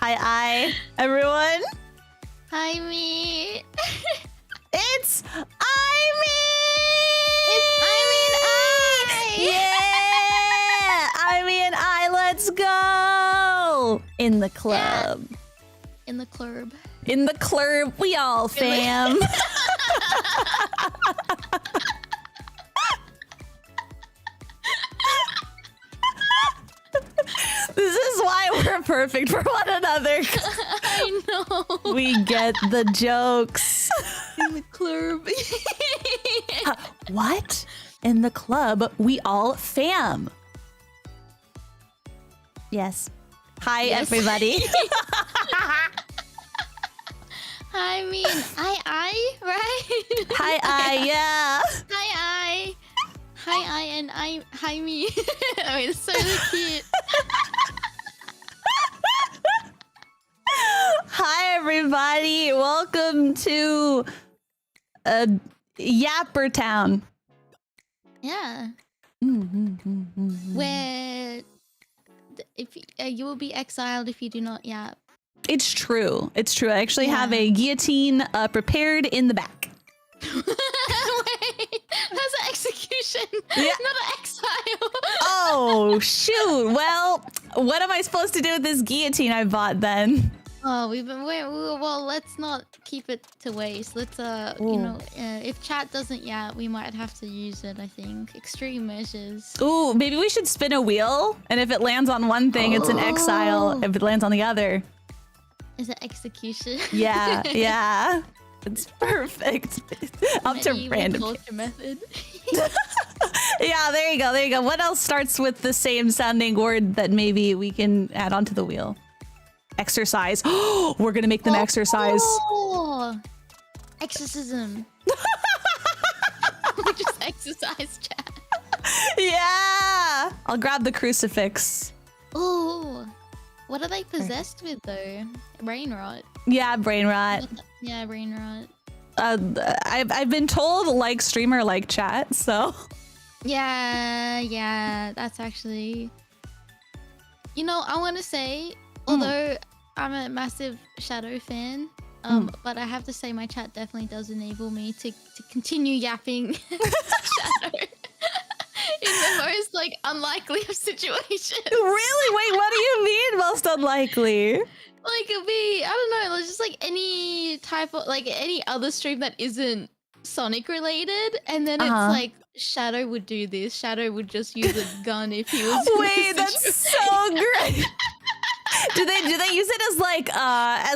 Hi, everyone. Hi, me. It's I It's and I. Let's go. In the club. Yeah. In the club. In the club, we all fam. This is why we're perfect for one another. I know. We get the jokes. In the club. What? In the club, we all fam. Yes. Hi, Yes. everybody. Hi, me and I, right? Hi, yeah. Hi, Hi, and I. Hi, me. I mean, it's so cute. Hi, everybody. Welcome to Yapper Town. Yeah. Where if you will be exiled if you do not yap. It's true. It's true. I actually have Yeah. a guillotine prepared in the back. Wait, that's an execution, Yeah. not an exile. Oh, shoot. Well, what am I supposed to do with this guillotine I bought then? Oh, well, let's not keep it to waste. Let's you know, if chat doesn't yap, we might have to use it. I think extreme measures. Ooh, maybe we should spin a wheel, and if it lands on one thing, it's an exile. If it lands on the other, Is it execution? yeah, yeah, it's perfect. Up to Medieval random. culture method. Yeah, there you go, there you go. What else starts with the same sounding word that maybe we can add onto the wheel? Exercise. Oh, we're gonna make them exercise. Oh, exorcism. We just exercise chat. Yeah, I'll grab the crucifix. Oh, what are they possessed with though? Brain rot. Yeah, brain rot. Yeah, brain rot. I've been told like streamer like chat, so Yeah, that's actually. You know, I want to say, although I'm a massive Shadow fan, but I have to say my chat definitely does enable me to continue yapping Shadow in the most like unlikely of situations. Really? Wait, what do you mean most unlikely? Like it'd be, I don't know, just like any type of like any other stream that isn't Sonic related, and then it's like Shadow would do this. Shadow would just use a gun if he was. Wait, that's so great. Do they use it as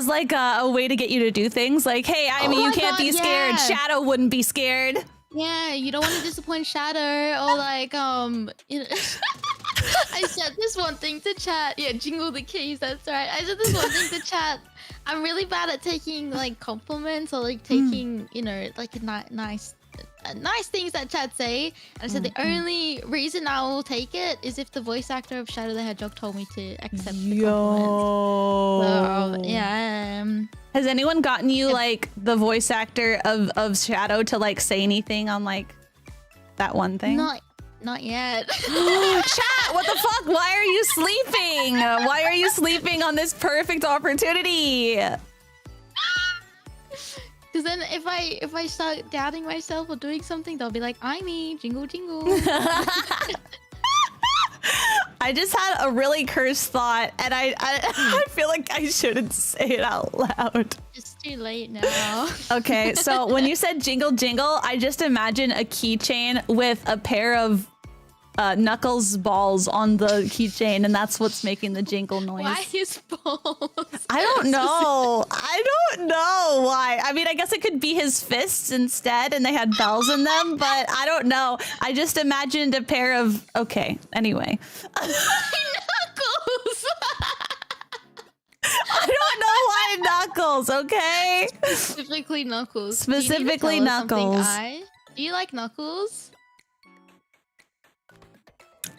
like a way to get you to do things? Like, hey, I mean, you can't be scared. yeah. Shadow wouldn't be scared. Yeah, you don't want to disappoint Shadow, or like you know, I said this one thing to chat. Yeah, jingle the keys. That's right. I said this one thing to chat. I'm really bad at taking like compliments or like taking you know like nice things that chat say. And I said the only reason I will take it is if the voice actor of Shadow the Hedgehog told me to accept the compliment. So, yeah. Has anyone gotten you like the voice actor of Shadow to like say anything on like that one thing? Not yet. Chat, what the fuck? Why are you sleeping? Why are you sleeping on this perfect opportunity? Because then if I start doubting myself or doing something, they'll be like, "I me, jingle jingle." I just had a really cursed thought, and I feel like I shouldn't say it out loud. It's too late now. Okay, so when you said jingle jingle, I just imagine a keychain with a pair of Knuckles balls on the keychain, and that's what's making the jingle noise. Why his balls? I don't know. I don't know why. I mean, I guess it could be his fists instead, and they had bells in them, but I don't know. I just imagined a pair of... Okay, anyway. Knuckles! I don't know why Knuckles, okay? Specifically Knuckles. Specifically Do you need to tell us something, Knuckles. Ai? Do you like Knuckles?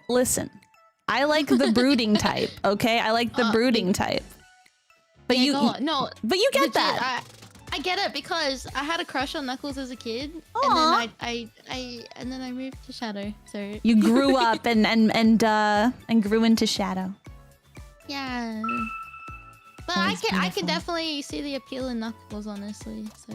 Listen, I like the brooding type, okay? I like the brooding type. But Yeah, you... go on. No, But you get legit, that. I get it because I had a crush on Knuckles as a kid, Aw. and then I moved to Shadow. So You grew up and grew into Shadow. yeah. But Oh, I it's can beautiful. definitely see the appeal in Knuckles, honestly. So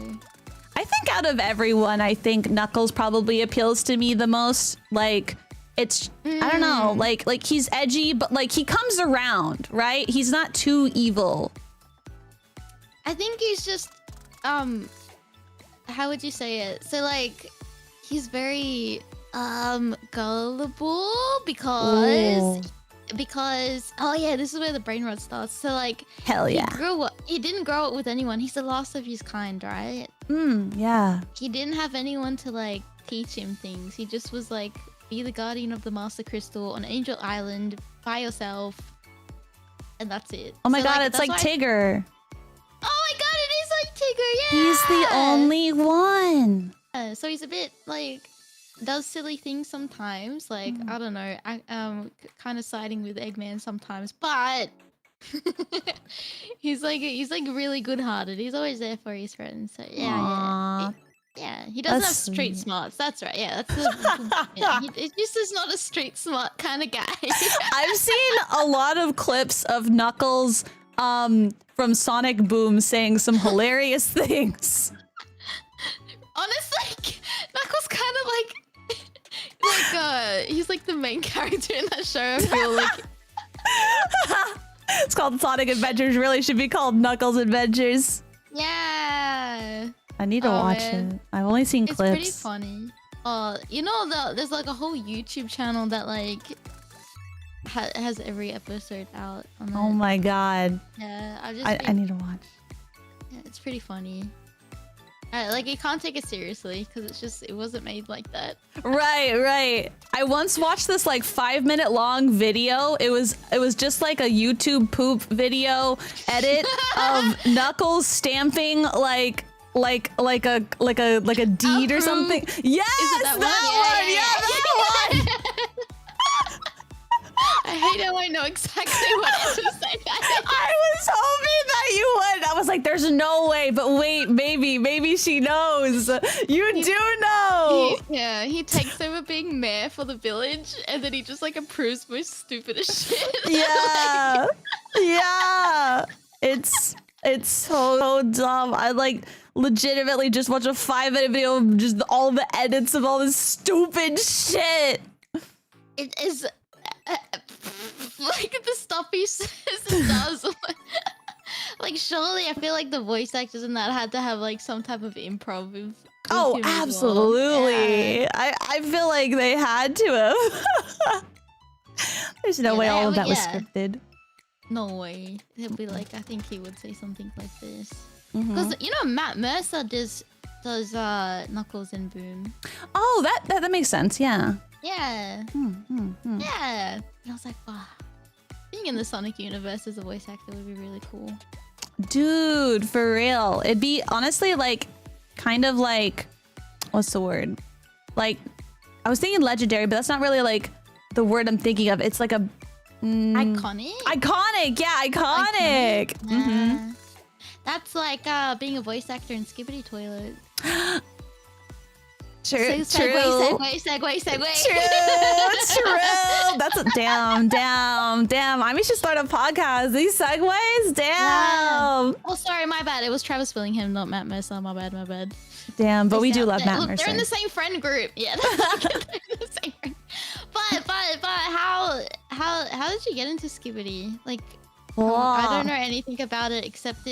I think out of everyone, I think Knuckles probably appeals to me the most. Like, it's, I don't know, like he's edgy, but like he comes around, right? He's not too evil. I think he's just how would you say it? So like he's very gullible because oh yeah, this is where the brain rot starts. So like Hell yeah. He didn't grow up with anyone. He's the last of his kind, right? Yeah. He didn't have anyone to like teach him things. He just was like, be the guardian of the Master Crystal on Angel Island by yourself, and that's it. Oh my So, god, it's like Tigger. Oh my god, it is like Tigger, yeah! He's the only one. So he's a bit like does silly things sometimes, like I don't know, kind of siding with Eggman sometimes, but he's like really good-hearted. He's always there for his friends. So yeah, he doesn't have street smarts. That's right. Yeah, that's the he just is not a street smart kind of guy. I've seen a lot of clips of Knuckles from Sonic Boom saying some hilarious things. Honestly, Knuckles kind of like he's like the main character in that show. I feel like It's called Sonic Adventures. Really should be called Knuckles Adventures. yeah. I need to watch it. I've only seen clips. It's pretty funny. You know, there's like a whole YouTube channel that like has every episode out on Oh my god. Yeah, I need to watch. Yeah, it's pretty funny. Like you can't take it seriously because it wasn't made like that. Right. I once watched this like 5-minute long video. It was just like a YouTube poop video edit of Knuckles stamping like a deed or something. Yes, that one. Yeah, that one. I hate how I know exactly what to say. I was hoping that you would. I was like, there's no way, but wait, maybe she knows. You do know. He takes over being mayor for the village, and then he just like approves most stupidest shit. Yeah, yeah. It's so dumb. I like legitimately just watched a 5-minute video of just all the edits of all this stupid shit. It is like the stuff he says and does. Like surely I feel like the voice actors in that had to have like some type of improv with Oh, him as well. absolutely. Yeah. I feel like they had to have. There's no way all of that was scripted. No way. He'll be like, I think he would say something like this. Because you know Matt Mercer does Knuckles and Boom. Oh, that makes sense. Yeah. Yeah. Yeah. And I was like, wow. Being in the Sonic universe as a voice actor would be really cool. Dude, for real. It'd be honestly like kind of like, what's the word? Like, I was thinking legendary, but that's not really like the word I'm thinking of. It's like a iconic. Iconic, yeah, iconic. That's like being a voice actor in Skibidi Toilet. True. Segue. True. That's a damn. I mean, we should start a podcast. These segues, damn. Yeah. Oh, sorry, my bad. It was Travis Willingham, not Matt Mercer. My bad. Damn, but we do love Matt Mercer. They're in the same friend group. Yeah, they're in the same friend. But how did you get into Skibidi? Like, I don't know anything about it except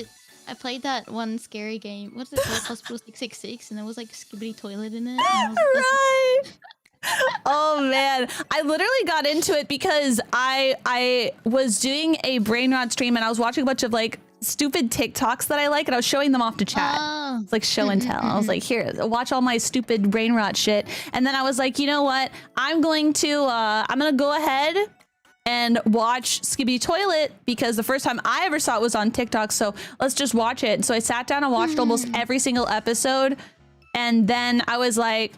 I played that one scary game. What's it called? Hospital 666, and there was like Skibidi Toilet in it. Right. Oh man, I literally got into it because I was doing a brain rot stream and I was watching a bunch of like stupid TikToks that I like and I was showing them off to chat. It's like show and tell. I was like, here, watch all my stupid brain rot shit. And then I was like, you know what? I'm gonna go ahead and watch Skibidi Toilet because the first time I ever saw it was on TikTok. So let's just watch it. And so I sat down and watched almost every single episode. And then I was like,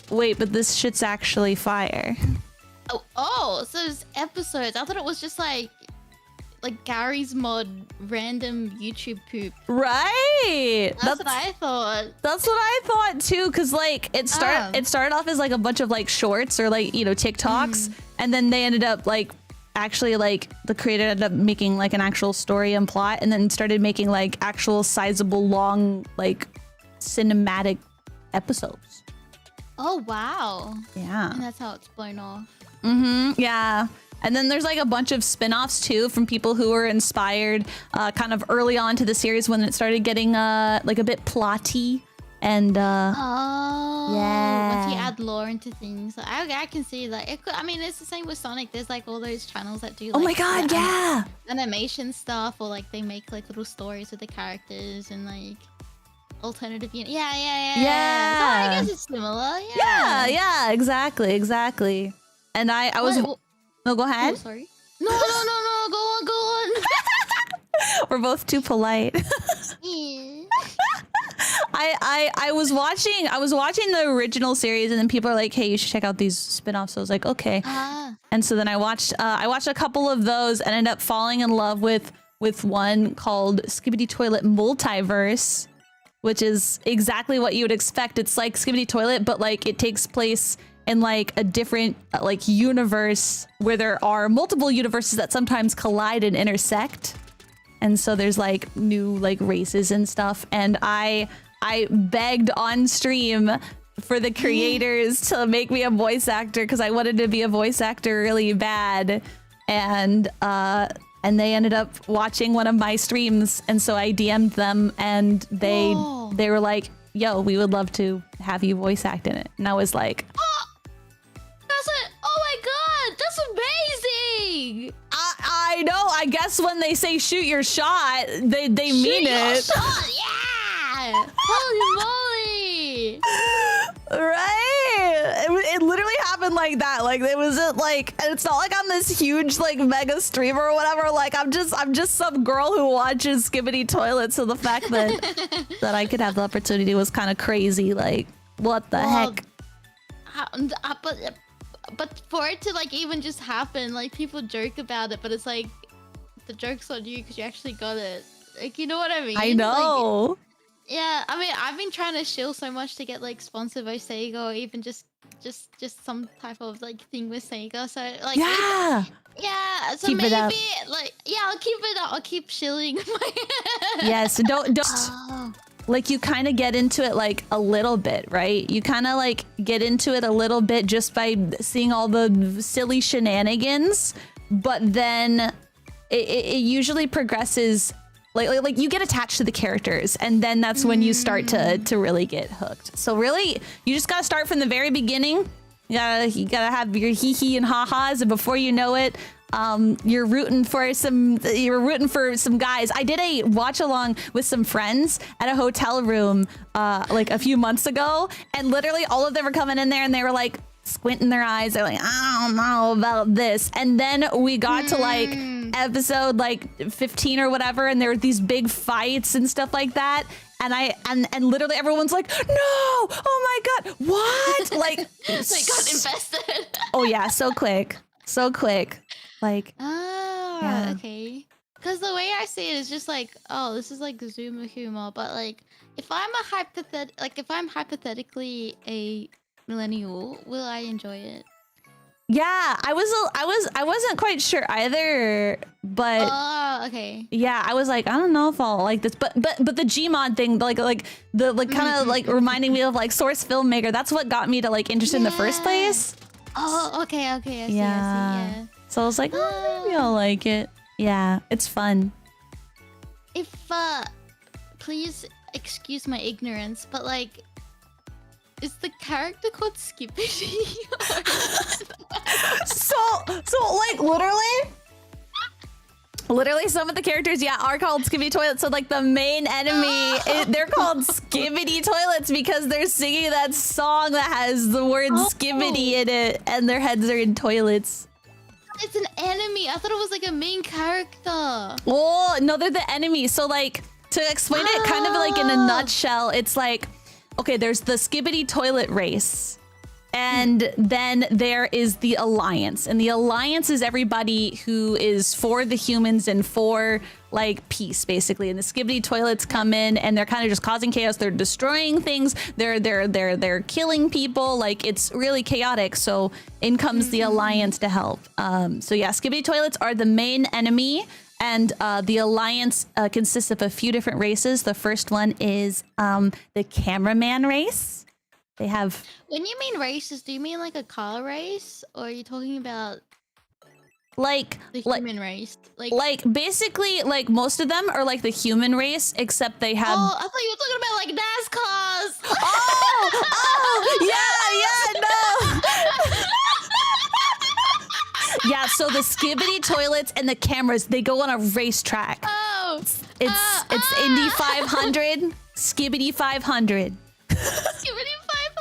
wait, but this shit's actually fire. Oh, so there's episodes. I thought it was just like Gary's mod random YouTube poop. Right. That's what I thought. That's what I thought too, because like it started off as like a bunch of like shorts or like, you know, TikToks, and then they ended up like actually like the creator ended up making like an actual story and plot, and then started making like actual sizable long like cinematic episodes. Oh wow. Yeah. And that's how it's blown off. Yeah. And then there's like a bunch of spin-offs too from people who were inspired kind of early on to the series when it started getting like a bit plotty. And oh, yeah, once you add lore into things, I can see that. I mean, it's the same with Sonic. There's like all those channels that do. Like, oh my god, yeah, animation stuff, or like they make like little stories with the characters and like alternative. Yeah. So I guess it's similar. Yeah, exactly. And I was no, go ahead. Oh, sorry. No. Go on. We're both too polite. Yeah. I was watching the original series, and then people are like, hey, you should check out these spin-offs. So I was like, okay. And so then I watched a couple of those and ended up falling in love with one called Skibidi Toilet Multiverse, which is exactly what you would expect. It's like Skibidi Toilet, but like it takes place in like a different like universe where there are multiple universes that sometimes collide and intersect. And so there's like new like races and stuff. And I begged on stream for the creators to make me a voice actor because I wanted to be a voice actor really bad. And they ended up watching one of my streams. And so I DM'd them, and they were like, yo, we would love to have you voice act in it. And I was like, oh my god, that's amazing. I know. I guess when they say shoot your shot, they mean it. Shot, yeah. Holy moly. Right? It literally happened like that. Like it wasn't like, it's not like I'm this huge like mega streamer or whatever. Like I'm just some girl who watches Skibidi Toilet. So the fact that I could have the opportunity was kind of crazy. Like what the heck? But for it to like even just happen, like people joke about it, but it's like the joke's on you because you actually got it. Like, you know what I mean? I know. Like, yeah, I mean, I've been trying to shill so much to get like sponsored by Sega, or even just some type of like thing with Sega. So like yeah. Yeah, so keep maybe it up. like I'll keep it up. I'll keep shilling. Yes, don't. Like you kind of get into it like a little bit, right? You kind of like get into it a little bit just by seeing all the silly shenanigans, but then it usually progresses. Like you get attached to the characters, and then that's when you start to really get hooked. So really, you just gotta start from the very beginning. You gotta have your hee-hee and ha-has, and before you know it, you're rooting for some guys. I did a watch along with some friends at a hotel room like a few months ago, and literally all of them were coming in there and they were like squinting their eyes. They're like, I don't know about this. And then we got to like episode like 15 or whatever, and there were these big fights and stuff like that. And literally everyone's like, no, oh my god, what? Like they got invested. Oh yeah, so quick. Like, yeah. Okay. Because the way I see it is just like, oh, this is like Zoomer humor, but like, if I'm hypothetically a millennial, will I enjoy it? Yeah, I wasn't quite sure either, but oh, okay. Yeah, I was like, I don't know if I'll like this, but the Gmod thing, like the kind of like reminding me of like Source Filmmaker. That's what got me to like interested in the first place. Oh, okay. I see. Yeah. So I was like, oh, maybe I'll like it. Yeah, it's fun. If please excuse my ignorance, but like, is the character called Skibidi? so like literally some of the characters are called Skibidi Toilets. So like the main enemy, they're called Skibidi Toilets because they're singing that song that has the word Skibidi in it, and their heads are in toilets. It's an enemy. I thought it was like a main character. Oh no, they're the enemy. So like to explain it kind of like in a nutshell, it's like, okay, there's the Skibidi Toilet race, And then there is the Alliance. And the Alliance is everybody who is for the humans and for like peace, basically. And the Skibidi toilets come in and they're kind of just causing chaos. They're destroying things. They're killing people. Like it's really chaotic. So in comes the Alliance to help. So yeah, Skibidi toilets are the main enemy. And the Alliance consists of a few different races. The first one is the cameraman race. They have... When you mean races, do you mean like a car race? Or are you talking about like the human race? Like basically like most of them are like the human race, except they have... Oh, I thought you were talking about like NASCARs. Yeah, no. Yeah, so the Skibidi toilets and the cameras, they go on a racetrack. Oh. It's Indy 500, Skibidi 500. Skibidi 500.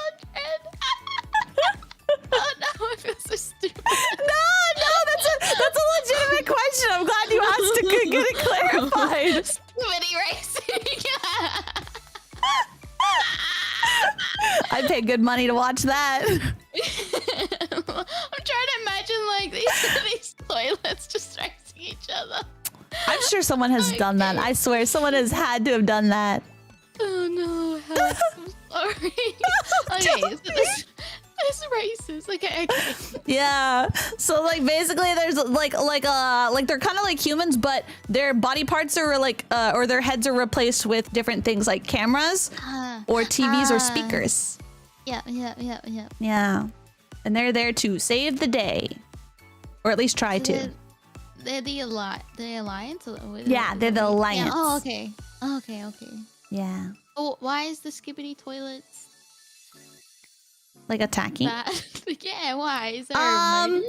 Oh no, I feel so stupid. No, that's a legitimate question. I'm glad you asked to get it clarified. Skibidi racing. I'd pay good money to watch that. I'm trying to imagine like these toilets just racing each other. I'm sure someone has done that. I swear, someone has had to have done that. Oh no, I'm sorry. Okay, so there's races. Okay. Yeah. So like basically there's like they're kind of like humans, but their body parts are like or their heads are replaced with different things like cameras or TVs or speakers. Yeah. Yeah. And they're there to save the day. Or at least try to. They're the Alliance? Yeah, they're the Alliance. Yeah. Oh, okay. Okay. Yeah. Oh, why is the Skibidi toilets like attacking? Yeah, why? Is there a motive?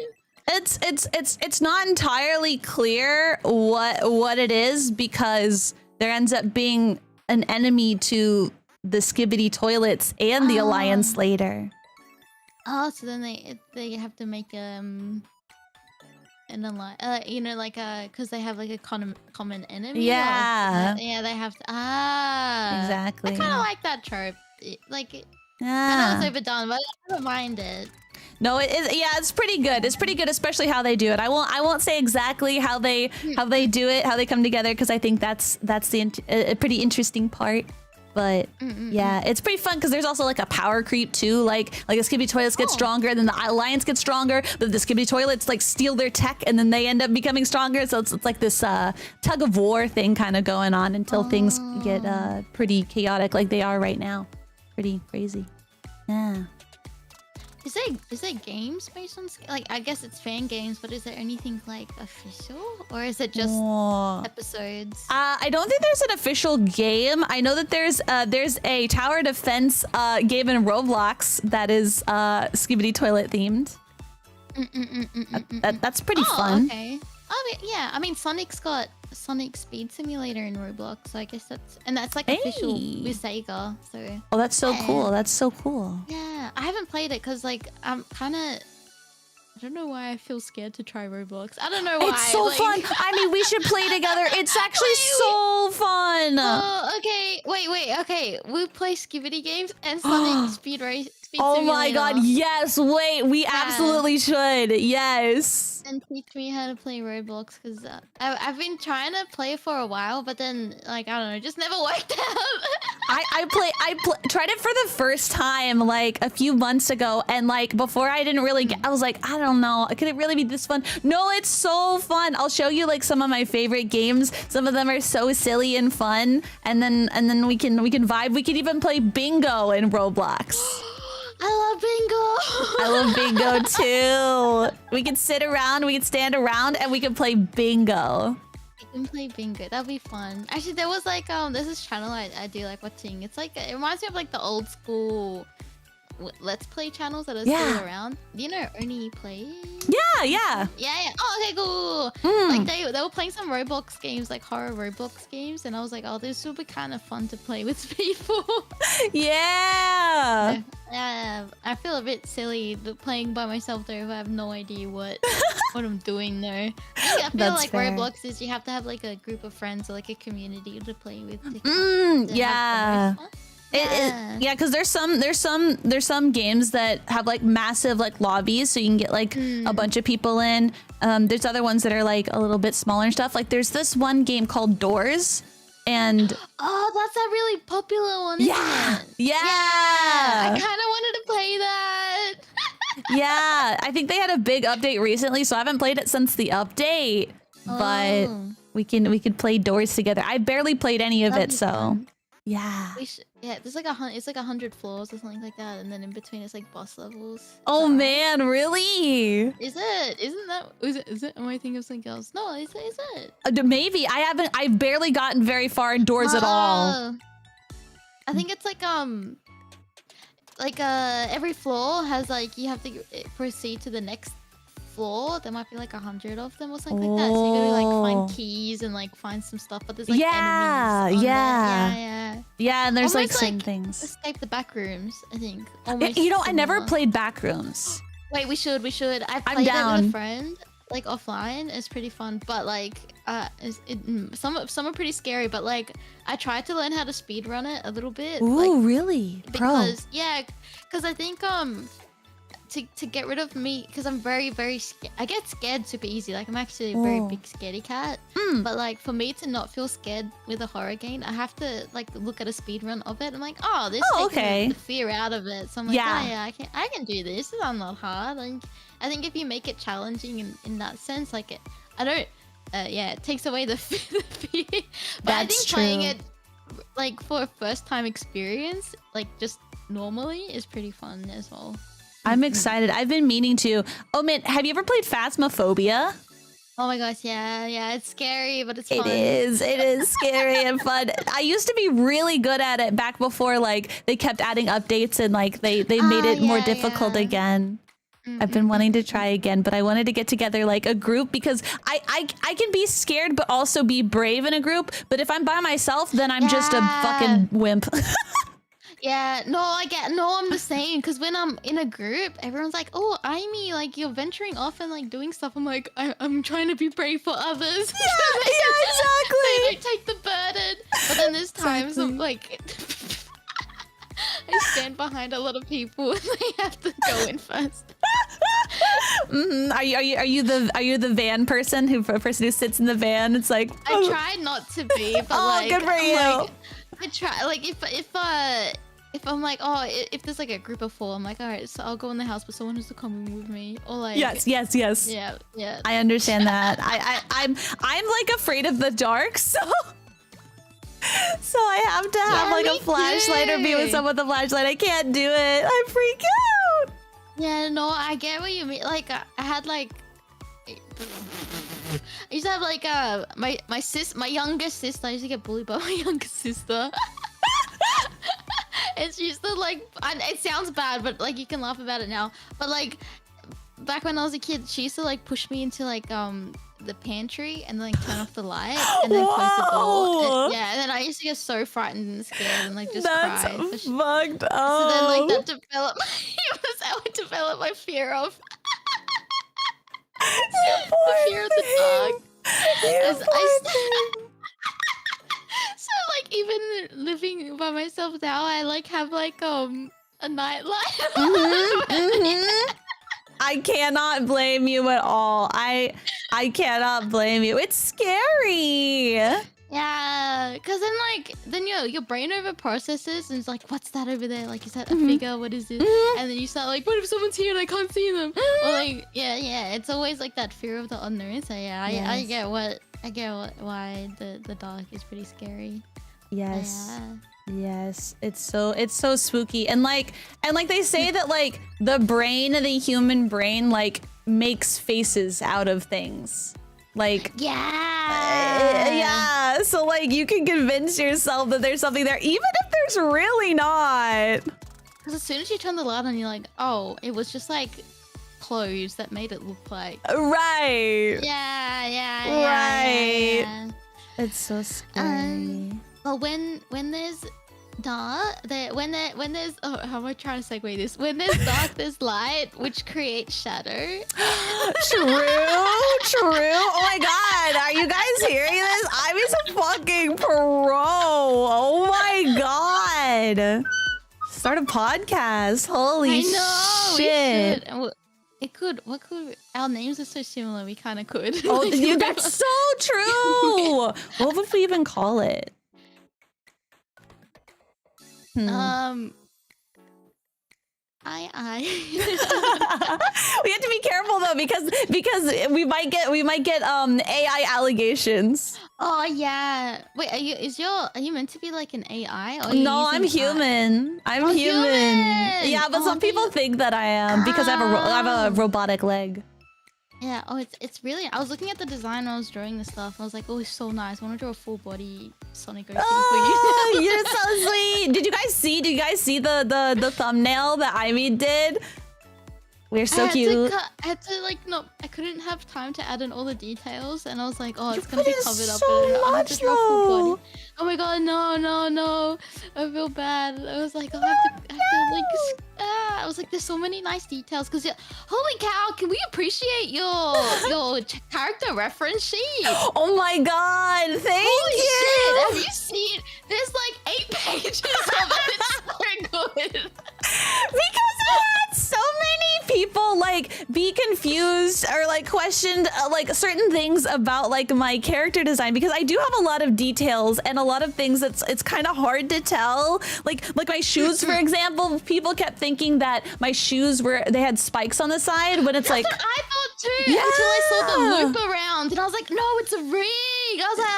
It's not entirely clear what it is, because there ends up being an enemy to the Skibidi toilets and the Alliance later. Oh, so then they have to make an alliance, you know, like because they have like a common enemy. Yeah. Yeah, they have to. Exactly. I kind of like that trope. Like, I know Yeah. it's overdone, but I don't mind it. No, it is. Yeah, it's pretty good. It's pretty good, especially how they do it. I won't say exactly how they do it, how they come together, because I think that's a pretty interesting part. But yeah, it's pretty fun because there's also like a power creep too. Like the Skibidi toilets get stronger, then the Alliance gets stronger, but the Skibidi toilets like steal their tech, and then they end up becoming stronger. So it's like this tug of war thing kind of going on until things get pretty chaotic, like they are right now. Pretty crazy. Yeah. Is there games based on like, I guess it's fan games, but is there anything like official, or is it just episodes? I don't think there's an official game. I know that there's a tower defense game in Roblox that is Skibidi toilet themed. That's pretty fun. Okay. Oh yeah, I mean Sonic's got Sonic Speed Simulator in Roblox, so I guess that's like official with Sega. So oh, that's so cool. That's so cool. Yeah, I haven't played it because like I'm kind of, I don't know why I feel scared to try Roblox. I don't know why. It's so fun. I mean, we should play together. It's actually so fun. Oh, okay. Wait. Okay, we play Skibidi games and Sonic Speed Oh Simulator. my god, yes. Wait, we absolutely should. Yes. And teach me how to play Roblox, because I've been trying to play for a while, but then like I don't know, just never worked out. I tried it for the first time like a few months ago, and like before I didn't really I was like, I don't know, could it really be this fun? No, it's so fun. I'll show you like some of my favorite games. Some of them are so silly and fun, and then we can vibe. We can even play bingo in Roblox. I I love bingo. love bingo too. We can sit around, we can stand around, and we can play bingo. We can play bingo. That'll be fun. Actually, there was like there's this channel I do like watching. It's like, it reminds me of like the old school Let's Play channels that are still around. Do you know Oni Play? Yeah. Oh, okay, cool. Like they were playing some Roblox games, like horror Roblox games, and I was like, oh, this will be kind of fun to play with people. Yeah. Yeah, I feel a bit silly playing by myself though. If I have no idea what I'm doing though. I feel like fair. Roblox is you have to have like a group of friends or like a community to play with. Yeah. Yeah, because there's some games that have like massive like lobbies, so you can get like a bunch of people in. There's other ones that are like a little bit smaller and stuff. Like there's this one game called Doors, and oh, that's a really popular one. Isn't it? Yeah. I kind of wanted to play that. Yeah, I think they had a big update recently, so I haven't played it since the update. But we could play Doors together. I barely played any of it, so fun. yeah. Yeah, there's like it's like 100 floors or something like that, and then in between it's like boss levels. Oh man, really? Is it? Isn't that? Is it? Am I thinking of something else? No, is it? Maybe I've barely gotten very far indoors at all. I think it's like every floor has like you have to proceed to the next floor. There might be like 100 of them or something like that. So you gotta like find keys and like find some stuff. But there's like enemies. Yeah, and there's almost, like some things. Escape the back rooms, I think. You know, I never played Backrooms. Wait, we should. I played it with a friend, like offline. It's pretty fun, but like, some are pretty scary. But like, I tried to learn how to speedrun it a little bit. Ooh, like, really? Because I think to get rid of me, because I'm very scared. I get scared super easy. Like I'm actually a very big scaredy cat. But like for me to not feel scared with a horror game, I have to like look at a speed run of it. I'm like, oh, this takes the fear out of it. So I'm like, yeah, I can do this. This is not hard. Like I think if you make it challenging in that sense, like it takes away the fear. But I think playing it like for a first time experience, like just normally, is pretty fun as well. I'm excited. I've been meaning to. Oh man, have you ever played Phasmophobia? Oh my gosh, yeah, it's scary, but it's fun. It is scary and fun. I used to be really good at it back before like they kept adding updates and like they made it more difficult again. I've been wanting to try again, but I wanted to get together like a group because I can be scared but also be brave in a group. But if I'm by myself, then I'm just a fucking wimp. Yeah, I'm the same, because when I'm in a group, everyone's like, oh, Aimee, like you're venturing off and like doing stuff. I'm like, I'm trying to be brave for others. Yeah, exactly. They like take the burden. But then there's times of like I stand behind a lot of people and they have to go in first. Are you the van person a person who sits in the van? It's like I try not to be, but like good for you. Like, I try like if I'm like, oh, if there's like a group of 4, I'm like, all right, so I'll go in the house, but someone has to come with me, or like yes. Yeah. I understand that. I'm like afraid of the dark, so I have to have like a flashlight or be with someone with a flashlight. I can't do it. I freak out. Yeah, no, I get what you mean. Like I had like. I used to have like my younger sister. I used to get bullied by my younger sister. And she used to like, it sounds bad, but like you can laugh about it now. But like back when I was a kid, she used to like push me into like the pantry and then like turn off the light and then close the door. And then I used to get so frightened and scared and like just cry. That's fucked up. So then like that developed. It was how I developed my fear of. The fear of the dark. So like even living by myself now, I like have like a nightlight. I cannot blame you at all. I cannot blame you. It's scary. Yeah, because then your brain over processes and it's like, what's that over there? Like, is that a figure? What is it? And then you start like, what if someone's here and I can't see them? Or like, yeah, it's always like that fear of the unknown. So yeah, I get why the dark is pretty scary. Yes. Yes, it's so spooky. And like they say that like the human brain like makes faces out of things. Like yeah, so like you can convince yourself that there's something there even if there's really not. Because as soon as you turn the light on, you're like, oh, it was just like clothes that made it look like right. Yeah. It's so scary. But when there's dark, when there's how am I trying to segue this? When there's dark, there's light, which creates shadow. True. Oh my god, are you guys hearing this? I'm a fucking pro. Oh my god! Start a podcast. Holy I know. shit! We should. It could. What could? Our names are so similar. We kind of could. Oh, dude, that's so true. What would we even call it? I. We have to be careful though because we might get AI allegations. Oh yeah. Wait, are you meant to be like an AI? Or No, I'm human. I'm human. Yeah, but some people think that I am because I have a robotic leg. Yeah. Oh, it's really. I was looking at the design when I was drawing the stuff. I was like, oh, it's so nice. I want to draw a full body Sonic thing for you. Oh, you're so sweet. Did you guys see? The thumbnail that Ivy did? We're so cute. I had to like I couldn't have time to add in all the details, and I was like, oh, it's gonna put be in covered up. so And I have to much, draw full though. body. Oh my god, no! I feel bad. I was like, oh, I have to like. I was like, there's so many nice details. Cause holy cow, can we appreciate your character reference sheet? Oh my god, thank Holy you. shit! Have you seen? There's like 8 pages of it. It's so good. Because I had so many people like be confused or like questioned like certain things about like my character design because I do have a lot of details and a lot of things it's kind of hard to tell. Like my shoes, for example, people kept thinking that my shoes they had spikes on the side when it's That's like what I thought too until I saw the loop around and I was like, no, it's a ring. I was like,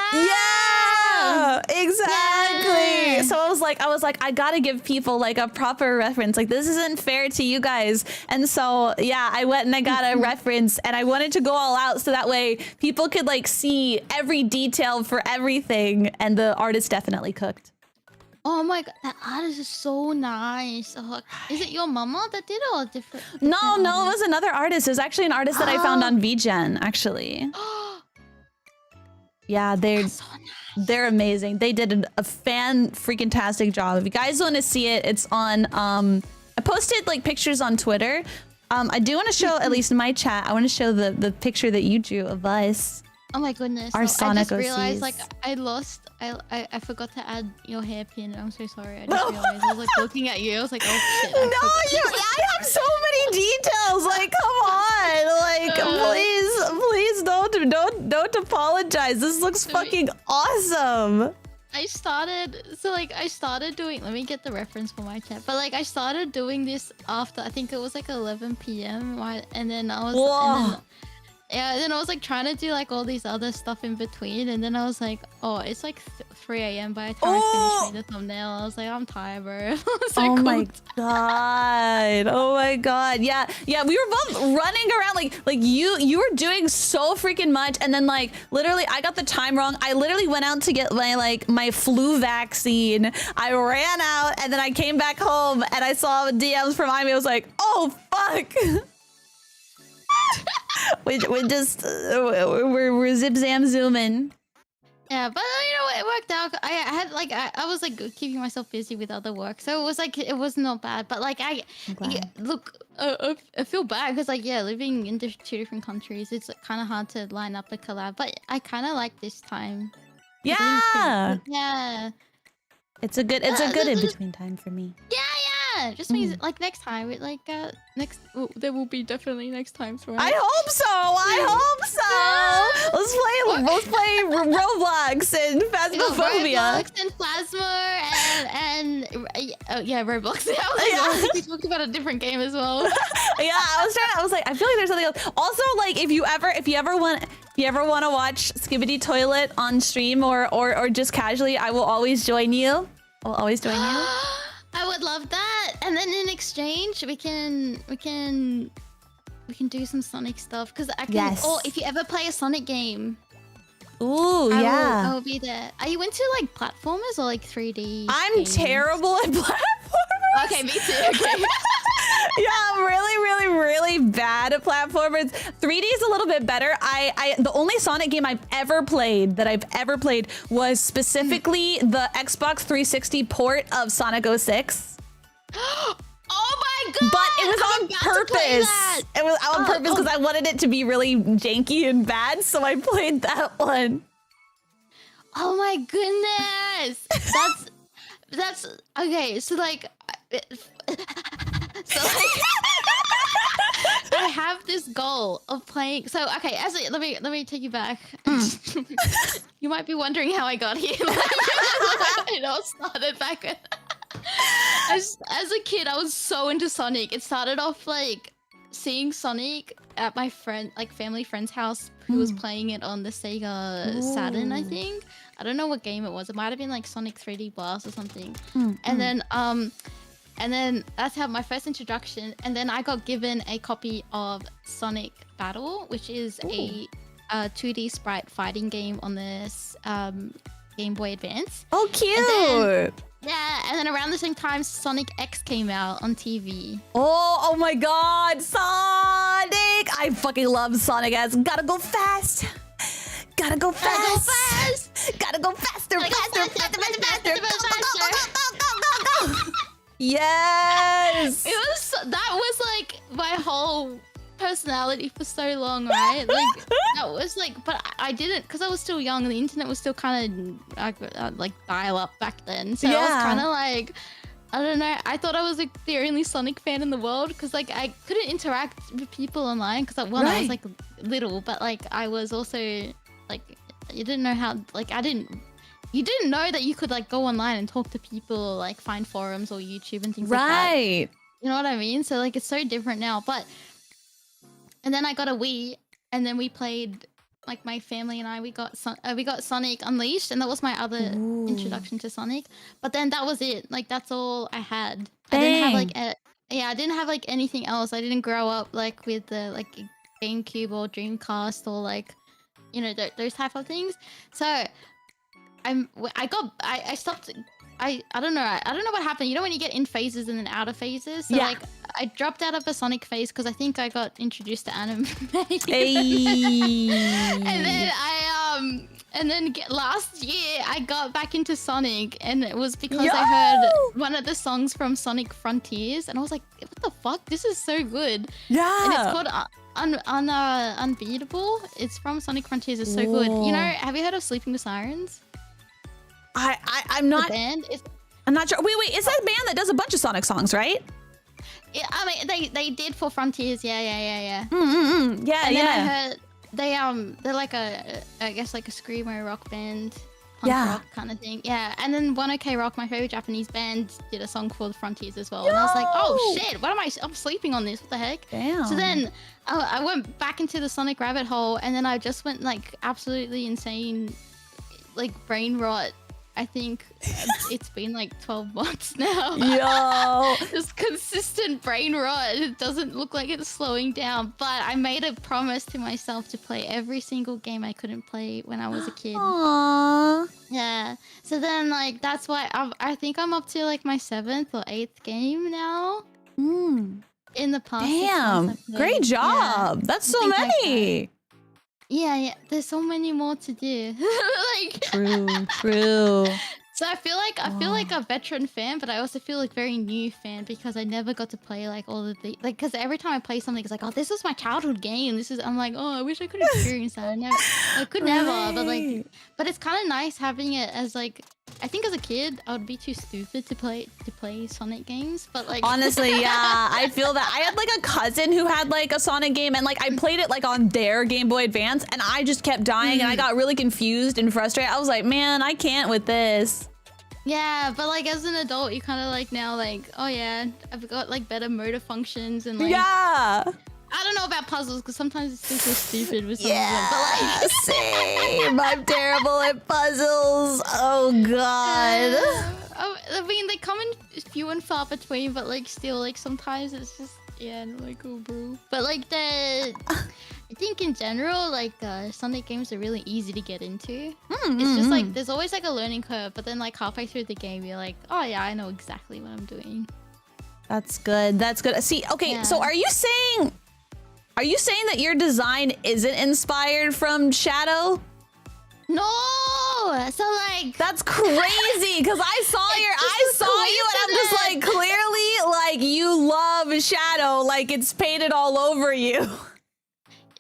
yeah, exactly. Yeah. So I was like, I gotta give people like a proper reference. Like this isn't fair to you guys. And so yeah, I went and I got a reference and I wanted to go all out so that way people could like see every detail for everything. And the artist definitely cooked. oh my god, that artist is so nice. Oh, is it your mama that did it or different? No, it artist? was another artist. It was actually an artist that I found on VGen, actually. Yeah, they're amazing. They did a fan-freaking-tastic job. If you guys want to see it, it's on... I posted like pictures on Twitter. I do want to show, at least in my chat, I want to show the picture that you drew of us. Oh my goodness. Our I Sonic just realized OCs. like I forgot to add your hairpin. I'm so sorry. I just realized. I was like looking at you. I was like, oh shit. I have so many details. Like, come on. Like, please don't apologize. This looks fucking awesome. I started doing, let me get the reference for my chat, but like I started doing this after, I think it was like 11 p.m. right? And then I was, and then I was like trying to do like all these other stuff in between, and then I was like, oh, it's like 3 a.m. by the time I finished the thumbnail. I was like, I'm tired, bro. So my god. Oh my god. Yeah, we were both running around like you were doing so freaking much, and then like literally I got the time wrong. I literally went out to get my flu vaccine. I ran out and then I came back home and I saw DMs from Ivy. I was like, oh fuck. we're zip zam zooming. Yeah, but you know what, it worked out. I was like keeping myself busy with other work, so it was like it was not bad. But like I feel bad because like living in 2 different countries, it's kind of hard to line up a collab. But I kind of like this time. Yeah. Yeah. It's a good in between time for me. Yeah. Just means like next time, there will be definitely next times, right? I hope so. Let's play Roblox and Phasmophobia. Roblox and Plasma and Roblox. Yeah, we talked about a different game as well. Yeah, I was like, I feel like there's something else. Also, like if you ever want to watch Skibidi Toilet on stream or just casually, I will always join you. I'll always join you. I would love that. And then in exchange, we can do some Sonic stuff. Because I can. Yes. Or if you ever play a Sonic game. Ooh, I will be there. Are you into like platformers or like 3D? I'm games? terrible at platformers. Okay, me too. Okay. Yeah, I'm really bad at platformers. 3D is a little bit better. The only Sonic game I've ever played was specifically the Xbox 360 port of Sonic 06. Oh my god! But it was on purpose. It was on purpose because I wanted it to be really janky and bad, so I played that one. Oh my goodness! that's okay. So like, so like, I have this goal of playing. So okay, let me take you back. You might be wondering how I got here. It all started back when as a kid, I was so into Sonic. It started off like seeing Sonic at my family friend's house who was playing it on the Sega Saturn, I think. I don't know what game it was. It might have been like Sonic 3D Blast or something. And then that's how my first introduction. And then I got given a copy of Sonic Battle, which is a 2D sprite fighting game on this Game Boy Advance. Oh, cute! And then around the same time, Sonic X came out on TV. Oh my God, Sonic! I fucking love Sonic X. Gotta go fast. Gotta go fast. Gotta go faster. Faster. Go. Yes. That was like my whole personality for so long, right? Like that was like, but I didn't, because I was still young and the internet was still kind of like dial up back then. So I was kind of like, I don't know. I thought I was like the only Sonic fan in the world because like I couldn't interact with people online because I was like little, but like I was also like, you didn't know how, like you didn't know that you could like go online and talk to people, like find forums or YouTube and things like that. You know what I mean? So like it's so different now. And then I got a Wii, and then we played, like my family and I, we got Sonic Unleashed, and that was my other introduction to Sonic. But then that was it. Like that's all I had. Dang. I didn't have like I didn't have like anything else. I didn't grow up like with the like GameCube or Dreamcast or like, you know, those type of things. So I stopped. I don't know. I don't know what happened. You know when you get in phases and then out of phases? So like I dropped out of a Sonic phase because I think I got introduced to anime. And then last year I got back into Sonic, and it was because I heard one of the songs from Sonic Frontiers, and I was like, what the fuck? This is so good. And it's called Unbeatable. It's from Sonic Frontiers. It's so good. You know, have you heard of Sleeping with Sirens? I'm not. Band? I'm not sure. Wait. Is that a band that does a bunch of Sonic songs, right? Yeah, I mean they did for Frontiers. Yeah. Yeah, and then I heard they're like I guess like a screamo rock band, punk rock kind of thing. Yeah, and then One OK Rock, my favorite Japanese band, did a song called Frontiers as well. And I was like, oh shit, I'm sleeping on this. What the heck? Damn. So then I went back into the Sonic rabbit hole, and then I just went like absolutely insane, like brain rot. I think it's been like 12 months now. Yo. Just consistent brain rot. It doesn't look like it's slowing down. But I made a promise to myself to play every single game I couldn't play when I was a kid. Aww. Yeah. So then like that's why I think I'm up to like my 7th or 8th game now. In the past. Damn. Great job. Yeah. That's so many. Like yeah. There's so many more to do. Like True. So I feel like a veteran fan, but I also feel like very new fan because I never got to play like all of the because every time I play something, it's like, oh, this was my childhood game. I'm like, oh, I wish I could experience that. I could never, but it's kind of nice having it as like. I think as a kid, I would be too stupid to play Sonic games, but like honestly, yeah, I feel that. I had like a cousin who had like a Sonic game, and like I played it like on their Game Boy Advance, and I just kept dying, and I got really confused and frustrated. I was like, man, I can't with this. Yeah, but like as an adult, you kind of like now like, oh yeah, I've got like better motor functions and like I don't know about puzzles because sometimes it's still so stupid with some of them. But like, same. I'm terrible at puzzles. Oh god. I mean, they come in few and far between, but like still, like sometimes it's just not like oh bro. But like I think in general, like Sonic games are really easy to get into. It's just like there's always like a learning curve, but then like halfway through the game, you're like, oh yeah, I know exactly what I'm doing. That's good. That's good. See, okay, so are you saying that your design isn't inspired from Shadow? No. So like that's crazy because I saw you and I'm just like clearly like you love Shadow, like it's painted all over you.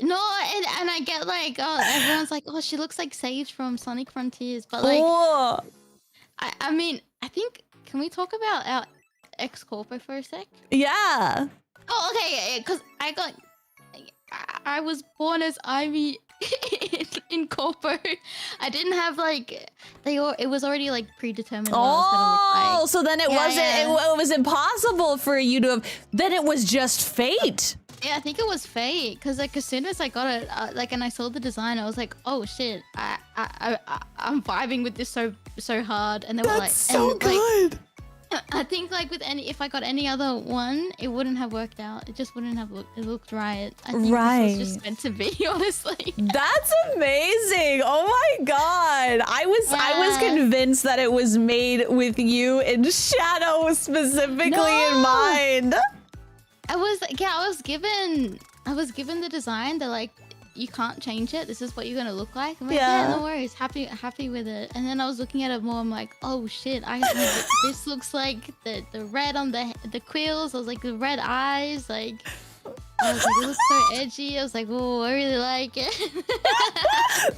No, and I get like, oh, everyone's like, oh, she looks like Sage from Sonic Frontiers, but like, I mean, I think can we talk about our ex-corpo for a sec? Yeah. Oh, okay, yeah, because I was born as Ivy in corpo. I didn't have like it was already like predetermined what I was gonna look like. So then it wasn't. It was impossible for you to have. Then it was just fate. Yeah, I think it was fate because like as soon as I got it, like and I saw the design, I was like, oh shit, I'm vibing with this so hard, and they were like, so good. Like, I think like with if I got any other one, it wouldn't have worked out. It just wouldn't have looked right. I think this was just meant to be, honestly. That's amazing. Oh my god. I was convinced that it was made with you in shadow specifically in mind. I was given the design. They're like, you can't change it. This is what you're gonna look like. I'm like, yeah, no worries. Happy with it. And then I was looking at it more. I'm like, oh shit. This looks like the red on the quills. I was like, the red eyes. Like, I was like, it looks so edgy. I was like, oh, I really like it.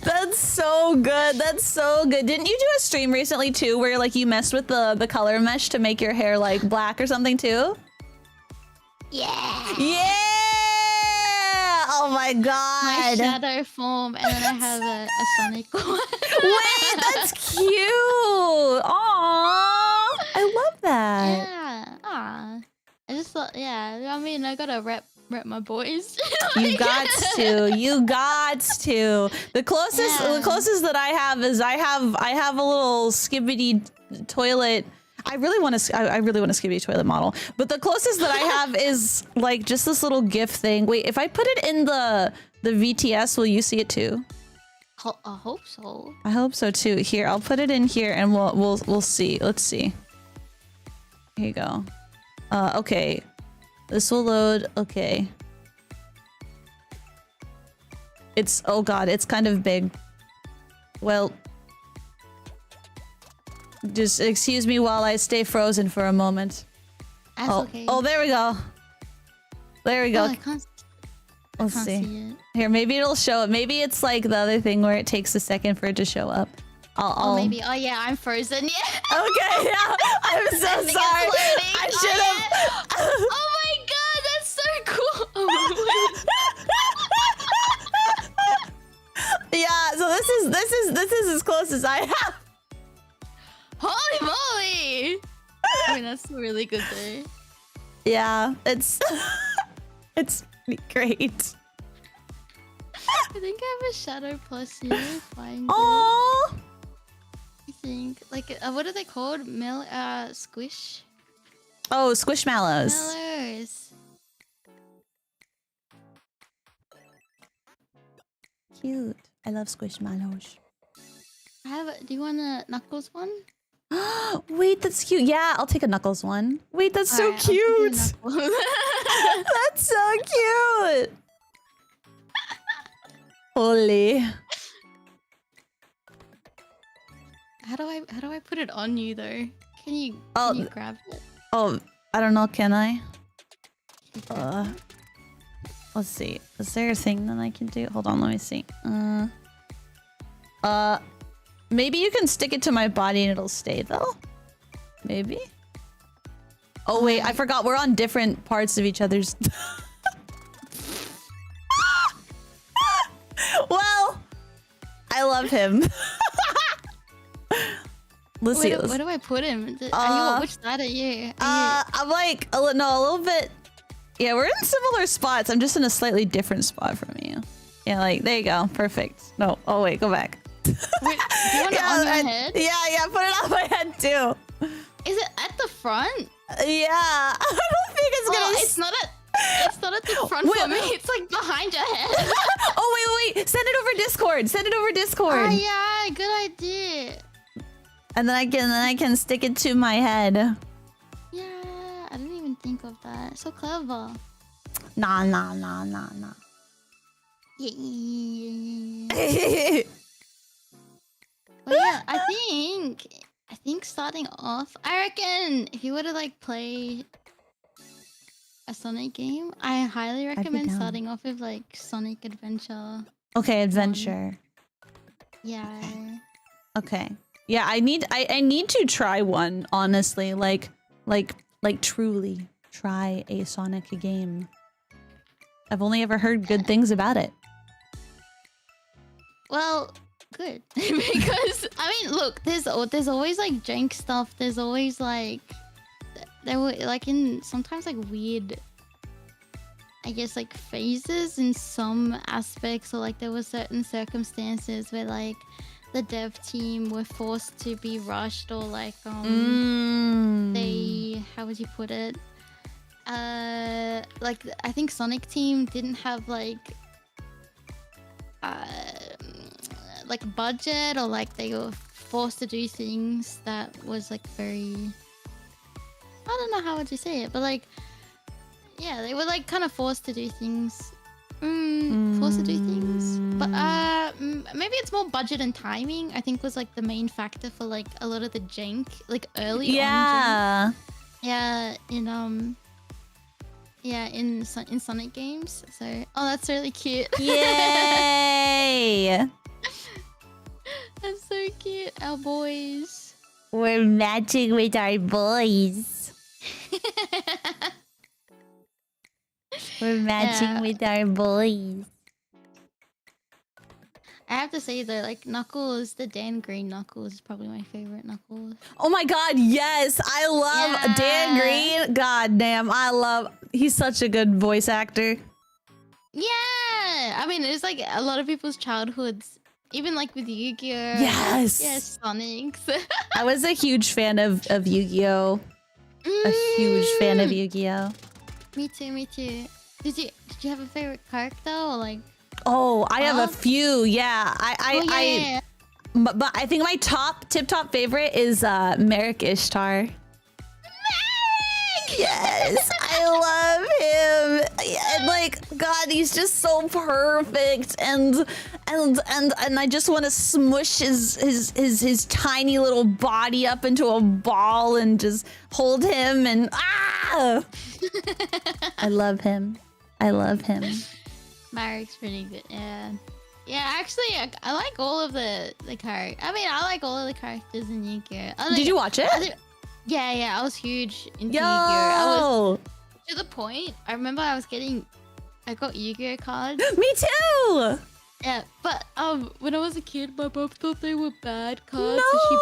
That's so good. That's so good. Didn't you do a stream recently too, where like you messed with the color mesh to make your hair like black or something too? Yeah. Yeah. Oh my god. My shadow form, and then I have a Sonic one. Wait, that's cute. Aww. I love that. Yeah. Aw. I just thought, yeah. I mean, I gotta rep my boys. You got to. You got to. The closest that I have is I have a little Skibidi toilet. I really want a Skibidi toilet model, but the closest that I have is like just this little GIF thing. Wait, if I put it in the VTS, will you see it too? I hope so. I hope so too. Here, I'll put it in here, and we'll see. Let's see. Here you go. Okay, this will load. Okay. Oh god, it's kind of big. Well. Just excuse me while I stay frozen for a moment. That's okay. Oh, there we go. There we go. Oh, I can't Let's see. it. Here, maybe it'll show up. Maybe it's like the other thing where it takes a second for it to show up. Oh, maybe. Oh, yeah, I'm frozen. Yeah. Okay, yeah. I'm so sorry. I should have. Oh my god, that's so cool. Oh yeah. So this is as close as I have. Holy moly! I mean, that's really good though. Yeah, it's great. I think I have a shadow plus here. Find it. Aww. I think like what are they called? Squish. Oh, squishmallows. Mallows. Cute. I love squishmallows. Do you want a Knuckles one? Wait, that's cute. Yeah, I'll take a Knuckles one. Wait, that's so Alright, cute. That's so cute. Holy. How do I put it on you though? Can you grab it? Oh, I don't know. Can I? Let's see. Is there a thing that I can do? Hold on, let me see. Maybe you can stick it to my body and it'll stay though. Maybe. Oh wait, I forgot. We're on different parts of each other's. Well, I love him. Let's see. Where do I put him? Which side are you? I'm like a little bit. Yeah, we're in similar spots. I'm just in a slightly different spot from you. Yeah, like there you go. Perfect. No. Oh wait, go back. Wait, do you want it on your head? Yeah, put it on my head too. Is it at the front? Yeah, I don't think it's gonna. It's not at the front for me. It's like behind your head. Oh wait. Send it over Discord. Send it over Discord. Oh yeah, good idea. And then I can stick it to my head. Yeah, I didn't even think of that. So clever. Nah. Yeah. But yeah, I think starting off, I reckon if you were to like play a Sonic game, I highly recommend starting off with like Sonic Adventure. Okay, Adventure. Yeah. Okay. Yeah, I need to try one, honestly. Like truly try a Sonic game. I've only ever heard good things about it. Well, good. Because I mean, look, there's always like jank stuff. There's always like there were like in sometimes like weird, I guess, like phases in some aspects, or like there were certain circumstances where like the dev team were forced to be rushed, or like they, how would you put it, like I think Sonic team didn't have like budget, or like they were forced to do things that was like very, I don't know how would you say it, but like, yeah, they were like kind of forced to do things. Forced to do things. But maybe it's more budget and timing, I think, was like the main factor for like a lot of the jank, like early on jank. Yeah, in Sonic games. So, oh, that's really cute. Yay! That's so cute. Our boys. We're matching with our boys. We're matching with our boys. I have to say though, like Knuckles, the Dan Green Knuckles is probably my favorite Knuckles. Oh my god, yes! I love Dan Green. God damn, he's such a good voice actor. Yeah! I mean, it's like a lot of people's childhoods. Even like with Yu-Gi-Oh! Yes! Yes, Sonic. I was a huge fan of Yu-Gi-Oh! A huge fan of Yu-Gi-Oh! Me too. Did you have a favorite character, or like? Oh, I have a few. Yeah, yeah. But I think my tip top favorite is Merrick Ishtar. Yes, I love him. And like, God, he's just so perfect, and I just want to smush his tiny little body up into a ball and just hold him and I love him. Merrick's pretty good. Yeah. Actually, I like all of the characters. I mean, I like all of the characters in Yu-Gi-Oh! Did you watch it? Yeah, I was huge into Yu-Gi-Oh! I was to the point. I remember I got Yu-Gi-Oh! cards. Me too. Yeah, but when I was a kid, my mom thought they were bad cards, No! so she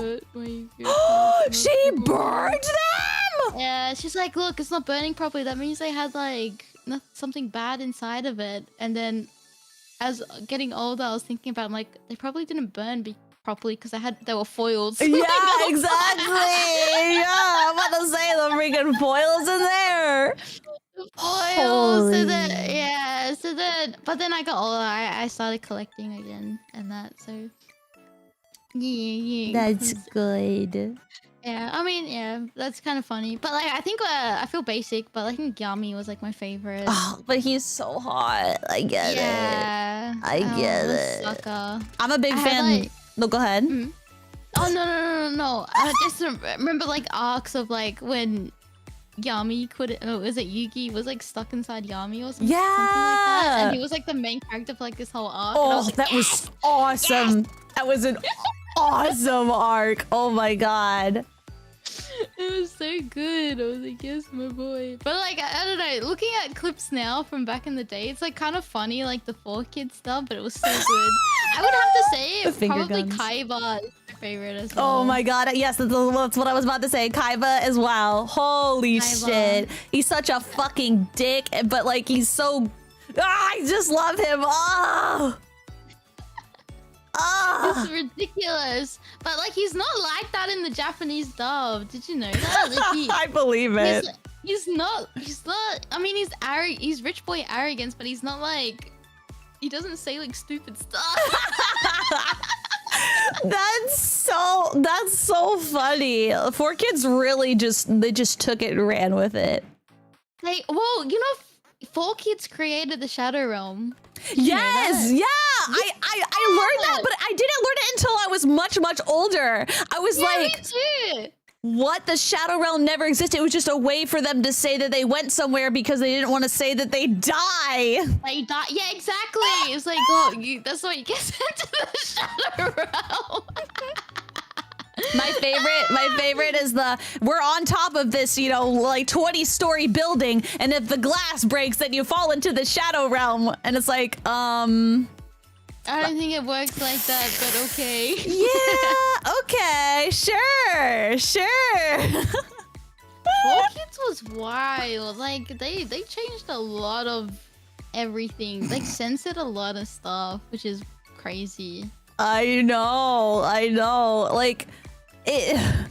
burnt my Yu-Gi-Oh! cards. She burned them. Yeah, she's like, look, it's not burning properly. That means they had like something bad inside of it. And then, as getting older, I was thinking about, I'm like, they probably didn't burn properly because they were foils. Yeah, exactly. Yeah, I'm about to say the freaking foils in there. Foils. But then I got older. I started collecting again and that. So yeah. That's good. Yeah, I mean, yeah, that's kind of funny. But like, I think I feel basic, but I think Yami was like my favorite. Oh, but he's so hot. I get it. I get it. Sucker. I'm a big fan. No, go ahead. Oh no! I just remember like arcs of like when Yami was it Yugi was like stuck inside Yami or something. Yeah. Something like that, and he was like the main character for like this whole arc. Oh, and I was like, that was awesome. Yes! That was an awesome arc. Oh my god. It was so good. I was like, yes, my boy. But like, I don't know, looking at clips now from back in the day, it's like kind of funny, like the 4Kids stuff, but it was so good. I would have to say probably Kaiba is my favorite as well. Oh my god, yes, that's what I was about to say. Kaiba as well. Holy shit. He's such a fucking dick, but like he's so... I just love him. Oh! It's ridiculous, but like he's not like that in the Japanese dub. Did you know that? Like, I believe it. He's not. I mean, he's rich boy arrogance, but he's not like. He doesn't say like stupid stuff. That's so funny. 4Kids really just took it and ran with it. Like, well, you know, 4Kids created the Shadow Realm. Yes, yeah. I learned that, but I didn't learn it until I was much older. I was like, me too. What? The Shadow Realm never existed. It was just a way for them to say that they went somewhere because they didn't want to say that they die. They die. Yeah, exactly. It's like, oh, that's why you get sent to the Shadow Realm. My favorite is we're on top of this, you know, like 20-story building, and if the glass breaks, then you fall into the Shadow Realm. And it's like, I don't think it works like that, but okay. Yeah, okay, sure. 4Kids was wild. Like they changed a lot of everything. Like censored a lot of stuff, which is crazy. I know. Like I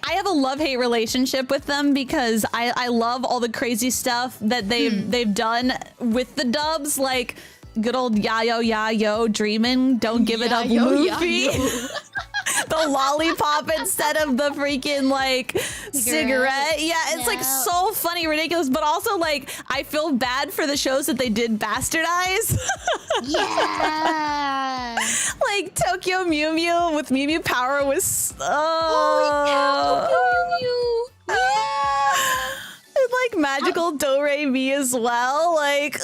have a love-hate relationship with them because I love all the crazy stuff that they've done with the dubs, like good old Yayo dreaming, don't give it up Luffy. The lollipop instead of the freaking like cigarette. Yeah, it's like so funny, ridiculous, but also like I feel bad for the shows that they did bastardize. Yeah. Like Tokyo Mew Mew with Mew Mew Power was Tokyo Mew. And like magical Do Re Mi as well. Like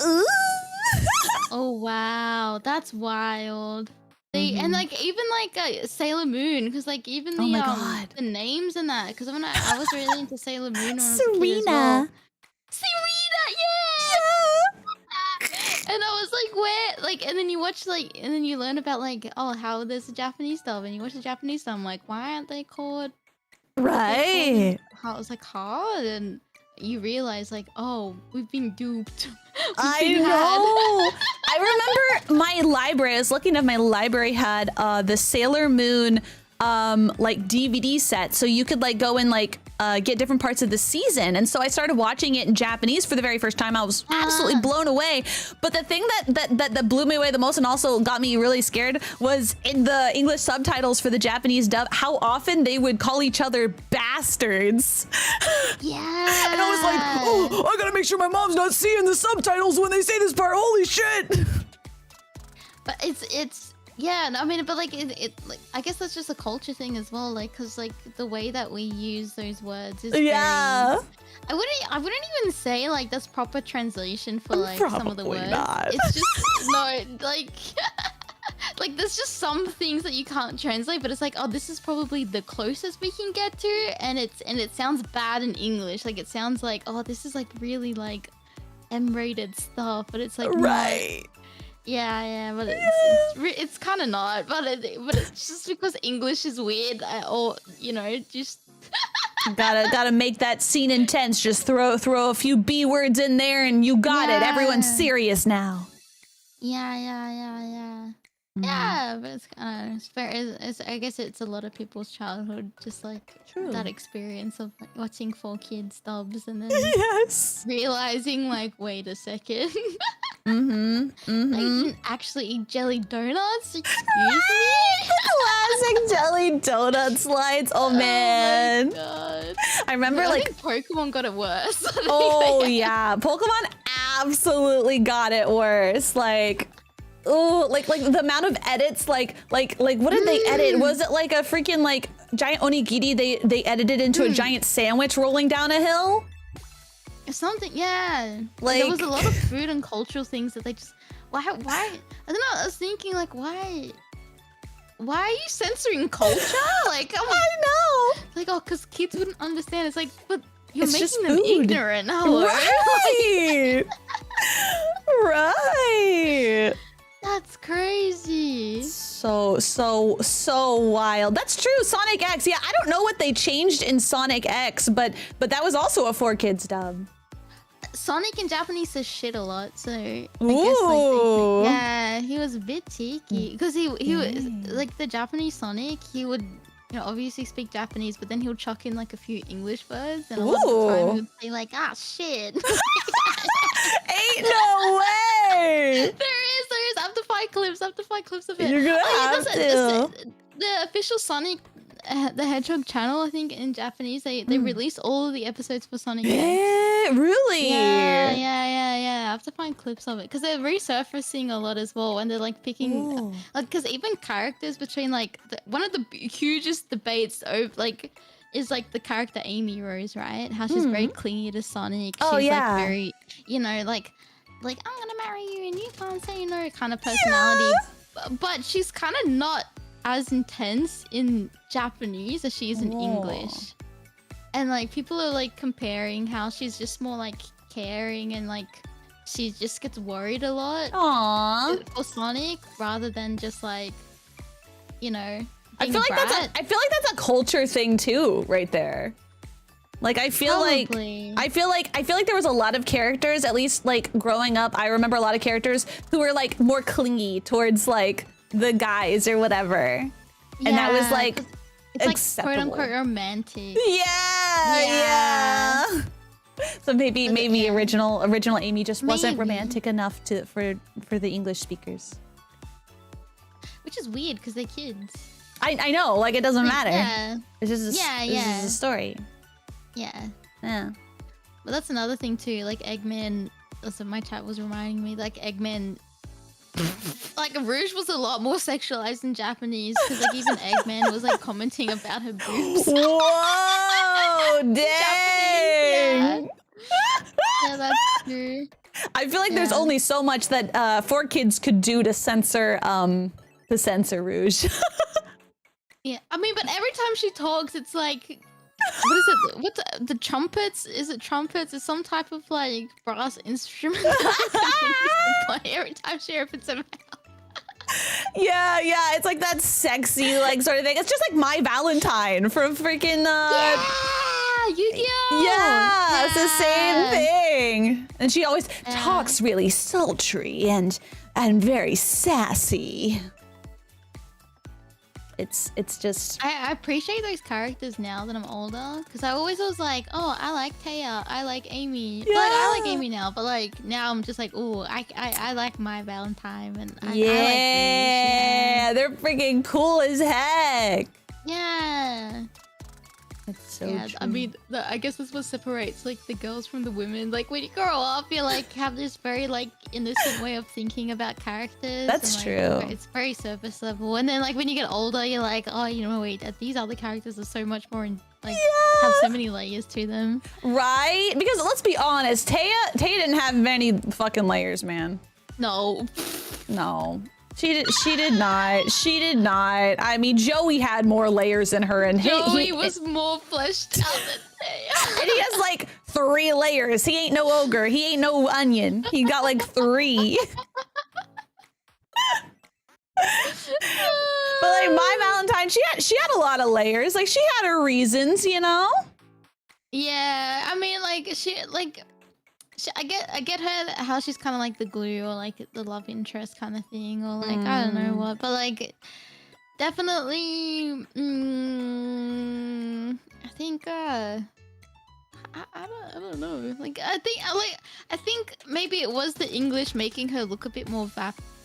Oh wow, that's wild. And like even like Sailor Moon, because like even the the names and that, because when I was really into Sailor Moon when I was a kid as well. Serena, yeah. And I was like, where, like, and then you watch like, and then you learn about like, oh, how there's a Japanese dub, and you watch the Japanese dub. I'm like, why aren't they called? Right. How it was like hard, and you realize like, oh, we've been duped. I know. I remember my library. I was looking at my library had the Sailor Moon like DVD set, so you could like go and like get different parts of the season. And so I started watching it in Japanese for the very first time. I was absolutely blown away. But the thing that blew me away the most and also got me really scared was in the English subtitles for the Japanese dub, how often they would call each other bastards. Yeah. And I was like, oh, I gotta make sure my mom's not seeing the subtitles when they say this part. Holy shit. But it's yeah, no, I mean, but like it like I guess that's just a culture thing as well, like because like the way that we use those words is very, I wouldn't even say like that's proper translation for like some of the words. Not. It's just no, like like there's just some things that you can't translate, but it's like, oh, this is probably the closest we can get to, and it sounds bad in English, like it sounds like, oh, this is like really like M-rated stuff, but it's like right. Yeah, but it's kind of not. But it's just because English is weird, or you know, just gotta make that scene intense. Just throw a few B words in there, and you got it. Everyone's serious now. Yeah. Yeah, but it's kind of fair. I guess it's a lot of people's childhood, just like that experience of like, watching 4Kids dubs and then realizing like, wait a second. I didn't actually eat jelly donuts. Excuse me. Classic jelly donut slides. Oh man. Oh my god. I remember I like think Pokemon got it worse. Oh yeah, Pokemon absolutely got it worse. Like, oh, like the amount of edits. Like what did they edit? Was it like a freaking like giant onigiri? They edited into a giant sandwich rolling down a hill. Something, yeah. Like there was a lot of food and cultural things that they just why I don't know. I was thinking like why are you censoring culture? Like I know. Like oh, because kids wouldn't understand. It's like, but you're it's making them ignorant. Right. Right. That's crazy. So wild. That's true. Sonic X. Yeah, I don't know what they changed in Sonic X, but that was also a 4Kids dub. Sonic in Japanese says shit a lot, so I guess like yeah, he was a bit cheeky because he was like the Japanese Sonic. He would obviously speak Japanese, but then he would chuck in like a few English words, and a lot of the time he would say like shit. Ain't no way. There is. I have to find clips of it. You're gonna have to. The official Sonic the Hedgehog channel, I think in Japanese, they release all of the episodes for Sonic X. Really? Yeah. I have to find clips of it because they're resurfacing a lot as well, and they're like picking like because even characters between like one of the hugest debates over like is like the character Amy Rose, right? How she's very clingy to Sonic. Oh, she's yeah. like very, you know, like I'm gonna marry you and you can't say no kind of personality. But she's kind of not as intense in Japanese as she is in English. And like people are like comparing how she's just more like caring and like she just gets worried a lot. Aww. For Sonic rather than just like, you know, I feel like that's a culture thing too, right there. Like I feel like there was a lot of characters, at least like growing up, I remember a lot of characters who were like more clingy towards like the guys or whatever. And that was like it's acceptable. like quote unquote romantic. Yeah. So maybe original Amy just wasn't romantic enough for the English speakers. Which is weird because they're kids. I know, like it doesn't matter. Yeah. It's just a story. Yeah. Yeah. But that's another thing too. Like Eggman. Also, my chat was reminding me like Eggman. Like Rouge was a lot more sexualized in Japanese because like even Eggman was like commenting about her boobs. Whoa! Dang! Yeah, that's true. I feel like there's only so much that 4Kids could do to censor Rouge. Yeah, I mean, but every time she talks, it's like, what is it? What's the trumpets? Is it trumpets? It's some type of like brass instrument. Every time she opens her mouth. Yeah, it's like that sexy like sort of thing. It's just like My Valentine from freaking Yu-Gi-Oh! Yeah, it's the same thing. And she always talks really sultry and very sassy. It's just I appreciate those characters now that I'm older because I always was like, oh, I like Taya, I like Amy. Yeah. Like I like Amy now, but like now I'm just like, oh, I like My Valentine and I like Rouge, they're freaking cool as heck. Yeah. It's so true. I mean, I guess that's what separates like the girls from the women. Like when you grow up, you like have this very like innocent way of thinking about characters. That's and, true. like, it's very surface level. And then like when you get older, you're like, oh, you know, wait, these other characters are so much more have so many layers to them. Right? Because let's be honest, Taya didn't have many fucking layers, man. No. She did not. She did not. I mean, Joey had more layers than her, and Joey was more fleshed out than Taya. And he has like 3 layers. He ain't no ogre. He ain't no onion. He got like 3. But like My Valentine, she had a lot of layers. Like she had her reasons, you know. Yeah, I mean, I get her how she's kind of like the glue or like the love interest kind of thing or like I don't know what, but like definitely I think I don't know, like I think maybe it was the English making her look a bit more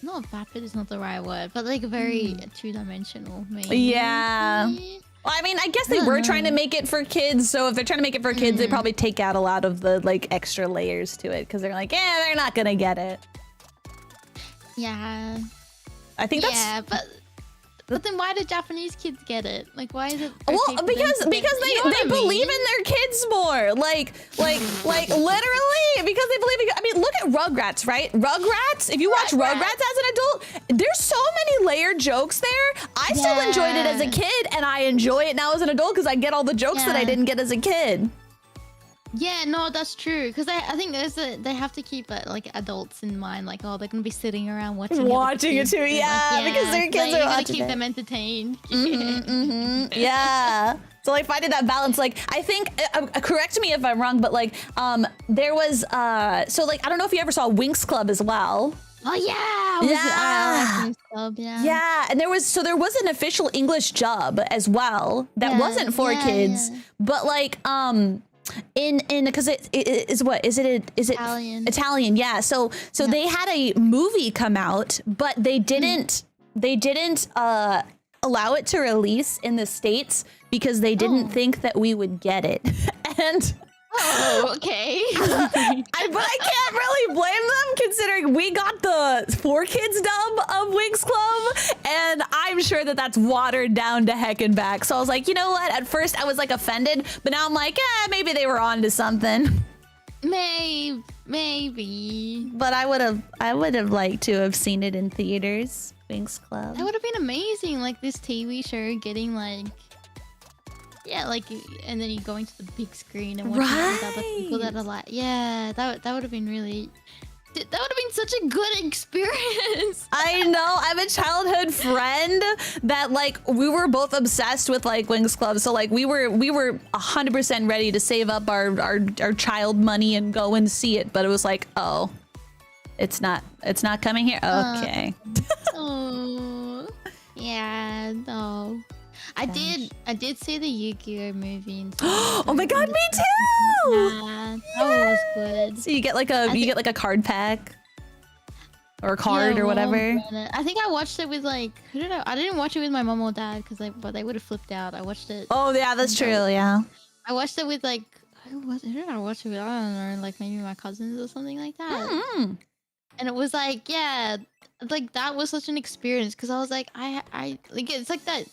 not vapid is not the right word, but like very two-dimensional maybe. Yeah. Well, I mean, I guess they were trying to make it for kids, so if they're trying to make it for kids, they probably take out a lot of the like extra layers to it because they're like, yeah, they're not gonna get it. Yeah. I think that's. Yeah, but then why do Japanese kids get it? Like, why is it? Well, because they believe in their kids more. Like literally because they believe. I mean, look at Rugrats, right? Rugrats. If you watch Rugrats as an adult, there's so many layered jokes there. I still enjoyed it as a kid, and I enjoy it now as an adult because I get all the jokes that I didn't get as a kid. Yeah, no, that's true. Because I think they have to keep like adults in mind. Like, oh, they're gonna be sitting around watching it too. Yeah, because their kids are watching to keep them entertained. Yeah. So like finding that balance, like I think, correct me if I'm wrong, but like there was so like I don't know if you ever saw Winx Club as well. Oh yeah, yeah, and there was an official English dub as well that wasn't for kids, but like in because it is Italian, yeah. So they had a movie come out, but they didn't allow it to release in the States because they didn't think that we would get it. And Oh, okay. But I can't really blame them considering we got the 4Kids dub of Winx Club, and I'm sure that that's watered down to heck and back. So I was like, you know what? At first I was like offended, but now I'm like, maybe they were on to something. Maybe. But I would have liked to have seen it in theaters. Winx Club. That would have been amazing. Like this TV show getting like. Yeah, like, and then you go into the big screen and watch it with other people that are like, yeah, that would have been really, that would have been such a good experience. I know. I'm a childhood friend that like we were both obsessed with like Winx Club, so like we were 100% ready to save up our child money and go and see it, but it was like, oh, it's not coming here. Okay. Oh, yeah, no. I did see the Yu-Gi-Oh movie. And oh my god, me too! Yeah, that was good. So you get like a card pack or a card or whatever. I think I watched it with like I didn't watch it with my mom or dad because but they would have flipped out. I watched it. Oh yeah, that's true. Yeah. I watched it with like who did I watch it with? I don't know, like maybe my cousins or something like that. Mm-hmm. And it was like, yeah, like that was such an experience because I was like, I like it's like that.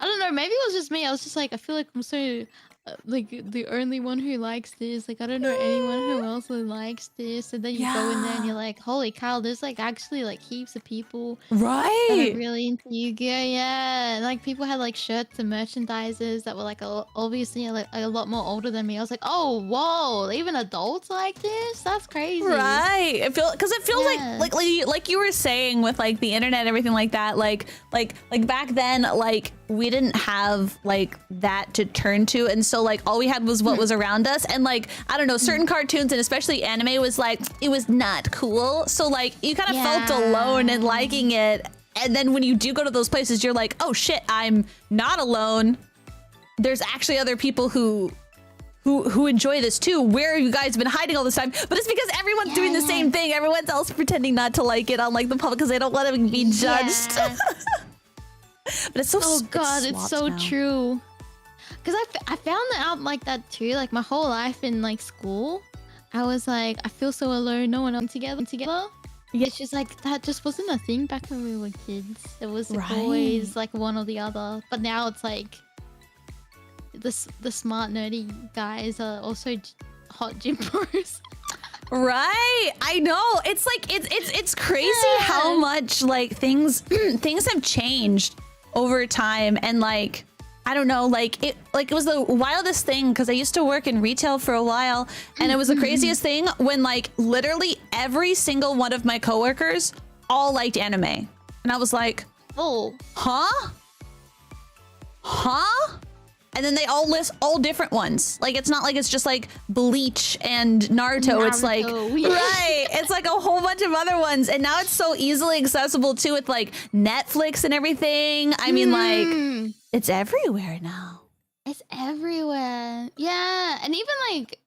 I don't know, maybe it was just me. I was just like, I feel like I'm so like the only one who likes this. Like I don't know anyone who else who likes this. And then you go in there and you're like, holy cow, there's like actually like heaps of people that are really into Yu-Gi-Oh. Yeah, and like people had like shirts and merchandisers that were like obviously like a lot more older than me. I was like, oh whoa, even adults like this? That's crazy. Right. It feels like you were saying with like the internet and everything like that. Like back then, like we didn't have like that to turn to, and so like all we had was what was around us, and like I don't know, certain cartoons and especially anime was like it was not cool, so like you kind of felt alone in liking it, and then when you do go to those places you're like, oh shit, I'm not alone, there's actually other people who enjoy this too. Where have you guys been hiding all this time? But it's because everyone's doing the same thing. Everyone's else pretending not to like it on like the public because they don't want to be judged. But it's so it's so true. Because I found that out like that too. Like my whole life in like school, I was like, I feel so alone. No one else together. Yeah. It's just like that just wasn't a thing back when we were kids. It was like, always like one or the other. But now it's like the smart nerdy guys are also hot gym bros. Right, I know. It's like it's crazy how much like things have changed over time, and like I don't know, like it was the wildest thing because I used to work in retail for a while, and it was the craziest thing when like literally every single one of my coworkers all liked anime, and I was like, oh, huh? And then they all list all different ones. Like, it's not like it's just like Bleach and Naruto. It's like, right. It's like a whole bunch of other ones. And now it's so easily accessible too with like Netflix and everything. I mean, like, it's everywhere now. It's everywhere. Yeah. And even like,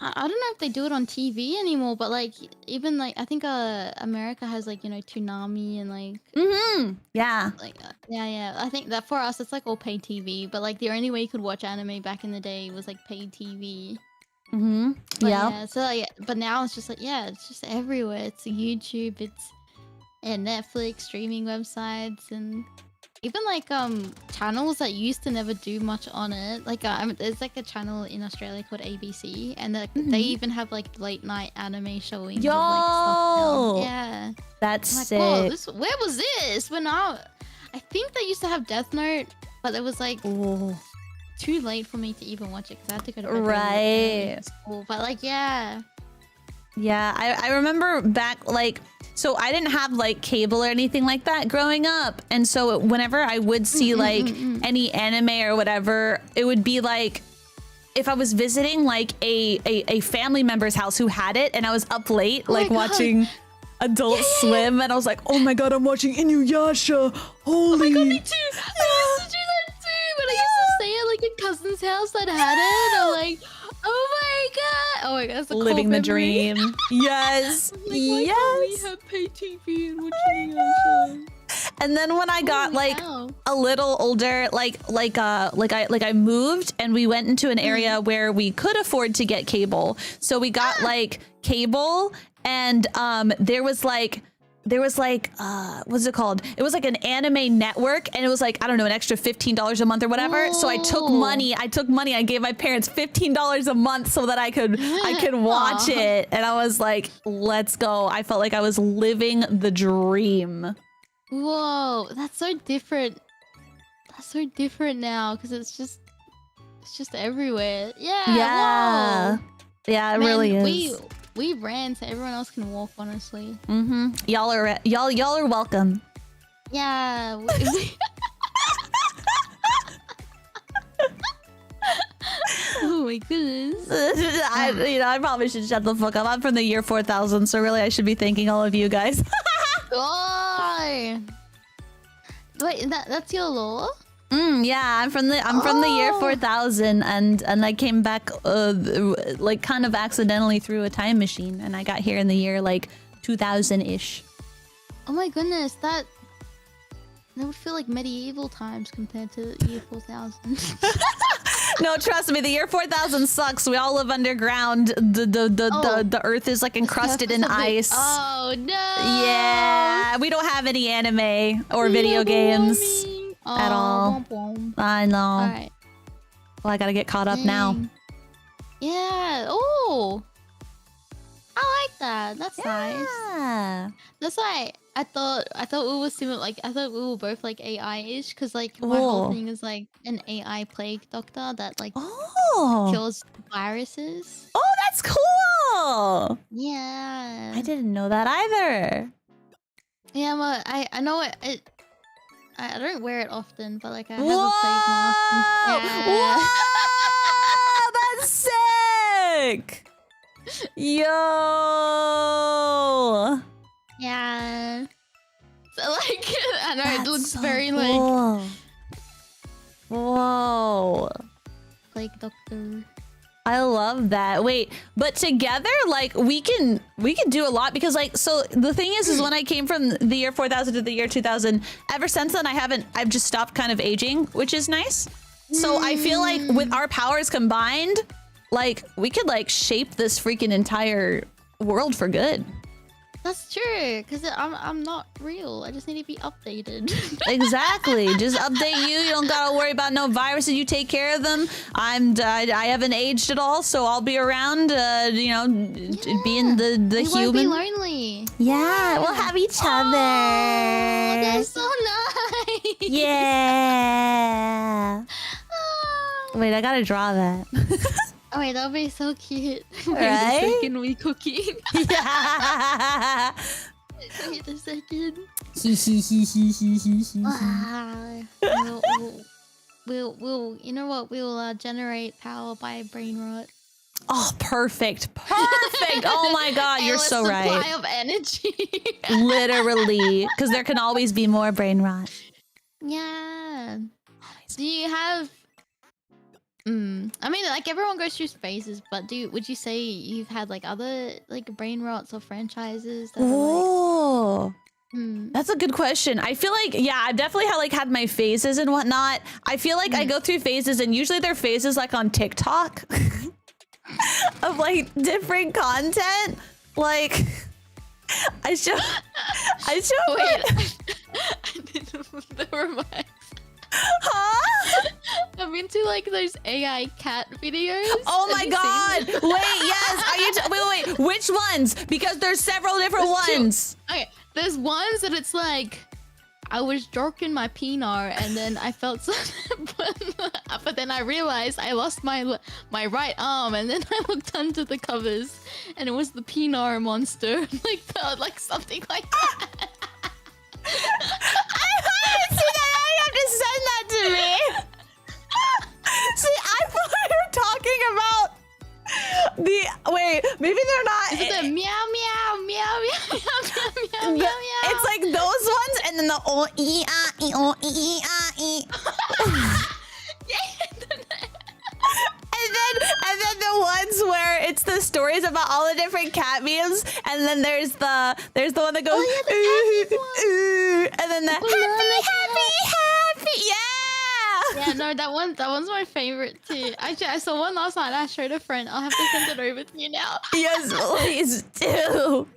I don't know if they do it on TV anymore, but like even like I think America has like, you know, Toonami and like yeah, like yeah. I think that for us it's like all paid TV, but like the only way you could watch anime back in the day was like paid TV. Yeah. So like, but now it's just like it's just everywhere. It's YouTube, it's Netflix, streaming websites, and even like channels that used to never do much on it. Like there's like a channel in Australia called ABC, and they even have like late night anime showings. Yo, of, like, stuff now. Yeah, that's like, sick. whoa, where was this? When I think they used to have Death Note, but it was like too late for me to even watch it because I had to go to bed early school. But like yeah, I remember back like. So I didn't have like cable or anything like that growing up. And so whenever I would see like any anime or whatever, it would be like if I was visiting like a family member's house who had it and I was up late like watching Adult Swim and I was like, oh my god, I'm watching Inuyasha. Holy. Oh my god, me too. I used to do that too when I used to stay at like a cousin's house that had it. I'm like, oh my god, that's a living the dream. Yes. Like, why can't we have pay TV and watching our show? And then when I got like wow. a little older, I moved and we went into an area where we could afford to get cable. So we got like cable, and there was like what's it called? It was like an anime network, and it was like, I don't know, an extra $15 a month or whatever. So I took money. I gave my parents $15 a month so that I could watch it. And I was like, let's go. I felt like I was living the dream. Whoa, that's so different. That's so different now, because it's just everywhere. Yeah. Whoa. Yeah, it really is. We ran so everyone else can walk, honestly. Y'all are welcome. Yeah. Oh my goodness. I probably should shut the fuck up. I'm from the year 4000, so really I should be thanking all of you guys. Oh. Wait, that's your law? Yeah, I'm from the year 4000, and I came back like kind of accidentally through a time machine, and I got here in the year like 2000-ish. Oh my goodness, that would feel like medieval times compared to the year 4000. No, trust me, the year 4000 sucks. We all live underground. The earth is like encrusted in ice. Oh no. Yeah, we don't have any anime or video games at all. I know. All right. Well, I gotta get caught up now. Yeah. Oh, I like that. That's nice. Yeah. That's why I thought we were similar. Like, I thought we were both like AI-ish, because like my whole thing is like an AI plague doctor that like cures viruses. Oh, that's cool. Yeah. I didn't know that either. Yeah, well, I know it. I don't wear it often, but like I have a plague mask. Yeah. Whoa, that's sick. Yo. Yeah. So like, I know That's it looks so very cool. like Whoa. plague doctor. I love that. Wait, but together, like we can do a lot, because like, so the thing is when I came from the year 4000 to the year 2000, ever since then I've just stopped kind of aging, which is nice. So I feel like with our powers combined, like we could like shape this freaking entire world for good. That's true, because I'm not real. I just need to be updated. Exactly. Just update you. You don't gotta worry about no viruses. You take care of them. I haven't aged at all, so I'll be around. You know, being the we human. won't be lonely. Yeah, we'll have each other. Oh, that's so nice. Yeah. Wait, I gotta draw that. Oh wait, that'll be so cute. Right? Wait a second, we cooking. Yeah. Wait a second. We'll you know what? We'll generate power by brain rot. Oh, perfect. Perfect. Oh my God, you're so right. Supply of energy. Literally, because there can always be more brain rot. Yeah. Do you have? I mean, like everyone goes through phases, but would you say you've had like other like brain rots or franchises? That Oh, like, that's a good question. I feel like, yeah, I've definitely had my phases and whatnot. I feel like I go through phases, and usually they're phases like on TikTok of like different content. Like I show. Wait, I didn't. Never mind. Huh? I'm into like those AI cat videos. Oh my God! Wait, yes. Are you? Wait. Which ones? Because there's several different ones. Okay, there's ones that it's like I was stroking my penis and then I felt something, but then I realized I lost my right arm, and then I looked under the covers and it was the penis monster, like something like that. I haven't seen that. Now you have to send that to me. See, I thought we were talking about wait, maybe they're not. Is it the meow meow meow meow meow meow meow meow? It's like those ones, and then the oh ee ah ee oh ee ah ee. And then the ones where it's the stories about all the different cat memes, and then there's the one that goes ooh, ooh, and And then the happy. Yeah. Yeah, no, that one's my favorite too. Actually, I saw one last night. I showed a friend. I'll have to send it over to you now. Yes, please do.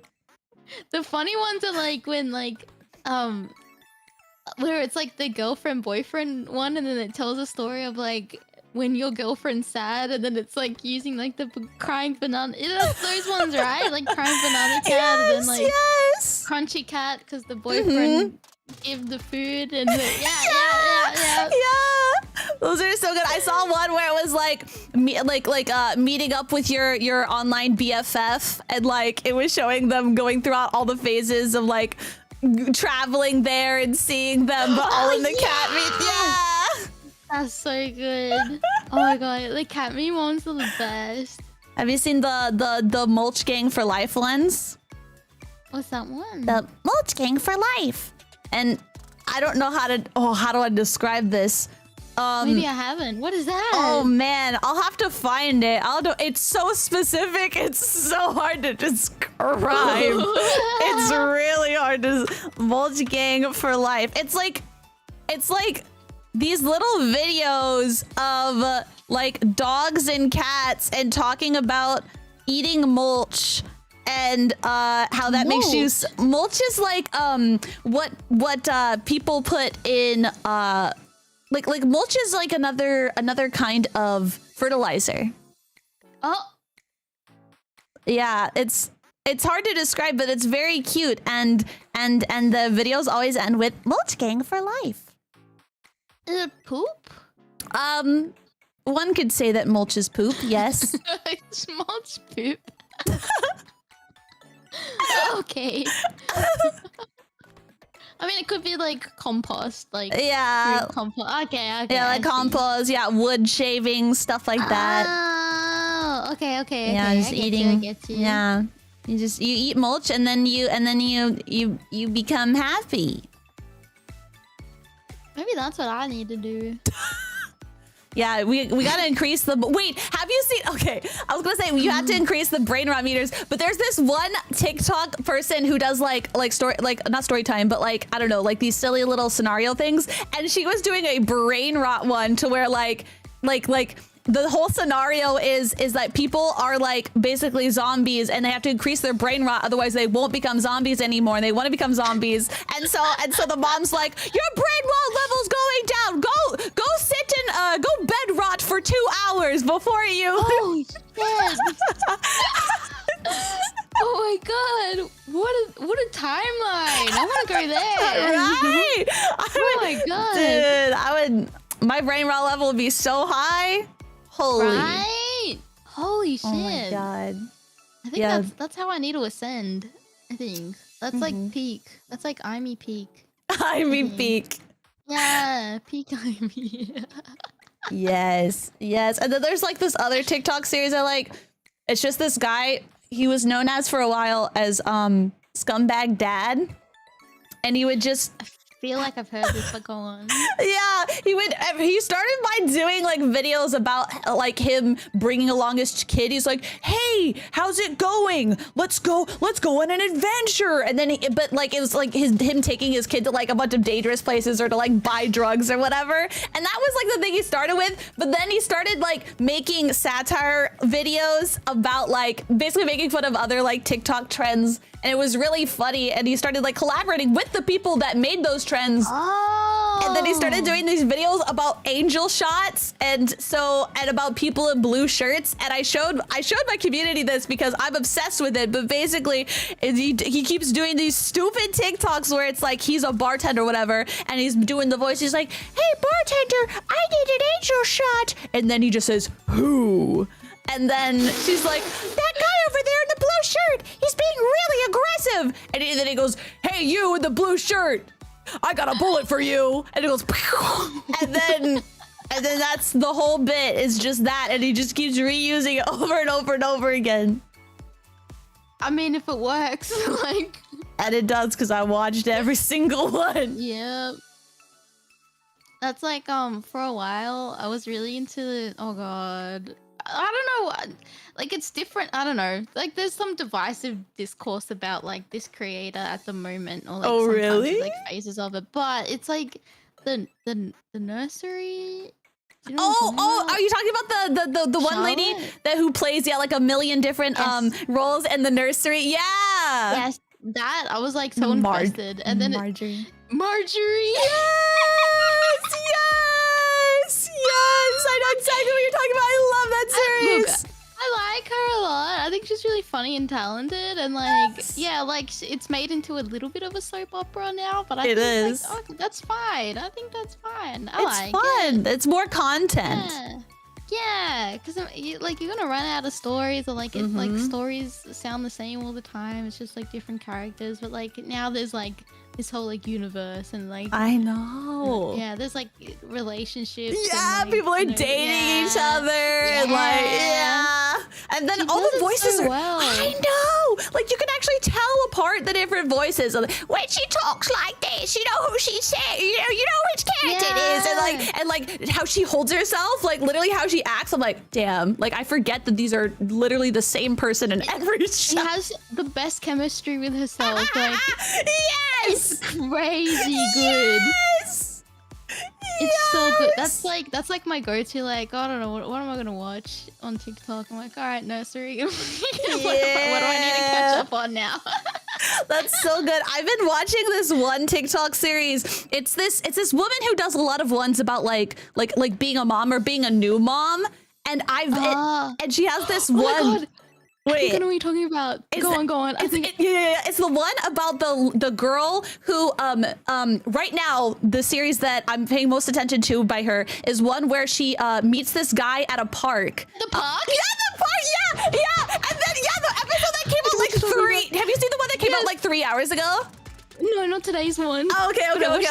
The funny ones are like when where it's like the girlfriend boyfriend one, and then it tells a story of like when your girlfriend's sad, and then it's like using like the crying banana. It's those ones, right? Like crying banana cat, and then like crunchy cat because the boyfriend give the food, and yeah. Those are so good. I saw one where it was like meeting up with your online BFF, and like it was showing them going throughout all the phases of like traveling there and seeing them, but all in the cat meat. Yeah, that's so good. Oh my god, the cat meme ones are the best. Have you seen the Mulch Gang for Life ones? What's that one? The Mulch Gang for Life. And I don't know how do I describe this? Maybe I haven't. What is that? Oh man, I'll have to find it. It's so specific. It's so hard to describe. It's really hard to Mulch Gang for Life. It's like these little videos of like dogs and cats and talking about eating mulch. And how that makes you mulch is like what people put in like mulch is like another kind of fertilizer. Oh, yeah, it's hard to describe, but it's very cute, and the videos always end with Mulch Gang for Life. Is it poop? One could say that mulch is poop. Yes. It's mulch poop. Okay. I mean, it could be like compost, like compost. Okay. Yeah, like compost. Yeah, wood shavings, stuff like that. Oh, okay. Yeah, just eating. I get you. Yeah, you eat mulch, and then you become happy. Maybe that's what I need to do. Yeah, we gotta increase the. Wait, have you seen? Okay, I was gonna say you have to increase the brain rot meters, but there's this one TikTok person who does like story, like not story time, but like I don't know, like these silly little scenario things, and she was doing a brain rot one to where like the whole scenario is that people are like basically zombies, and they have to increase their brain rot, otherwise they won't become zombies anymore, and they want to become zombies. And so the mom's like, your brain rot level's going down. Go sit and go bed rot for 2 hours before you. Oh shit! Oh my god! What a timeline! I want to go there. Right? Oh my god, dude! My brain rot level would be so high. Holy shit! Oh my god! I think that's how I need to ascend. I think that's like peak. That's like Aimee peak. Aimee peak. Yeah, peak Aimee. Yes. And then there's like this other TikTok series I like. It's just this guy. He was known as for a while as Scumbag Dad, and he would just. I feel like I've heard this, but go on. Yeah, he started by doing like videos about like him bringing along his kid. He's like, hey, how's it going? Let's go on an adventure. And then it was like him taking his kid to like a bunch of dangerous places or to like buy drugs or whatever. And that was like the thing he started with. But then he started like making satire videos about like basically making fun of other like TikTok trends. And it was really funny, and he started like collaborating with the people that made those trends. Oh. And then he started doing these videos about angel shots and about people in blue shirts. And I showed my community this because I'm obsessed with it. But basically, he keeps doing these stupid TikToks where it's like he's a bartender or whatever, and he's doing the voice. He's like, hey bartender, I need an angel shot. And then he just says, who? And then she's like, that guy over there in the blue shirt, he's being really aggressive. And then he goes, hey, you in the blue shirt, I got a bullet for you. And it goes, pew! And then that's the whole bit is just that. And he just keeps reusing it over and over and over again. I mean, if it works, like. And it does, because I watched every single one. Yep. That's like, for a while, I was really into, oh god. I don't know. Like it's different. I don't know. Like there's some divisive discourse about like this creator at the moment, or like Oh, sometimes really? with, like phases of it. But it's like the nursery. Do you know what I'm talking Oh, about? are you talking about the one lady Charlotte? who plays like a million different Yes. roles in the nursery? Yeah. Yes, that I was like so invested, and then Marjorie. Marjorie. Yes, yes, yes. I know exactly what you're talking about. I love that series. Look, I like her a lot. I think she's really funny and talented, and like, Yes. yeah, like it's made into a little bit of a soap opera now. But I It think is. like, oh, that's fine. I think that's fine. I It's like fun. it. It's more content. Yeah, because like you're gonna run out of stories, or like it, like Mhm. stories sound the same all the time. It's just like different characters, but like now there's like this whole like universe and like I know. yeah, there's like relationships. Yeah, and, like, people are you know, dating each yeah. other and like yeah. And then She all does the it voices so are well. I know. Like you can actually tell apart the different voices. When she talks like this, you know who she's saying, you know which character it is. And like how she holds herself, like literally how she acts. I'm like, damn, like I forget that these are literally the same person in every She show. has the best chemistry with herself. Like Yes! it's crazy good. Yes! It's so good. Yes! That's like my go-to. Like I don't know what am I gonna watch on TikTok. I'm like, all right, nursery. what do I need to catch Yeah. up on now? That's so good. I've been watching this one TikTok series. It's this woman who does a lot of ones about like being a mom or being a new mom. And and she has this Oh my one. God. I think I know what you're talking about. Go on. I think It's the one about the girl who right now the series that I'm paying most attention to by her is one where she meets this guy at a park. the park. Yeah, the park. Yeah. And then the episode that came out like three. Have you seen the one that came out like 3 hours ago? No, not today's one. Oh,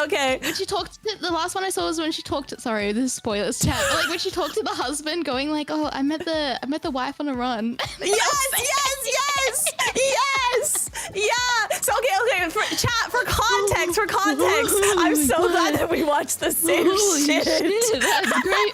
okay. When she talked to, the last one I saw was when she talked to, sorry, this is spoilers chat, but like when she talked to the husband going like, oh, I met the wife on a run. Yes. Yeah. So okay. For context, I'm so glad that we watched the same Holy shit. That's great.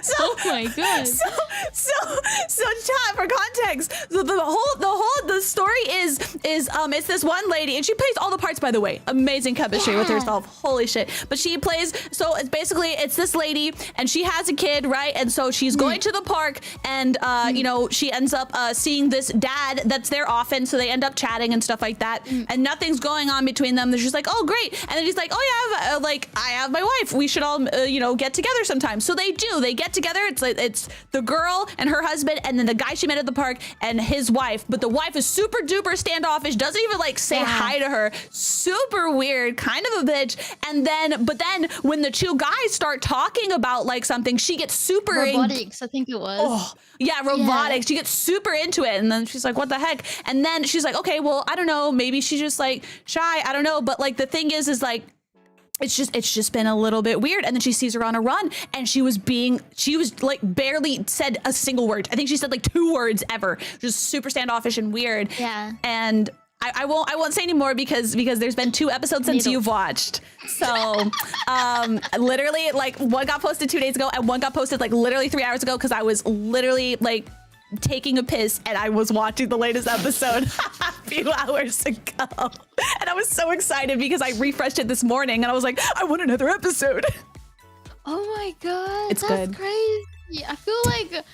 So, Oh my god. So chat for context. So the story is it's this one lady and she plays all the parts, by the way. Amazing chemistry with herself. Holy shit. But she plays, so it's basically it's this lady and she has a kid, right? And so she's going to the park and you know, she ends up seeing this dad that's there often, so they end up chatting and stuff like that. And nothing's going on between them. They're just like, oh great. And then he's like, oh yeah, I have my wife. We should all you know, get together sometime. So they do. They get together. It's like it's the girl and her husband and then the guy she met at the park and his wife. But the wife is super duper standoffish, doesn't even like say hi to her. Super weird, kind of a bitch. And then when the two guys start talking about like something, she gets super Robotics, I think it was. Oh, yeah, robotics. She gets super into it. And then she's like, what the heck? And then she's like, okay, well, I don't know. Maybe she's just like shy. I don't know. But like the thing is like, it's just been a little bit weird. And then she sees her on a run and she was like barely said a single word. I think she said like 2 words ever. Just super standoffish and weird. Yeah. And I won't say anymore because there's been 2 episodes since you've watched. So literally like one got posted 2 days ago and one got posted like literally 3 hours ago because I was literally like taking a piss and I was watching the latest episode a few hours ago. And I was so excited because I refreshed it this morning and I was like, I want another episode. Oh my god, It's that's good. crazy. I feel like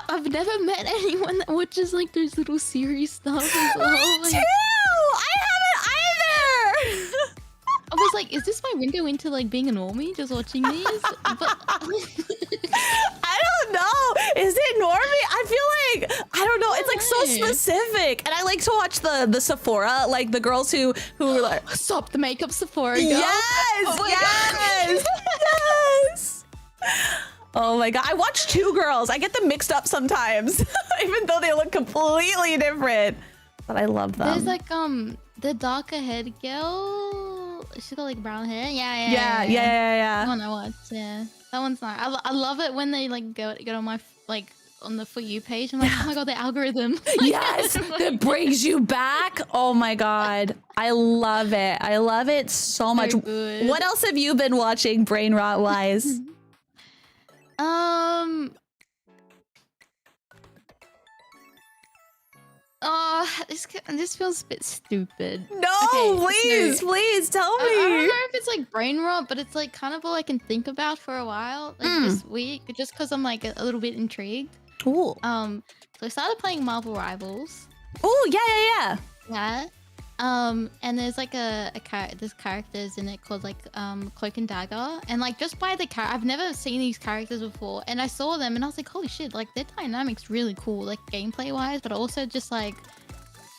I've never met anyone that watches like those little series stuff as well. Me Like, too! I haven't either! I was like, is this my window into like being a normie, just watching these? But I don't know. Is it normie? I feel like I don't know. It's like so Right. specific, and I like to watch the Sephora, like the girls who are like, stop the makeup Sephora girl. yes, Oh my yes, yes. Oh my god! I watch 2 girls. I get them mixed up sometimes, even though they look completely different. But I love them. There's like the darker haired girl. She got like brown hair. yeah. That one I watched. Yeah, that one's nice. I love it when they like get on my like on the For You page. I'm like, oh my god, the algorithm. Yes, that brings you back. Oh my god, I love it. I love it so much. good. What else have you been watching, brain rot wise? Um. Oh, this feels a bit stupid. No, Okay, please, so please tell I don't me. know if it's like brain rot, but it's like kind of all I can think about for a while, like this week, just because I'm like a little bit intrigued. Ooh. So I started playing Marvel Rivals. Oh, yeah. Yeah. And there's like there's characters in it called like Cloak and Dagger, and like just by the I've never seen these characters before, and I saw them and I was like, holy shit, like their dynamics really cool, like gameplay wise, but also just like,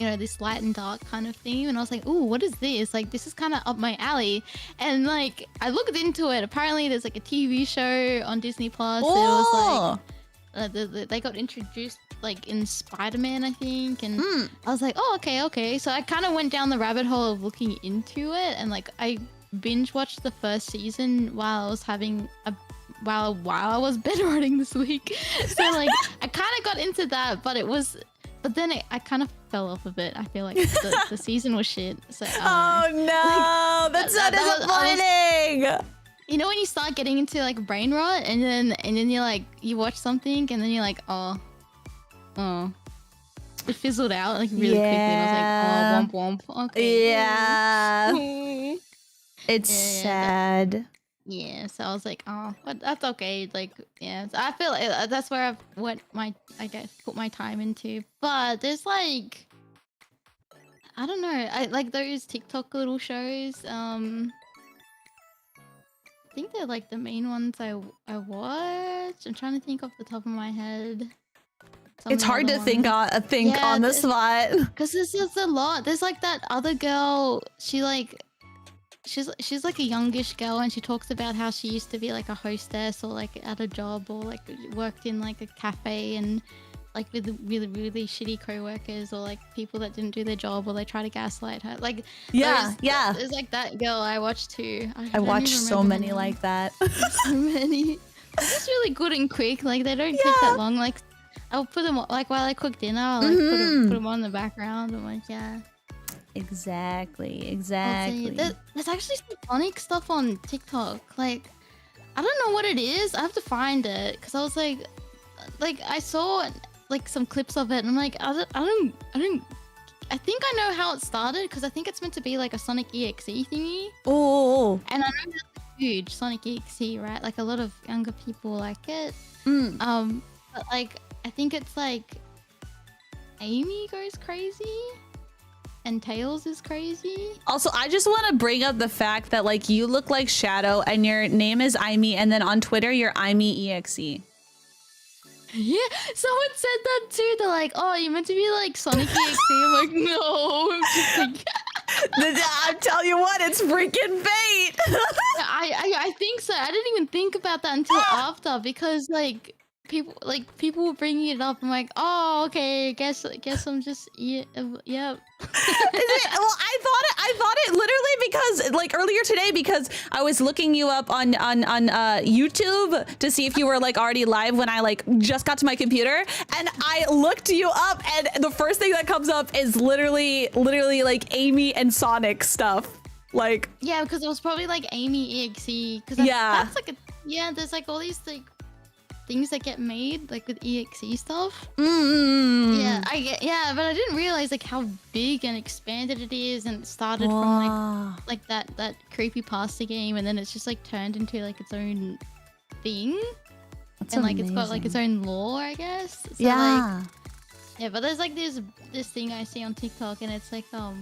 you know, this light and dark kind of theme. And I was like, ooh, what is this? Like this is kind of up my alley. And like I looked into it. Apparently there's like a TV show on Disney Plus. It was like they got introduced like in Spider-Man, I think, and I was like, oh, okay. So I kind of went down the rabbit hole of looking into it, and like I binge watched the first season while I was having a while I was bedrotting this week. So like I kind of got into that, but then I kind of fell off of it. I feel like the season was shit. So oh no, that's so disappointing. You know when you start getting into like brain rot, and then you like you watch something, and then you're like, oh, it fizzled out like really quickly. I was like, oh, womp womp. Okay. Yeah. It's sad. Yeah, so I was like, oh, but that's okay. Like, yeah, so I feel like that's where I guess put my time into. But there's like, I don't know, I like those TikTok little shows. I think they're like the main ones I watch. I'm trying to think off the top of my head. It's hard to think on the spot. Because there's just a lot. There's like that other girl. She's like a youngish girl, and she talks about how she used to be like a hostess or like at a job, or like worked in like a cafe, and like with really shitty co-workers, or like people that didn't do their job, or they try to gaslight her. Like there's like that girl I watched too. I watched so many like that. So many. They're just really good and quick. Like they don't take that long. Like I'll put them like while I cook dinner. I'll like put them on in the background. I'm like, yeah. Exactly. There's actually some Sonic stuff on TikTok. Like, I don't know what it is. I have to find it, because I was like I saw like some clips of it, and I'm like, I think I know how it started, because I think it's meant to be like a Sonic EXE thingy. Oh. And I know that's huge, Sonic EXE, right? Like a lot of younger people like it. But like I think it's like Amy goes crazy. And Tails is crazy. Also, I just want to bring up the fact that like you look like Shadow, and your name is Aimee, and then on Twitter you're Aimee EXE. Yeah, someone said that too. They're like, "Oh, you meant to be like Sonic EXE." I'm like, "No." I'm just like, I'm telling you what, it's freaking fate. I think so. I didn't even think about that until after, because like people were bringing it up. I'm like, oh, okay, guess I'm just yep. Well, I thought it literally because like earlier today, because I was looking you up on YouTube to see if you were like already live when I like just got to my computer, and I looked you up, and the first thing that comes up is literally like Aimee and Sonic stuff. Like, yeah, because it was probably like Aimee EXE, because that's like there's like all these like things that get made like with EXE stuff. But I didn't realize like how big and expanded it is, and it started from like that creepypasta game, and then it's just like turned into like its own thing. That's and like amazing. It's got like its own lore, I guess. So, but there's like this thing I see on TikTok, and it's like I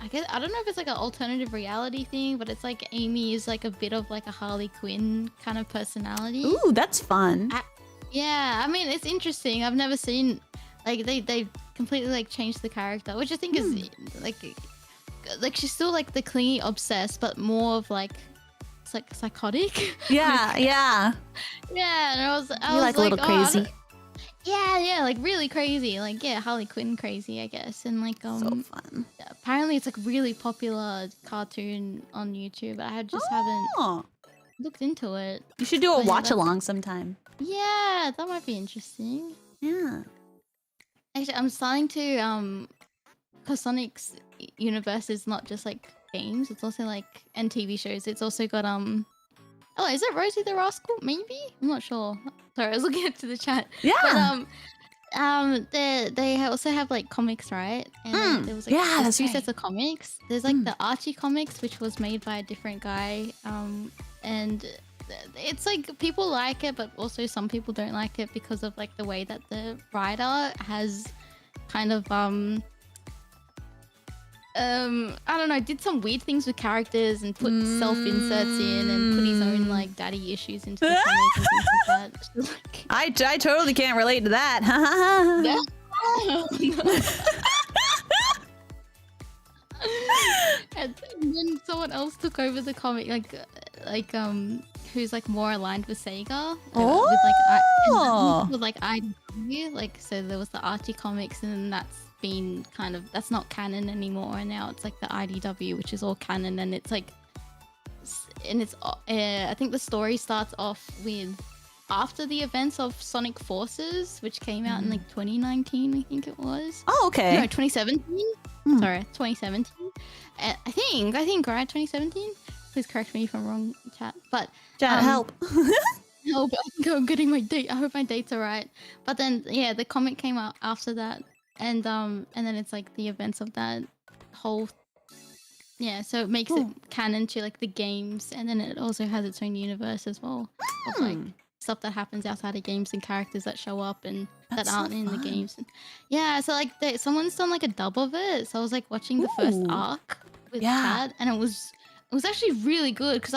don't know if it's like an alternative reality thing, but it's like Aimee is like a bit of like a Harley Quinn kind of personality. Ooh, that's fun. I mean, it's interesting. I've never seen like they completely like changed the character, which I think is like she's still like the clingy obsessed, but more of like it's like psychotic. Yeah. And I was like a little crazy. Like really crazy, like Harley Quinn crazy, I guess. And like so fun. Apparently it's like really popular cartoon on YouTube. I just haven't looked into it. You should do a watch along sometime. Yeah, that might be interesting. Yeah. Actually, I'm starting to because Sonic's universe is not just like games, it's also like and TV shows. It's also got Oh, is it Rosie the Rascal? Maybe? I'm not sure. Sorry, I was looking into the chat. Yeah. But they also have like comics, right? And there was like Yeah, there's that's two right. sets of comics. There's like the Archie comics, which was made by a different guy. And it's like people like it, but also some people don't like it because of like the way that the writer has kind of I don't know, did some weird things with characters and put self-inserts in and put his own like daddy issues into the comic and things like that. So, like, I totally can't relate to that. And then someone else took over the comic, who's like more aligned with Sega. With like IDW, like so there was the Archie comics, and that's not canon anymore. And now it's like the IDW, which is all canon, and it's like, I think the story starts off with after the events of Sonic Forces, which came out in like 2019, I think it was. Oh, okay. No, 2017. Sorry, 2017. I think right, 2017. Please correct me if I'm wrong, chat. But help. no, but I think I'm getting my date. I hope my dates are right. But then, yeah, the comic came out after that, and then it's like the events of that whole. Yeah, so it makes it canon to like the games, and then it also has its own universe as well of like stuff that happens outside of games and characters that show up and that aren't in the games. And, yeah, so like someone's done like a dub of it. So I was like watching the first arc with that, and it was actually really good because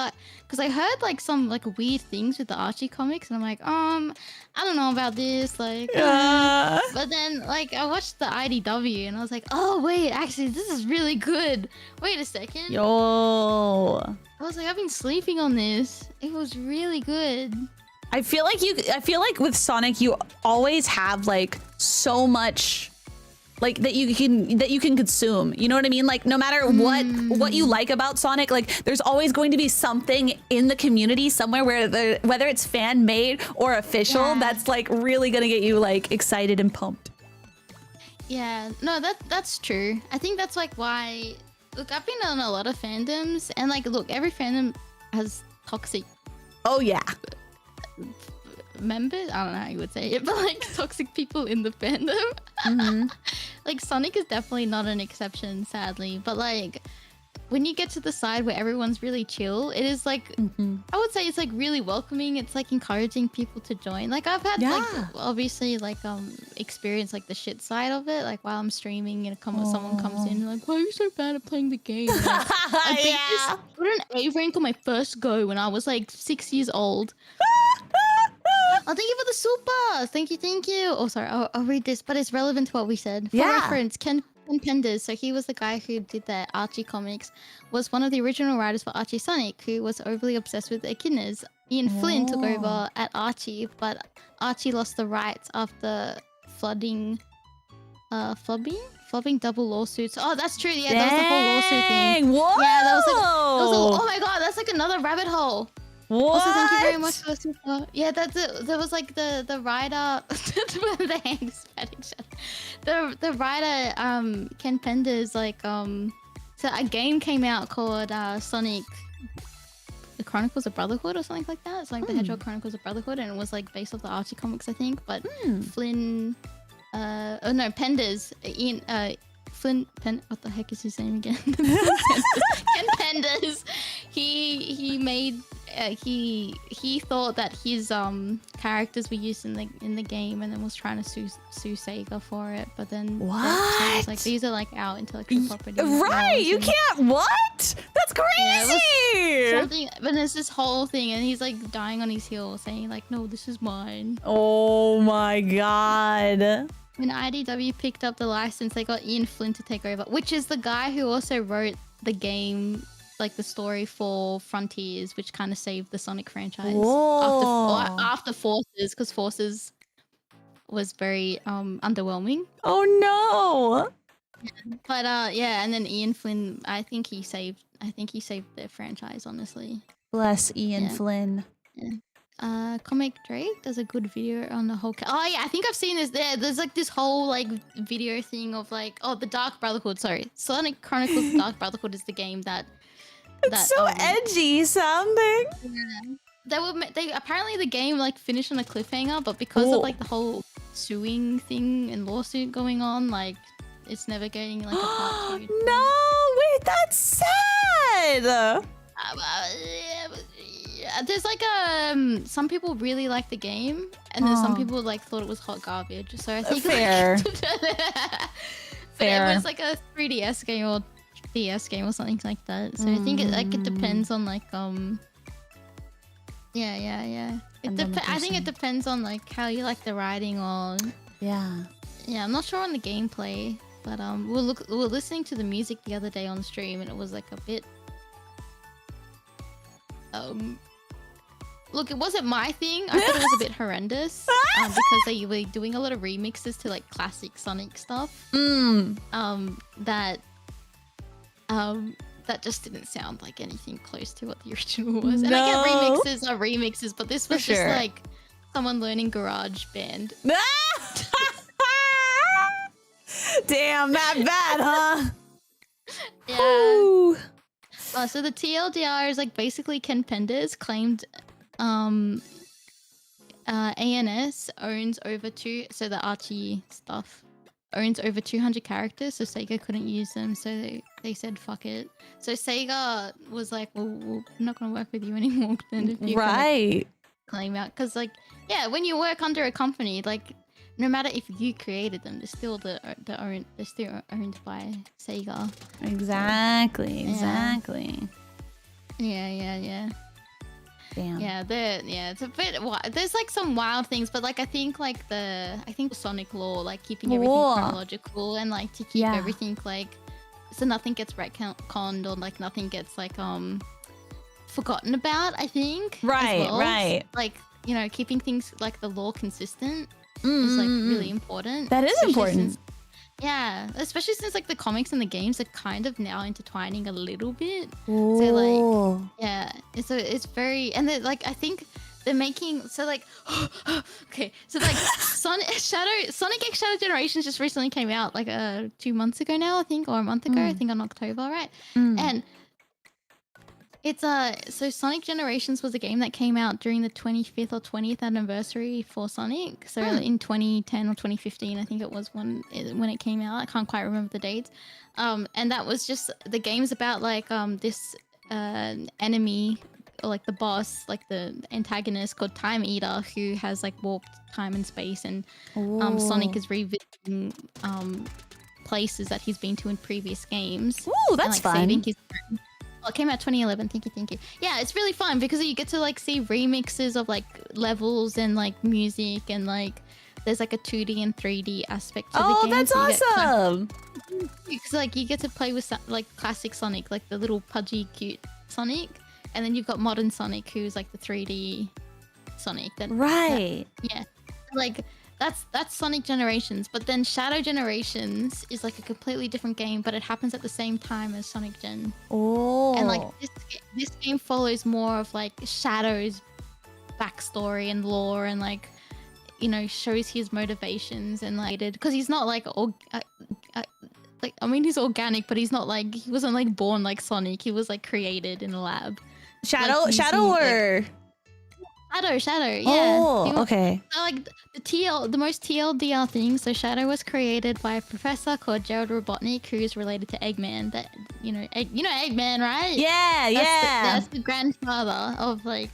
I heard like some like weird things with the Archie comics, and I'm like, I don't know about this, like. But then like I watched the IDW, and I was like, oh wait, actually this is really good. Wait a second. Yo. I was like, I've been sleeping on this. It was really good. I feel like with Sonic you always have like so much like that you can consume. You know what I mean? Like no matter what you like about Sonic, like there's always going to be something in the community somewhere where whether it's fan made or official that's like really gonna get you like excited and pumped. Yeah, no, that's true. I think that's like why. Look, I've been on a lot of fandoms, and like, look, every fandom has toxic. Oh yeah. Members, I don't know how you would say it, but like toxic people in the fandom. Like Sonic is definitely not an exception, sadly, but like when you get to the side where everyone's really chill, it is like I would say it's like really welcoming. It's like encouraging people to join. Like I've had like obviously like experience like the shit side of it, like while I'm streaming and someone comes in and like, why are you so bad at playing the game? Like, I put an A rank on my first go when I was like 6 years old. Oh, thank you for the super. Thank you. Oh, sorry. I'll read this, but it's relevant to what we said. For reference, Ken Penders, so he was the guy who did the Archie comics, was one of the original writers for Archie Sonic, who was overly obsessed with echidnas. Ian Flynn took over at Archie, but Archie lost the rights after flooding double lawsuits. Oh, that's true. Yeah, that was the whole lawsuit thing. Whoa! Yeah, that was like, oh my god, that's like another rabbit hole. What? Also, thank you very much for the super. Yeah, that's it. There was like the writer, the hands the writer Ken Penders like so a game came out called Sonic the Chronicles of Brotherhood or something like that. It's like the Hedgehog Chronicles of Brotherhood, and it was like based off the Archie comics, I think. But Flynn, Penders, Ian, what the heck is his name again? Ken Penders. He made he thought that his characters were used in the game, and then was trying to sue Sega for it. But then was like, these are like our intellectual property. Right? You can't. What? That's crazy. Yeah, something. But there's this whole thing, and he's like dying on his heel, saying like, "No, this is mine." Oh my god. When IDW picked up the license, they got Ian Flynn to take over, which is the guy who also wrote the game, like the story for Frontiers, which kind of saved the Sonic franchise after Forces, because Forces was very underwhelming. Oh no! But yeah, and then Ian Flynn, I think he saved the franchise, honestly. Bless Ian Flynn. Yeah. Comic Drake does a good video on the whole oh yeah, I think I've seen this. There's like this whole like video thing of like, oh, the Dark Brotherhood, sorry, Sonic Chronicles Dark Brotherhood is the game that's so edgy sounding. they apparently the game like finished on a cliffhanger, but because of like the whole suing thing and lawsuit going on, like it's never getting like a part 2. No, wait, that's sad. There's like some people really like the game, and then some people like thought it was hot garbage. So I think fair. Fair. It was like a 3DS game or DS game or something like that. So I think it depends on like yeah. I think it depends on like how you like the writing or yeah. I'm not sure on the gameplay, but we were listening to the music the other day on stream, and it was like a bit look, it wasn't my thing. I thought it was a bit horrendous because they were doing a lot of remixes to like classic Sonic stuff. That just didn't sound like anything close to what the original was. And I get remixes are remixes, but this was just like someone learning GarageBand. Damn, that bad, huh? Yeah. So the TLDR is like basically Ken Penders claimed ANS owns over so the Archie stuff owns over 200 characters, so Sega couldn't use them, so they said fuck it. So Sega was like, well, we're not gonna work with you anymore then if you claim out, because like when you work under a company, like no matter if you created them, they're still they're still owned by Sega. Exactly. Yeah. Damn. It's a bit wild. There's like some wild things, but like I think Sonic law, like keeping everything chronological and like to keep everything like so nothing gets retconned or like nothing gets like forgotten about. I think right. Like keeping things like the law consistent is like really important. That is important. Especially since like the comics and the games are kind of now intertwining a little bit. Ooh. So like so it's very, and then like I think they're making okay, so like Sonic X Shadow Generations just recently came out like 2 months ago now, I think, or a month ago, I think in October, right? And it's so Sonic Generations was a game that came out during the 25th or 20th anniversary for Sonic. So in 2010 or 2015, I think it was when it came out. I can't quite remember the dates. And that was just the game's about like this enemy or like the boss, like the antagonist called Time Eater, who has like warped time and space, and Sonic is revisiting places that he's been to in previous games. Ooh, that's and, like, fun. Saving his it came out 2011. Thank you. Yeah, it's really fun because you get to like see remixes of like levels and like music, and like there's like a 2D and 3D aspect to the game. Oh, that's awesome! Because like you get to play with like classic Sonic, like the little pudgy cute Sonic, and then you've got modern Sonic, who's like the 3D Sonic. Like that's Sonic Generations, but then Shadow Generations is like a completely different game, but it happens at the same time as Sonic Gen. And like this game follows more of like Shadow's backstory and lore, and like shows his motivations, and like because he's not like he's organic, but he's not like, he wasn't like born like Sonic. He was like created in a lab. Shadow Yeah. Oh, okay. So like the most TLDR thing. So Shadow was created by a professor called Gerald Robotnik, who is related to Eggman. That Eggman, right? Yeah, that's the grandfather of like.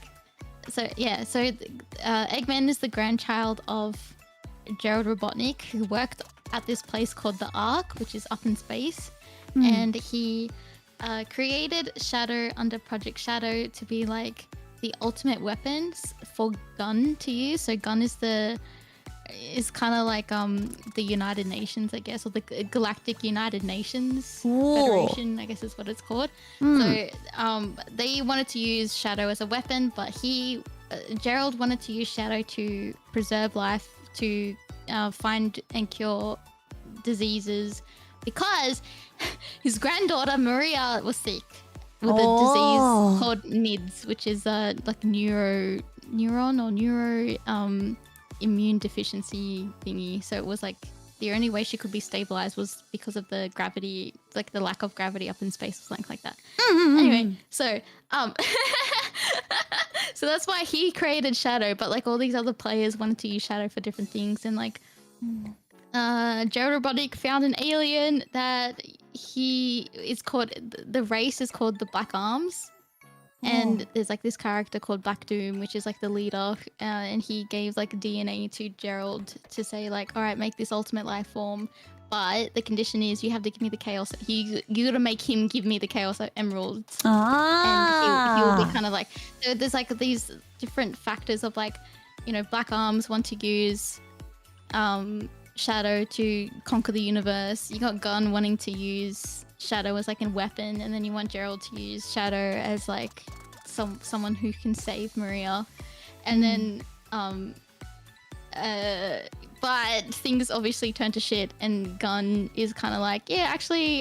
So Eggman is the grandchild of Gerald Robotnik, who worked at this place called the Ark, which is up in space, and he created Shadow under Project Shadow to be like the ultimate weapons for Gun to use. So Gun is kind of like the United Nations, I guess, or the Galactic United Nations Federation, I guess is what it's called. So they wanted to use Shadow as a weapon, but Gerald wanted to use Shadow to preserve life, to find and cure diseases, because his granddaughter Maria was sick with a disease called NIDS, which is like neuron or neuro immune deficiency thingy. So it was like the only way she could be stabilized was because of the gravity, like the lack of gravity up in space or something like that. Anyway, so So that's why he created Shadow, but like all these other players wanted to use Shadow for different things, and like Gerald Robotic found an alien that he is called, the race is called the Black Arms. And there's like this character called Black Doom, which is like the leader, and he gave like DNA to Gerald to say like, all right, make this ultimate life form, but the condition is you have to give me the chaos. You gotta make him give me the chaos emeralds, and he will be kind of like. So there's like these different factors of like, you know, Black Arms want to use Shadow to conquer the universe. You got Gun wanting to use Shadow as like a weapon, and then you want Gerald to use Shadow as like someone who can save Maria, and then but things obviously turn to shit, and Gun is kind of like, yeah, actually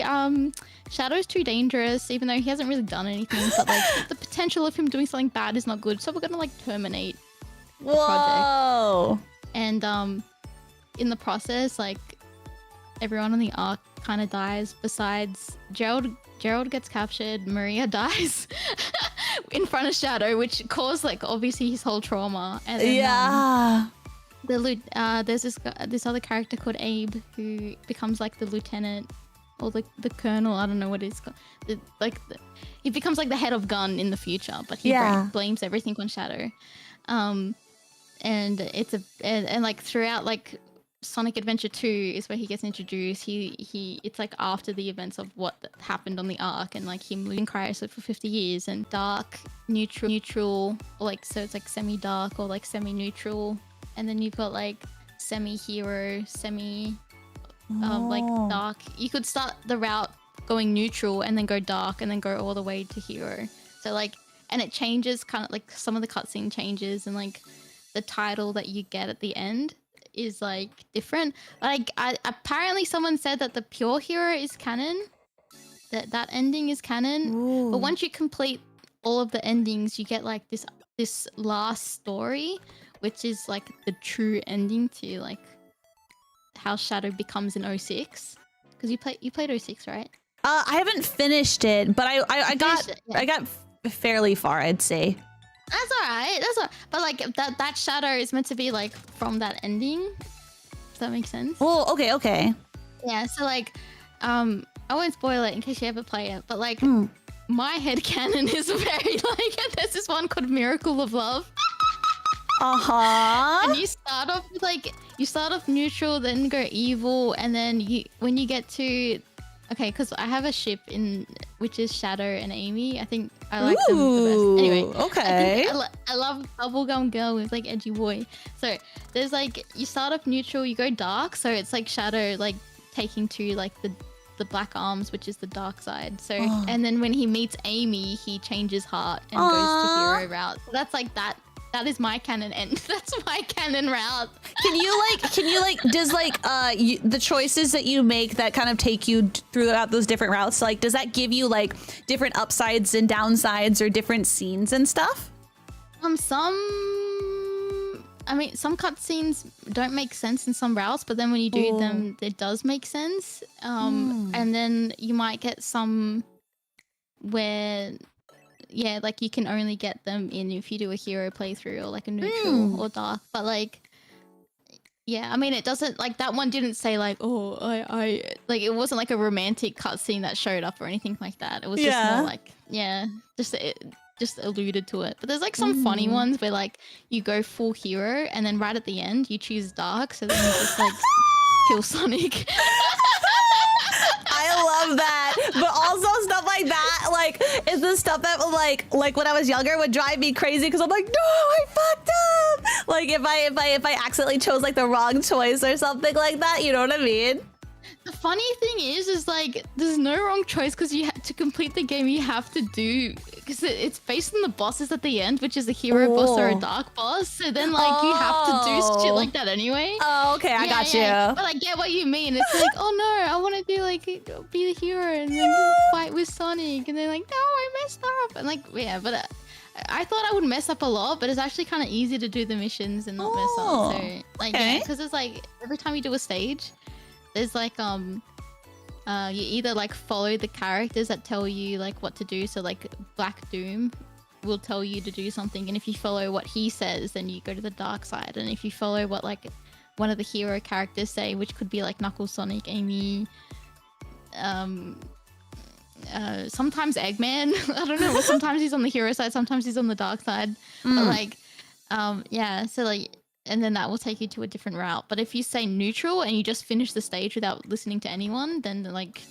Shadow's too dangerous, even though he hasn't really done anything, but like the potential of him doing something bad is not good, so we're gonna like terminate the project. And in the process, like everyone on the arc kind of dies besides Gerald. Gerald gets captured, Maria dies in front of Shadow, which caused like obviously his whole trauma. And then, there's this other character called Abe who becomes like the lieutenant or the colonel. I don't know what it is called. He becomes like the head of Gun in the future, but he blames everything on Shadow. And it's and like throughout like Sonic Adventure 2 is where he gets introduced. It's like after the events of what happened on the arc, and like him losing Cryosite for 50 years, and dark, neutral, or like, so it's like semi-dark or like semi-neutral, and then you've got like semi-hero, like dark. You could start the route going neutral and then go dark and then go all the way to hero. So like, and it changes kind of like some of the cutscene changes, and like the title that you get at the end is like different. Like apparently someone said that the pure hero is canon, that ending is canon. But once you complete all of the endings, you get like this last story, which is like the true ending to like how Shadow becomes in 06. Because you played 06, right? I haven't finished it, but I got fairly far, I'd say. That's alright. That's all. But like that Shadow is meant to be like from that ending. Does that make sense? Oh, okay. Yeah. So like, I won't spoil it in case you ever play it. But like, my headcanon is very like, there's this one called Miracle of Love. And you start off neutral, then go evil, and then when you get to, okay, because I have a ship in which is Shadow and Amy. I think I like them the best. Anyway, okay. I love bubblegum girl with like edgy boy. So there's like, you start off neutral, you go dark. So it's like Shadow like taking to like the Black Arms, which is the dark side. So and then when he meets Amy, he changes heart and goes to hero route. So that's like that. That is my canon end. That's my canon route. Can you like, does like the choices that you make that kind of take you throughout those different routes, like does that give you like different upsides and downsides or different scenes and stuff? Some cutscenes don't make sense in some routes, but then when you do them, it does make sense. And then you might get some where, yeah, like you can only get them in if you do a hero playthrough or like a neutral or dark. But like, yeah, I mean, it doesn't, like that one didn't say like, oh, I like, it wasn't like a romantic cutscene that showed up or anything like that. It was just more like, just alluded to it. But there's like some funny ones where like you go full hero and then right at the end you choose dark, so then you just like kill Sonic. I love that, but also stuff like that, like, is the stuff that like when I was younger would drive me crazy because I'm like, no, I fucked up. Like if I accidentally chose like the wrong choice or something like that, you know what I mean? The funny thing is like there's no wrong choice, because you to complete the game you have to do, because it's based on the bosses at the end, which is a hero boss or a dark boss. So then like you have to do shit like that anyway. Oh, okay, I got you. But I get what you mean. It's like, oh no, I want to do like be the hero and then fight with Sonic, and then like, no, I messed up, and like but I thought I would mess up a lot, but it's actually kind of easy to do the missions and not mess up. So like, because it's like every time you do a stage, there's like you either like follow the characters that tell you like what to do. So like Black Doom will tell you to do something, and if you follow what he says, then you go to the dark side. And if you follow what like one of the hero characters say, which could be like Knuckles, Sonic, Amy, sometimes Eggman. I don't know. Sometimes he's on the hero side, sometimes he's on the dark side. But like, yeah. So like, and then that will take you to a different route. But if you stay neutral and you just finish the stage without listening to anyone, then like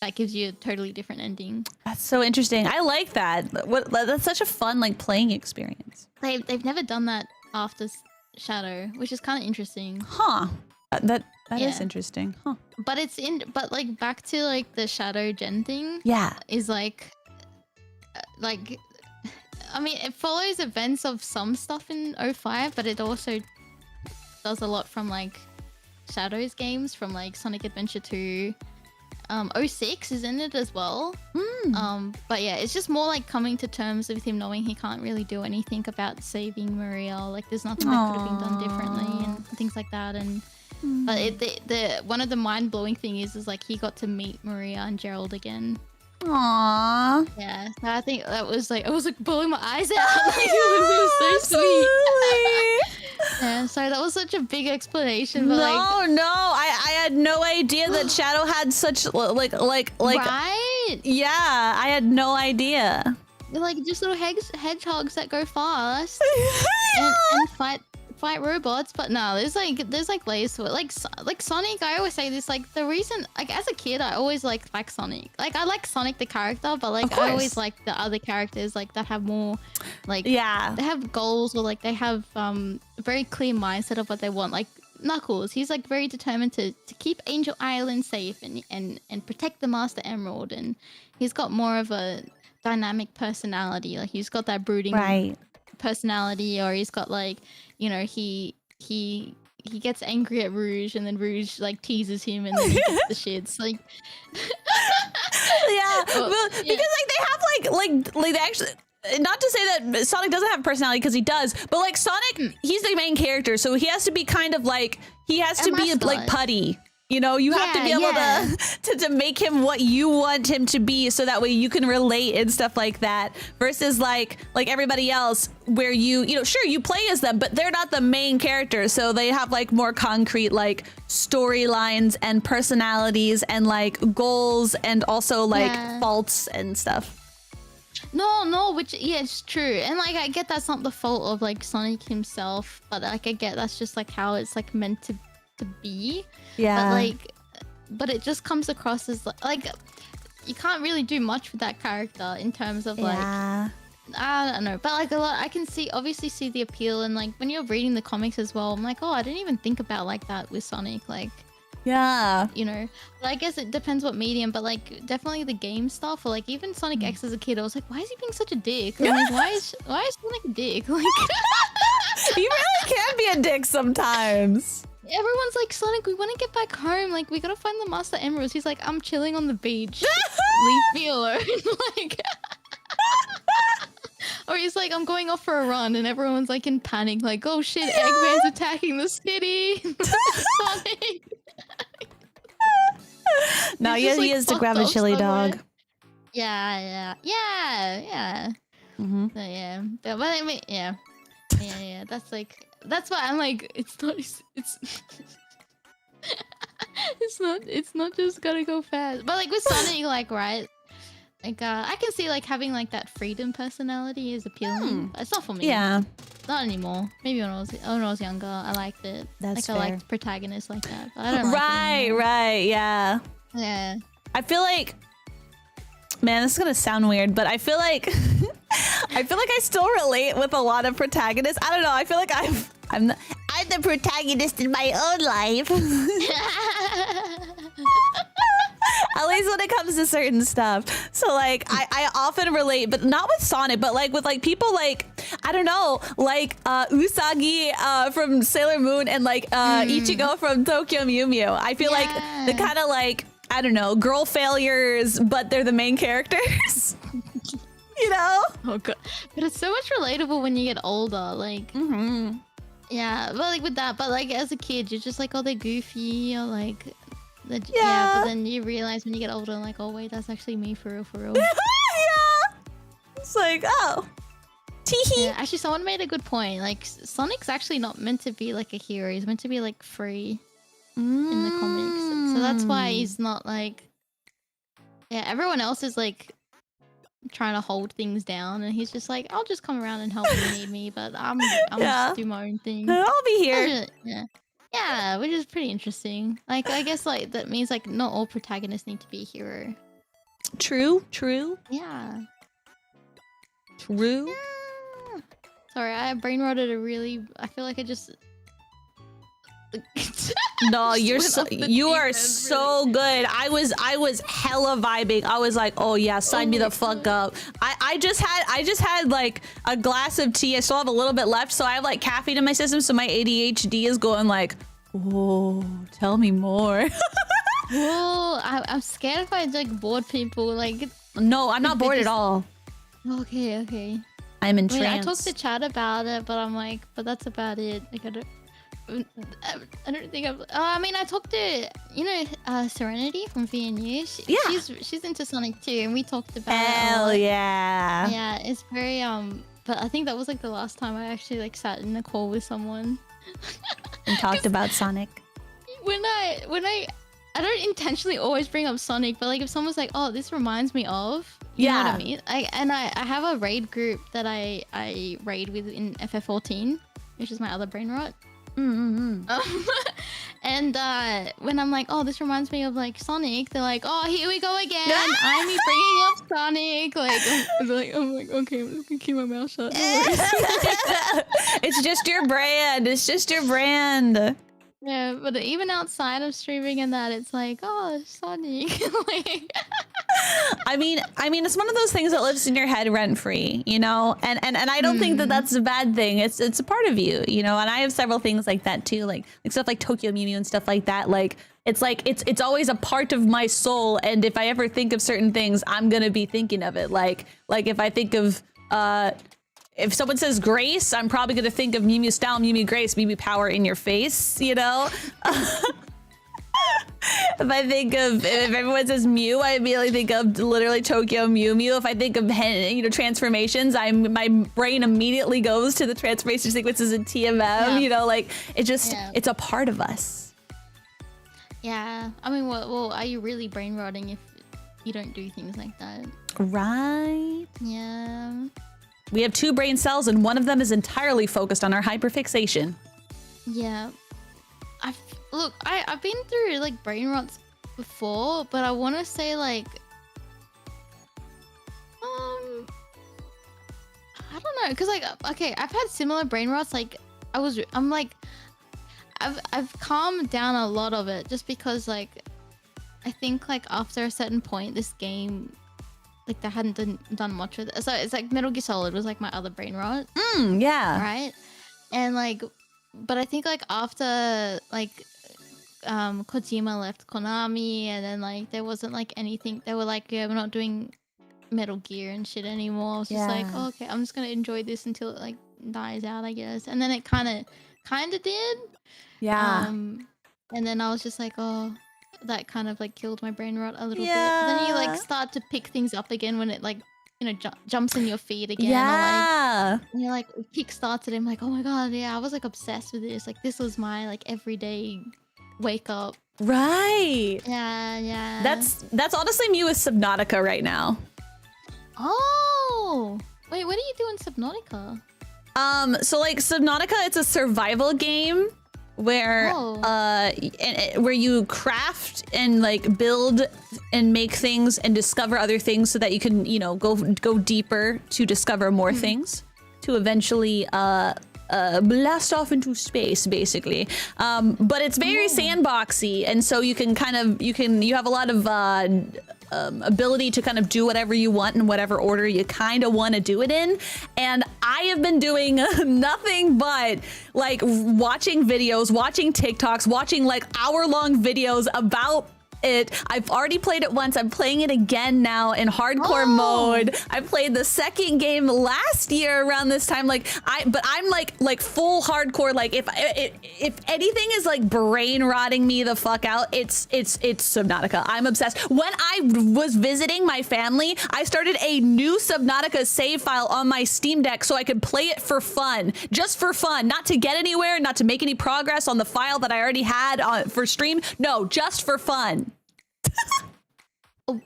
that gives you a totally different ending. That's so interesting. I like that. That's such a fun like playing experience. They've never done that after Shadow, which is kind of interesting. Huh. That Yeah. is interesting. Huh. But but like back to like the Shadow Gen thing. Yeah. Is like I mean, it follows events of some stuff in 05, but it also does a lot from like Shadows games, from like Sonic Adventure 2. 06 is in it as well. But yeah, it's just more like coming to terms with him knowing he can't really do anything about saving Maria. Like there's nothing that could have been done differently and things like that. And but the one of the mind-blowing thing is like he got to meet Maria and Gerald again. Aww. Yeah, so I think that was like, I was like blowing my eyes out. Like, it was so sweet. Yeah, sorry, that was such a big explanation. But I had no idea that Shadow had such like right? Yeah, I had no idea. They're like just little hedgehogs that go fast and fight robots. But no, there's like layers to it. Like Sonic, I always say this, like the reason, like as a kid I always like Sonic. Like I like Sonic the character, but like I always like the other characters like that have more like, yeah, they have goals, or like they have a very clear mindset of what they want. Like Knuckles, he's like very determined to keep Angel Island safe and protect the Master Emerald, and he's got more of a dynamic personality. Like he's got that brooding personality, or he's got like, you know, he gets angry at Rouge, and then Rouge like teases him, and then he gets the shits. Like, yeah, well, because like they have like they actually. Not to say that Sonic doesn't have personality, because he does, but like Sonic, he's the main character, so he has to be kind of like, he has to be like putty. You know, you have to be able to make him what you want him to be, so that way you can relate and stuff like that. Versus like everybody else, where you know, sure, you play as them, but they're not the main character, so they have like more concrete like storylines and personalities and like goals and also like faults and stuff. No, which it's true, and like I get that's not the fault of like Sonic himself, but like I get that's just like how it's like meant to be. Yeah, but it just comes across as like you can't really do much with that character in terms of like, I don't know, but like a lot I can obviously see the appeal, and like when you're reading the comics as well, I'm like, oh, I didn't even think about like that with Sonic, like, yeah, you know. But I guess it depends what medium, but like definitely the game stuff, or like even Sonic X as a kid, I was like, why is he being such a dick? I'm like, why is Sonic a dick? Like, he really can be a dick sometimes. Everyone's like, Sonic, we want to get back home. Like, we gotta find the Master Emeralds. He's like, I'm chilling on the beach. Leave me alone. Like, or he's like, I'm going off for a run, and everyone's like in panic, like, oh shit, Eggman's attacking the city. Sonic. No, he is to grab a chili dog. Yeah. Mm-hmm. So, yeah, but I mean, yeah. That's like. That's why I'm like, it's not just gotta go fast. But like with Sonic, like, right, like I can see like having like that freedom personality is appealing. But it's not for me. Yeah, not anymore. Maybe when I was younger, I liked it. That's like, fair. I liked protagonists like that, but I don't like it right, yeah. I feel like, man, this is gonna sound weird, but I feel like I still relate with a lot of protagonists. I don't know. I feel like I'm the protagonist in my own life. At least when it comes to certain stuff. So like I often relate, but not with Sonic, but like with like people like, I don't know, like Usagi from Sailor Moon, and like Ichigo from Tokyo Mew Mew. I feel like the kind of like, I don't know, girl failures, but they're the main characters. You know? Oh god. But it's so much relatable when you get older, like. Yeah, but like with that, but like as a kid, you're just like, oh, they're goofy, or like, yeah. But then you realize when you get older, like, oh wait, that's actually me for real. Yeah. It's like, oh, Teehee. Yeah, actually, someone made a good point. Like, Sonic's actually not meant to be like a hero. He's meant to be like free in the comics. So that's why he's not like. Yeah, everyone else is like trying to hold things down, and he's just like, I'll just come around and help when you need me, but I'm just do my own thing. I'll be here. Yeah, which is pretty interesting. Like, I guess like that means like not all protagonists need to be a hero. True. Yeah. True. Sorry, I brain rotted a really. I feel like I just. No, you are so good. I was hella vibing. I was like, oh yeah, sign me the fuck up. I just had like a glass of tea. I still have a little bit left, so I have like caffeine in my system, so my ADHD is going like, oh, tell me more. Well, I'm scared if I like bored people. Like, no, I'm not bored at all. Okay. I'm in I mean, I trance. talked to Chad about it, but I'm like, but that's about it. Like, I don't think I've. I mean, I talked to Serenity from VNU. She's into Sonic too, and we talked about it. Hell yeah. Yeah, it's very But I think that was like the last time I actually like sat in a call with someone and talked about Sonic. When I don't intentionally always bring up Sonic, but like if someone's like, oh, this reminds me of. You know what I mean? I have a raid group that I raid with in FF14, which is my other brain rot. And when I'm like, oh, this reminds me of like Sonic, they're like, oh, here we go again. I'm bringing up Sonic. Like, I'm like, okay, I'm just gonna keep my mouth shut. It's just your brand. It's just your brand. Yeah, but even outside of streaming and that, it's like, oh, Sonic. Like, I mean, it's one of those things that lives in your head rent free, you know, and I don't think that that's a bad thing. It's a part of you, you know, and I have several things like that too, like stuff like Tokyo Mew Mew and stuff like that. Like it's always a part of my soul, and if I ever think of certain things, I'm gonna be thinking of it. Like if I think of if someone says grace, I'm probably gonna think of Mew Mew style, Mew Mew grace, Mew Mew power in your face, you know. If everyone says Mew, I immediately think of literally Tokyo Mew Mew. If I think of transformations, my brain immediately goes to the transformation sequences in TMM. You know, like it just it's a part of us. Yeah, I mean, well, are you really brain rotting if you don't do things like that? Right. Yeah. We have 2 brain cells, and one of them is entirely focused on our hyperfixation. Yeah. I've been through like brain rots before, but I want to say like I don't know, because like okay, I've had similar brain rots. Like I've calmed down a lot of it just because like I think like after a certain point this game like they hadn't done much with it. So it's like Metal Gear Solid was like my other brain rot. Yeah. Right. And like, but I think like after like Kojima left Konami, and then like there wasn't like anything. They were like, yeah, we're not doing Metal Gear and shit anymore. I was just like, oh, okay, I'm just gonna enjoy this until it like dies out, I guess. And then it kind of did. Yeah. And then I was just like, oh, that kind of like killed my brain rot a little bit. But then you like start to pick things up again when it like jumps in your feet again. Yeah. Or, like, you're like kickstarts it. I'm like, oh my god, yeah, I was like obsessed with this. Like this was my like everyday wake up. Right. Yeah. That's honestly me with Subnautica right now. Oh, wait, what are you doing, Subnautica? So like Subnautica, it's a survival game where where you craft and like build and make things and discover other things so that you can go deeper to discover more things to eventually blast off into space, basically. But it's very sandboxy, and so you can you have a lot of ability to kind of do whatever you want in whatever order you kind of want to do it in. And I have been doing nothing but like watching videos, watching TikToks, watching like hour-long videos about it. I've already played it once. I'm playing it again now in hardcore mode. I played the second game last year around this time. But I'm like full hardcore. Like if anything is like brain rotting me the fuck out, it's Subnautica. I'm obsessed. When I was visiting my family, I started a new Subnautica save file on my Steam Deck so I could play it for fun, just for fun, not to get anywhere, not to make any progress on the file that I already had for stream. No, just for fun. Oh,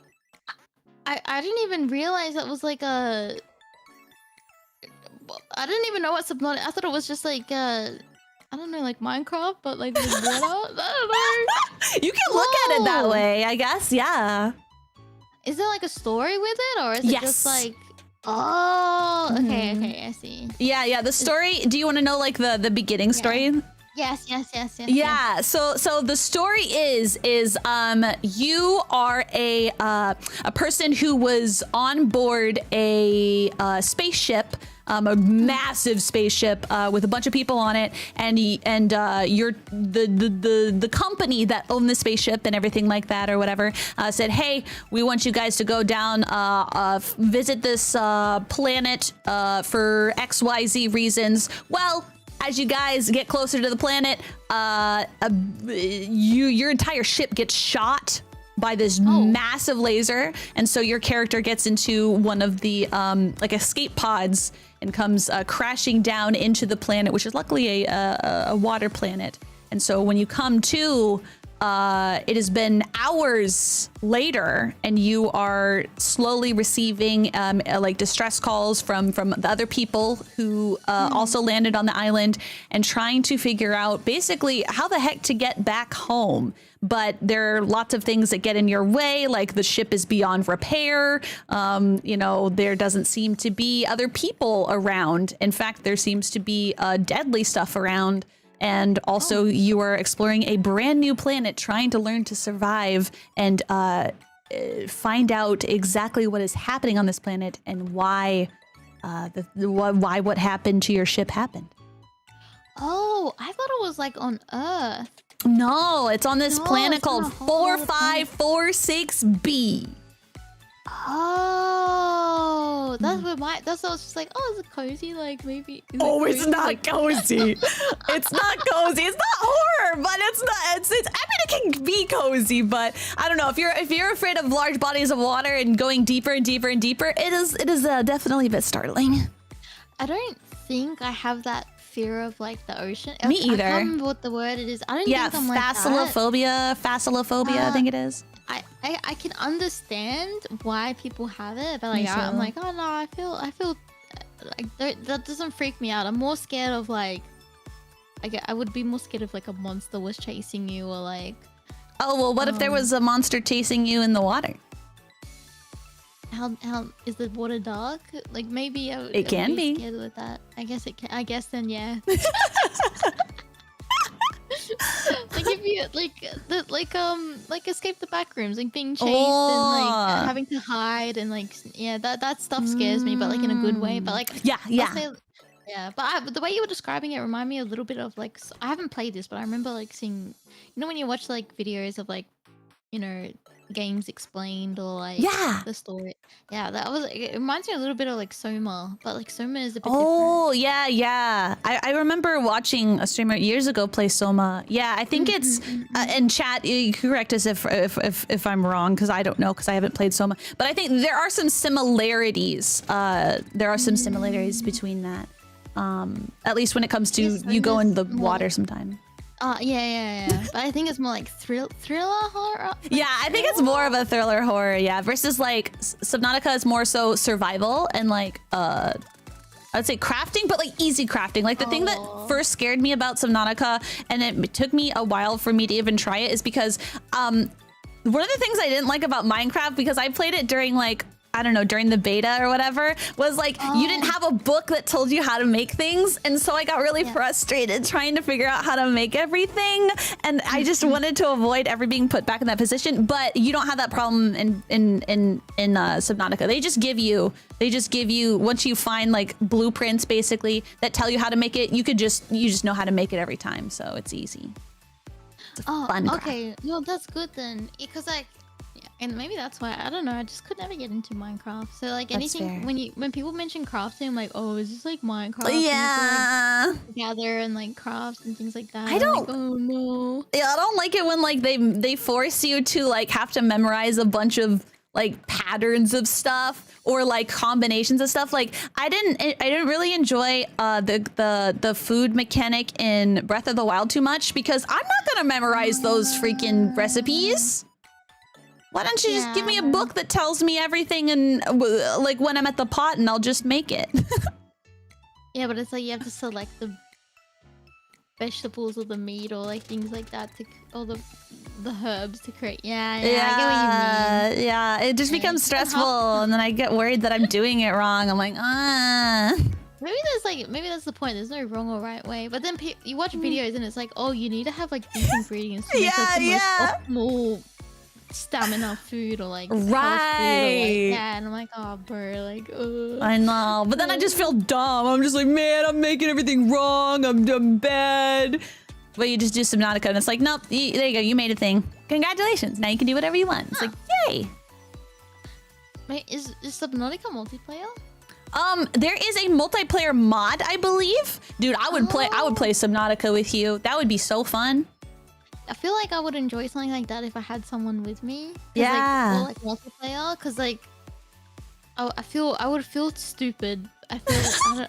I didn't even realize that was like a. I didn't even know what Subnautica. I thought it was just like I don't know, like Minecraft, but like with water. I don't know. You can look at it that way, I guess. Yeah. Is there like a story with it, or is it just like? Oh, okay, I see. Yeah. The story. Do you want to know like the beginning story? Yes. Yeah. So the story is you are a person who was on board a spaceship. A massive spaceship with a bunch of people on it, and you're the company that owned the spaceship and everything like that or whatever said, hey, we want you guys to go down visit this planet for XYZ reasons. Well, as you guys get closer to the planet, your entire ship gets shot by this massive laser, and so your character gets into one of the like escape pods and comes crashing down into the planet, which is luckily a water planet. And so when you come to, it has been hours later, and you are slowly receiving like distress calls from the other people who also landed on the island, and trying to figure out basically how the heck to get back home. But there are lots of things that get in your way, like the ship is beyond repair. There doesn't seem to be other people around. In fact, there seems to be deadly stuff around. And also you are exploring a brand new planet, trying to learn to survive and find out exactly what is happening on this planet and why what happened to your ship happened. Oh, I thought it was like on Earth. No, it's on this planet called 4546b. Oh, that's what that's what I was just like, oh, is it cozy? Like maybe. It's not cozy. It's not cozy. It's not horror, but it's not. I mean, it can be cozy, but I don't know. If you're afraid of large bodies of water and going deeper and deeper and deeper, it is definitely a bit startling. I don't think I have that fear of like the ocean. Me either. I can't remember what the word it is. I don't think I'm like that. Facillophobia, I think it is. I can understand why people have it, but like I'm like, oh no, I feel like that doesn't freak me out. I'm more scared of like I would be more scared if like a monster was chasing you, or like. Oh well, what if there was a monster chasing you in the water? How is the water dark? Like maybe I would, it can be scared with that. I guess it can. I guess then yeah. Like if you like escape the back rooms, like being chased and like having to hide and like that stuff scares me, but like in a good way. But like yeah. But the way you were describing it reminded me a little bit of like, I haven't played this, but I remember like seeing, when you watch like videos of like, games explained or like the story. Yeah, it reminds me a little bit of like Soma, but like Soma is a bit different. Yeah. I remember watching a streamer years ago play Soma. Yeah, I think it's in chat. You can correct us if I'm wrong, because I don't know, because I haven't played Soma. But I think there are some similarities. Between that. At least when it comes to you go in the water sometime. Yeah. But I think it's more like thriller horror. Yeah, I think it's more of a thriller horror. Yeah, versus like Subnautica is more so survival and like I'd say crafting, but like easy crafting. Like the thing that first scared me about Subnautica, and it took me a while for me to even try it, is because one of the things I didn't like about Minecraft, because I played it during like, I don't know, during the beta or whatever, was like you didn't have a book that told you how to make things, and so I got really frustrated trying to figure out how to make everything, and I just wanted to avoid ever being put back in that position. But you don't have that problem in Subnautica. They just give you once you find like blueprints basically that tell you how to make it, you just know how to make it every time, so it's easy. Oh, fun craft. okay. No, that's good then. Because like, yeah, and maybe that's why I don't know. I just could never get into Minecraft. So like That's anything fair. when people mention crafting, I'm like, oh, is this like Minecraft? And you Yeah. have to, like, gather and like craft and things like that. I I'm don't. like, oh no. Yeah, I don't like it when like they force you to like have to memorize a bunch of like patterns of stuff or like combinations of stuff. Like I didn't really enjoy the food mechanic in Breath of the Wild too much because I'm not gonna memorize those freaking recipes. Why don't you just give me a Yeah. book that tells me everything and like when I'm at the pot and I'll just make it. Yeah, but it's like you have to select the vegetables or the meat or like things like that to or the herbs to create. Yeah, I get what you mean. Yeah, it just Yeah, becomes you can stressful and then I get worried that I'm doing it wrong. I'm like, Maybe that's the point. There's no wrong or right way. But then you watch videos and it's like, oh, you need to have like these ingredients to make like the most optimal stamina food or like health food or like and I'm like, oh, bro, like, I know, but then I just feel dumb. I'm just like, man, I'm making everything wrong. I'm bad. But you just do Subnautica and it's like, nope, there you go. You made a thing. Congratulations. Now you can do whatever you want. It's like, yay. Wait, is Subnautica multiplayer? There is a multiplayer mod, I believe. Dude, I would play Subnautica with you. That would be so fun. I feel like I would enjoy something like that if I had someone with me. Yeah. Like, or like multiplayer, because like I would feel stupid. I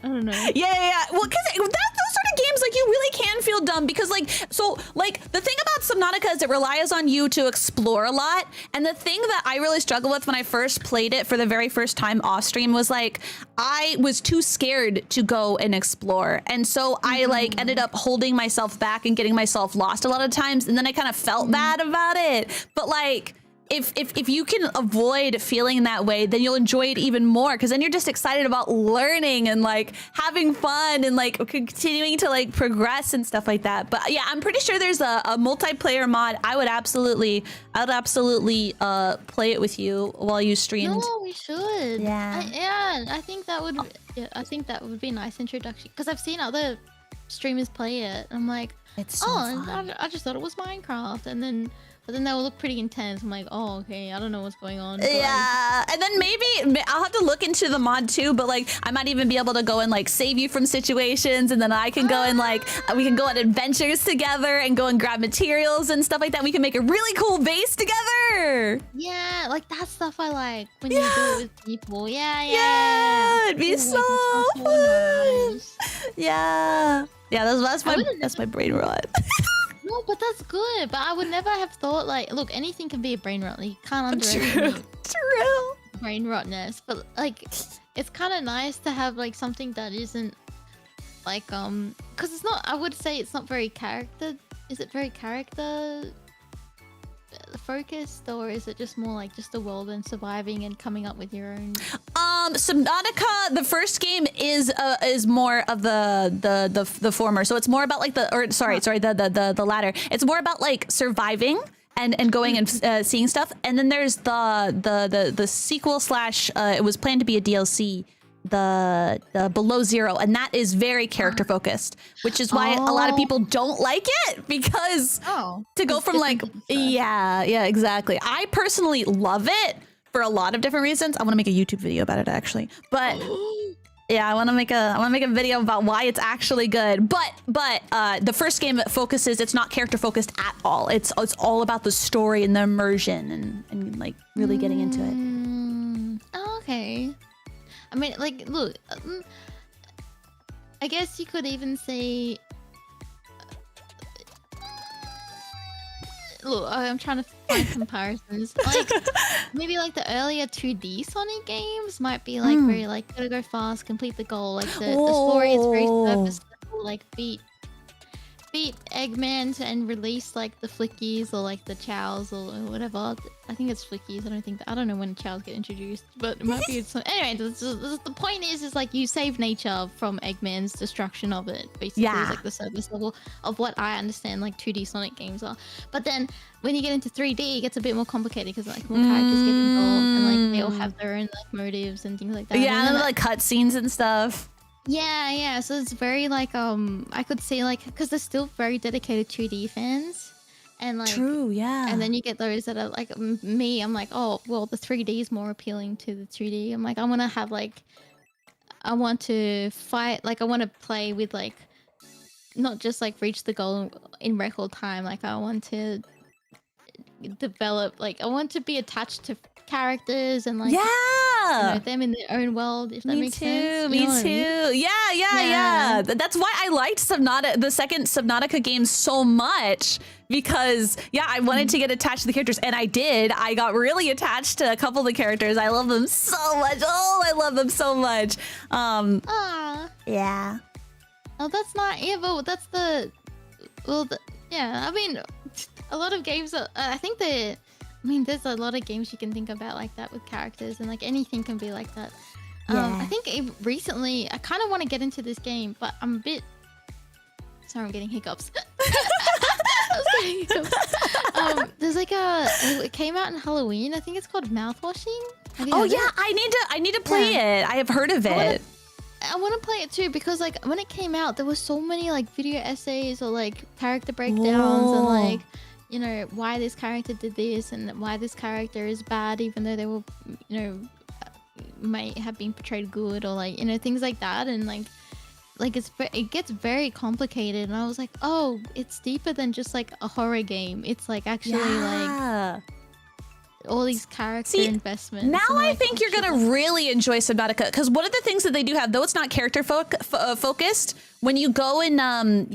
don't know. Yeah. Well, because those sort of games, like, you really can feel dumb because, like, so, like, the thing about Subnautica is it relies on you to explore a lot. And the thing that I really struggled with when I first played it for the very first time off stream was, like, I was too scared to go and explore. And so I, like, ended up holding myself back and getting myself lost a lot of times. And then I kind of felt bad about it. But, like, if you can avoid feeling that way, then you'll enjoy it even more because then you're just excited about learning and like having fun and like continuing to like progress and stuff like that. But yeah, I'm pretty sure there's a multiplayer mod. I would absolutely play it with you while you streamed. No, we should. Yeah. I think that would. Yeah, I think that would be a nice introduction because I've seen other streamers play it. I'm like, It's so fun. I just thought it was Minecraft, but then that will look pretty intense. I'm like, oh, okay, I don't know what's going on. Yeah, and then maybe I'll have to look into the mod too, but like I might even be able to go and like save you from situations, and then I can go and like we can go on adventures together and go and grab materials and stuff like that. We can make a really cool base together. Yeah, like that stuff I like when you do it with people. Yeah. It'd be so fun. Nice. Yeah, that's my brain rot. No, but that's good. But I would never have thought like, look, anything can be a brain rot. Like, you can't underestimate True. brain rotness. But like, it's kind of nice to have like something that isn't like because it's not. I would say it's not very character. Is it very character focused, or is it just more like just the world and surviving and coming up with your own? Subnautica, the first game is more of the former. So it's more about like the latter. It's more about like surviving and going and seeing stuff. And then there's the sequel slash it was planned to be a DLC, the Below Zero, and that is very character focused, which is why a lot of people don't like it because to go from like yeah, exactly. I personally love it for a lot of different reasons. I want to make a YouTube video about it actually, but yeah, I want to make a video about why it's actually good. But the first game focuses, it's not character focused at all. It's all about the story and the immersion and like really getting into it. Okay. I mean, like, look, I guess you could even say, look, I'm trying to find comparisons. Like, maybe like the earlier 2D Sonic games might be like very like gotta go fast, complete the goal. Like the story is very surface level, like beat Eggman and release like the Flickies or like the Chows or whatever. I think it's Flickies. I don't know when Chows get introduced, but it might be some. Anyway, the point is like you save nature from Eggman's destruction of it. Basically, is like the service level of what I understand like 2D Sonic games are. But then when you get into 3D, it gets a bit more complicated because like more characters get involved and like they all have their own like motives and things like that. Yeah, and then like cutscenes and stuff. Yeah. So it's very like I could say like because they're still very dedicated 2D fans, And like, True, yeah. and then you get those that are like me. I'm like, oh, well, the 3D is more appealing to the 2D. I'm like, I want to have like, I want to fight, like I want to play with like, not just like reach the goal in record time. Like I want to develop, like I want to be attached to characters and like, them in their own world, if that makes sense. Me too. Yeah. That's why I liked the second Subnautica game so much, because I wanted to get attached to the characters, and I did. I got really attached to a couple of the characters. I love them so much. Oh, I love them so much. Yeah. Oh, that's not. Yeah, but that's the. Well, I mean, a lot of games. I think they. I mean, there's a lot of games you can think about like that with characters, and like anything can be like that. I think recently, I kind of want to get into this game, but I'm a bit. Sorry, I'm getting hiccups. I was getting hiccups. There's like it came out in Halloween. I think it's called mouthwashing. Oh yeah, I need to play it. I have heard of it. I want to play it too, because like when it came out, there were so many like video essays or like character breakdowns and like, you know, why this character did this and why this character is bad, even though they were, you know, might have been portrayed good, or like, you know, things like that. And like it gets very complicated, and I was like, oh, it's deeper than just like a horror game. It's like actually like all these character investments. Now I think you're gonna really enjoy Subnautica, because one of the things that they do have, though it's not character focused, when you go and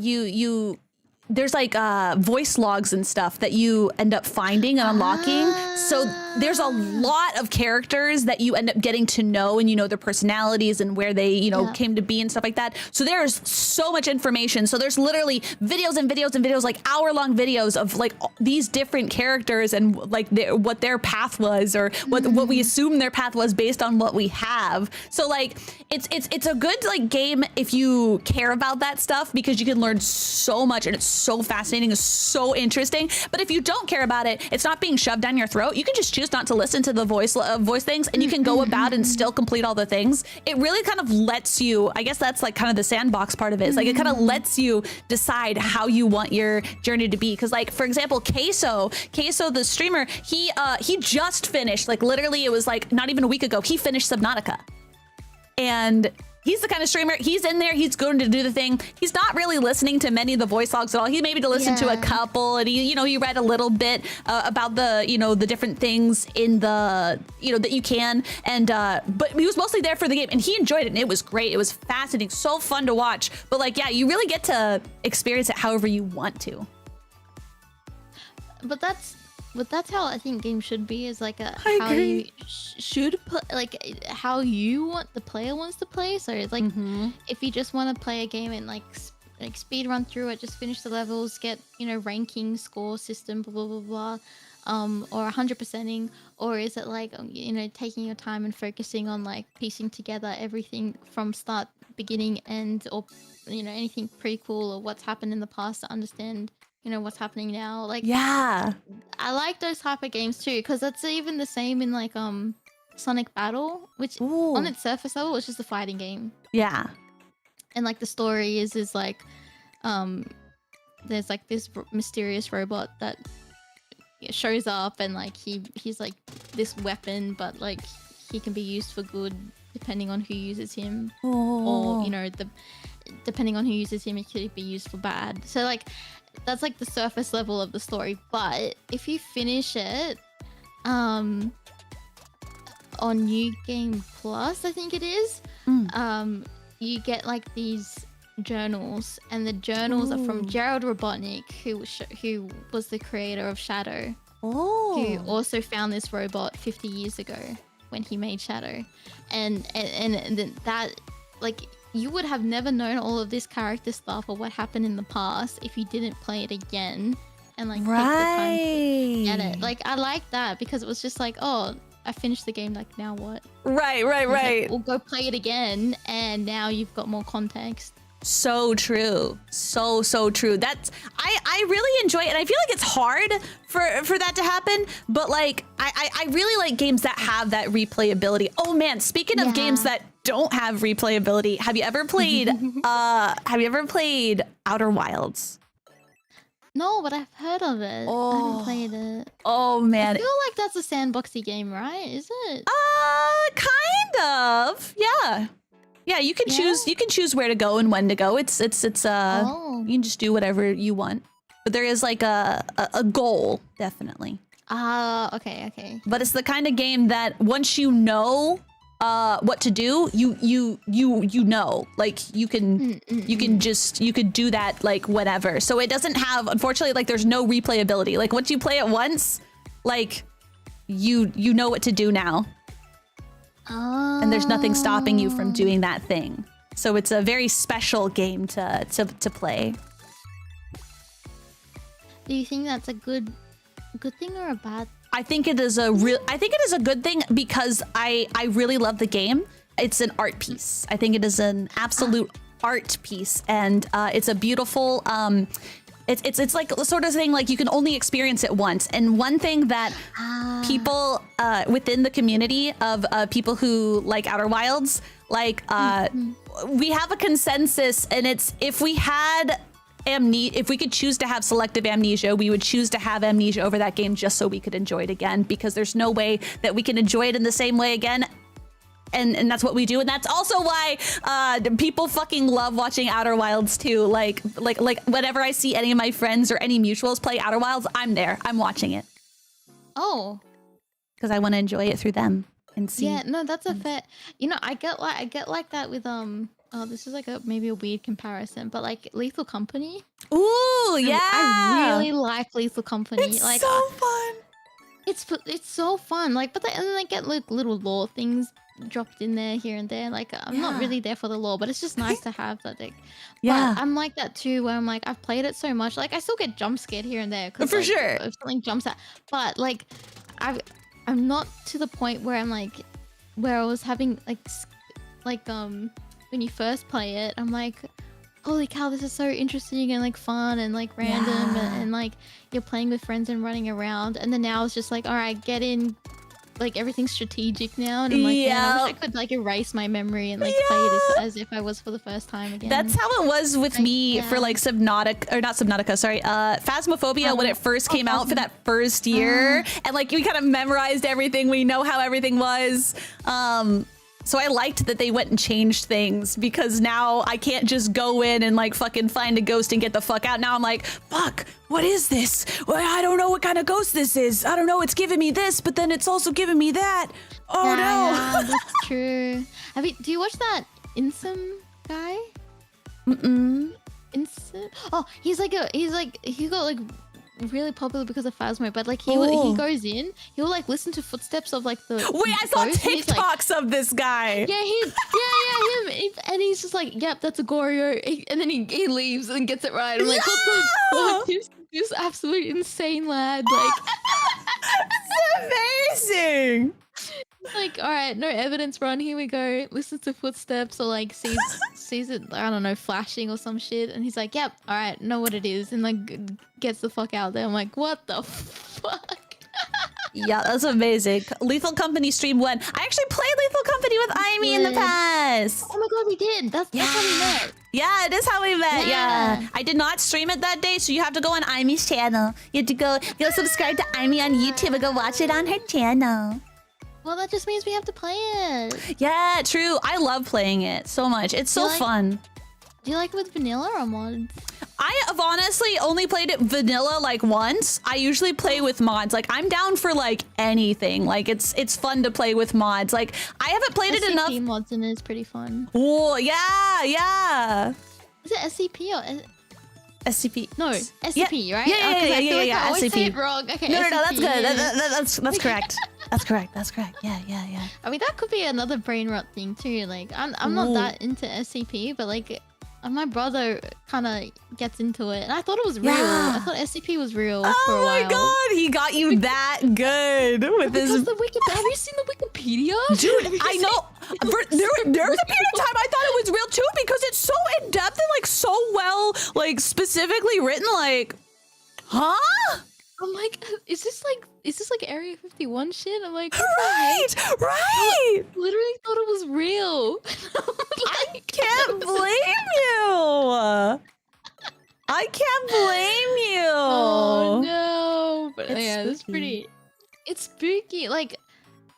there's like voice logs and stuff that you end up finding and unlocking. So there's a lot of characters that you end up getting to know, and you know their personalities and where they, you know, came to be and stuff like that. So there's so much information. So there's literally videos and videos and videos, like hour-long videos of like these different characters and like what their path was, or what we assume their path was based on what we have. So like it's a good like game if you care about that stuff, because you can learn so much, and it's so fascinating, it's so interesting. But if you don't care about it, it's not being shoved down your throat. You can just choose not to listen to the voice things, and you can go about and still complete all the things. It really kind of lets you, I guess that's like kind of the sandbox part of it. It's like it kind of lets you decide how you want your journey to be. Because like, for example, Queso the streamer, he just finished, like literally it was like not even a week ago, he finished Subnautica. And he's the kind of streamer, he's in there, he's going to do the thing. He's not really listening to many of the voice logs at all. He maybe to listen to a couple, and he read a little bit about the, the different things in the, that you can. And, but he was mostly there for the game, and he enjoyed it, and it was great. It was fascinating, so fun to watch. But like, yeah, you really get to experience it however you want to. But that's how I think games should be, is like how agree. you should play, like how you want the player wants to play. So it's like if you just want to play a game and like speed run through it, just finish the levels, get ranking score system, blah blah blah blah, or 100%ing, or is it like taking your time and focusing on like piecing together everything from start, beginning, end, or anything prequel or what's happened in the past to understand what's happening now. Like, yeah, I like those type of games too, because that's even the same in like Sonic Battle, which on its surface level it's just a fighting game. Yeah. And like the story is like there's like this mysterious robot that shows up, and like he's like this weapon, but like he can be used for good depending on who uses him. Or depending on who uses him, it could be used for bad. So like that's like the surface level of the story. But if you finish it on New Game Plus, I think it is, you get like these journals, and the journals are from Gerald Robotnik, who was the creator of Shadow, who also found this robot 50 years ago when he made Shadow. And that, like, you would have never known all of this character stuff or what happened in the past if you didn't play it again and like take the time to get it. Like, I like that, because it was just like, oh, I finished the game, like, now what? Right. Like, we'll go play it again, and now you've got more context. So true. So true. That's I really enjoy it, and I feel like it's hard for that to happen, but like I really like games that have that replayability. Oh man, speaking of games that don't have replayability, have you ever played Outer Wilds? No, but I've heard of it. I haven't played it. Oh I man. feel like that's a sandboxy game, right? Is it? Kind of. Yeah. Yeah, you can choose where to go and when to go. It's you can just do whatever you want. But there is like a goal, definitely. Okay. But it's the kind of game that once you know what to do, you know, like you can you could do that like whatever. So it doesn't have, unfortunately, like there's no replayability. Like once you play it once, like you know what to do now. And there's nothing stopping you from doing that thing. So it's a very special game to play. Do you think that's a good thing or a bad? I think it is a good thing because I really love the game. It's an art piece. I think it is an absolute art piece, and it's a beautiful. It's like the sort of thing like you can only experience it once. And one thing that people within the community of people who like Outer Wilds, like we have a consensus, and it's if we had if we could choose to have selective amnesia, we would choose to have amnesia over that game just so we could enjoy it again, because there's no way that we can enjoy it in the same way again. And that's what we do. And that's also why people fucking love watching Outer Wilds too. Like whenever I see any of my friends or any mutuals play Outer Wilds, I'm there. I'm watching it. Oh. Because I want to enjoy it through them and see. Yeah, no, that's a fair. You know, I get like that with Oh, this is like maybe a weird comparison, but like Lethal Company. Ooh, yeah. I really like Lethal Company. It's like so fun. It's so fun. Like, but and then they get like little lore things dropped in there here and there. Like, I'm not really there for the lore, but it's just nice to have that. Like, yeah, but I'm like that too, where I'm like, I've played it so much. Like, I still get jump scared here and there because for sure if something jumps out. But like, I'm not to the point where I'm like, where I was having like when you first play it, I'm like, holy cow, this is so interesting and like fun and like random and like you're playing with friends and running around. And then now it's just like, all right, get in, like everything's strategic now. And I'm like, man, I wish I could like erase my memory and like play this as if I was for the first time again. That's how it was with me for like Subnautica, or not Subnautica, sorry, Phasmophobia when it first came out for that first year. And like we kind of memorized everything. We know how everything was. So I liked that they went and changed things, because now I can't just go in and like fucking find a ghost and get the fuck out. Now I'm like, fuck, what is this? Well, I don't know what kind of ghost this is. I don't know. It's giving me this, but then it's also giving me that. Oh no. Yeah, that's true. Do you watch that Insum guy? Insum? Oh, he got like really popular because of Phasmo, but like he goes in, he'll like listen to footsteps of like the wait, I saw TikToks of this guy. Yeah, him, and he's just like, yep, that's a Gorio, and then he leaves and gets it right. I'm like, what the fuck? This absolute insane lad, like it's amazing. Like, all right, no evidence run, here we go. Listens to footsteps or like sees it, I don't know, flashing or some shit, and he's like, yep, all right, know what it is, and like gets the fuck out there. I'm like, what the fuck? Yeah, that's amazing. Lethal Company stream 1. I actually played Lethal Company with Aimee in the past. Oh my god, we did. That's how we met. Yeah, it is how we met. Yeah. I did not stream it that day, so you have to go on Aimee's channel. You have to go subscribe to Aimee on YouTube and go watch it on her channel. Well, that just means we have to play it. Yeah, true. I love playing it so much. It's so fun. Do you like it with vanilla or mods? I have honestly only played it vanilla like once. I usually play with mods. Like I'm down for like anything. Like it's fun to play with mods. Like I haven't played it enough. SCP mods in it is pretty fun. Oh yeah. Is it SCP or SCP? No, SCP, right? Yeah. I always SCP. say it wrong. Okay. No, SCP, that's good. That's correct. That's correct. Yeah. I mean, that could be another brain rot thing too. Like, I'm not that into SCP, but like, my brother kind of gets into it, and I thought it was real. I thought SCP was real for a while. Oh my god, he got you that good with his. Because have you seen the Wikipedia? Dude, I know. There was a period of time I thought it was real too, because it's so in depth and like so well, like specifically written. Like, huh? I'm like, is this like Area 51 shit? I'm like, right. I literally thought it was real. I can't blame you. I I can't blame you. Oh no! But It's yeah, it's spooky. pretty. It's spooky. Like,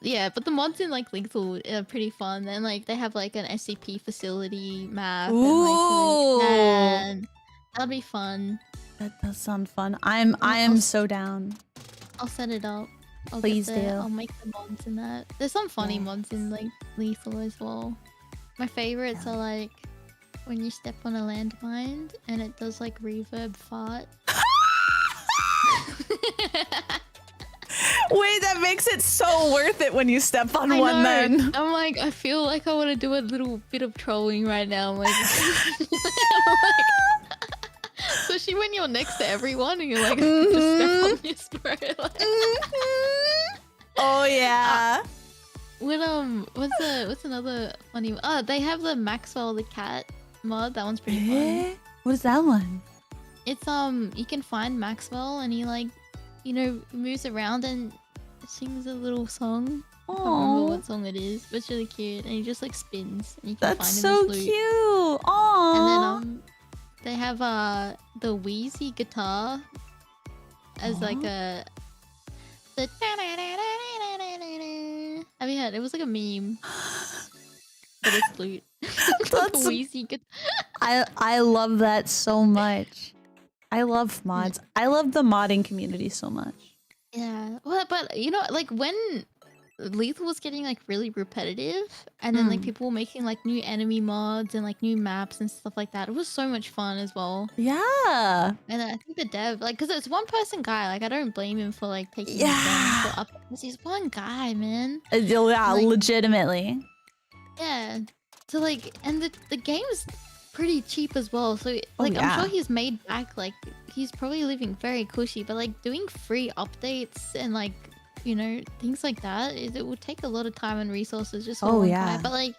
yeah, but the mods in like Lethal are pretty fun. And like they have like an SCP facility map. Ooh. And that'll be fun. That does sound fun. I am so down. I'll set it up. Please do. I'll make the mods in that. There's some funny mods in like Lethal as well. My favorites are like when you step on a landmine and it does like reverb fart. Wait, that makes it so worth it when you step on I one know. then. I'm like, I feel like I want to do a little bit of trolling right now. I'm like, especially when you're next to everyone and you're like, just step on your spray. Like. Oh yeah. What's another funny? Oh, they have the Maxwell the cat mod. That one's pretty fun. What is that one? It's you can find Maxwell and he like, you know, moves around and sings a little song. I can't remember what song it is, but it's really cute. And he just like spins and you can That's find him so as loot. cute. Aww. And then they have the Wheezy guitar as like a have you heard? It was like a meme. But it's loot. That's Wheezy guitar. I love that so much. I love mods. I love the modding community so much. Yeah. Well, but you know, like when Lethal was getting like really repetitive and then like people were making like new enemy mods and like new maps and stuff like that. It was so much fun as well. Yeah. And I think the dev, like, because it's one person guy, like I don't blame him for like taking his up because he's one guy, man. Yeah, like, legitimately. Yeah. So like, and the game is pretty cheap as well. So like, I'm sure he's made back. Like, he's probably living very cushy. But like, doing free updates and like, you know, things like that, it would take a lot of time and resources just for one guy.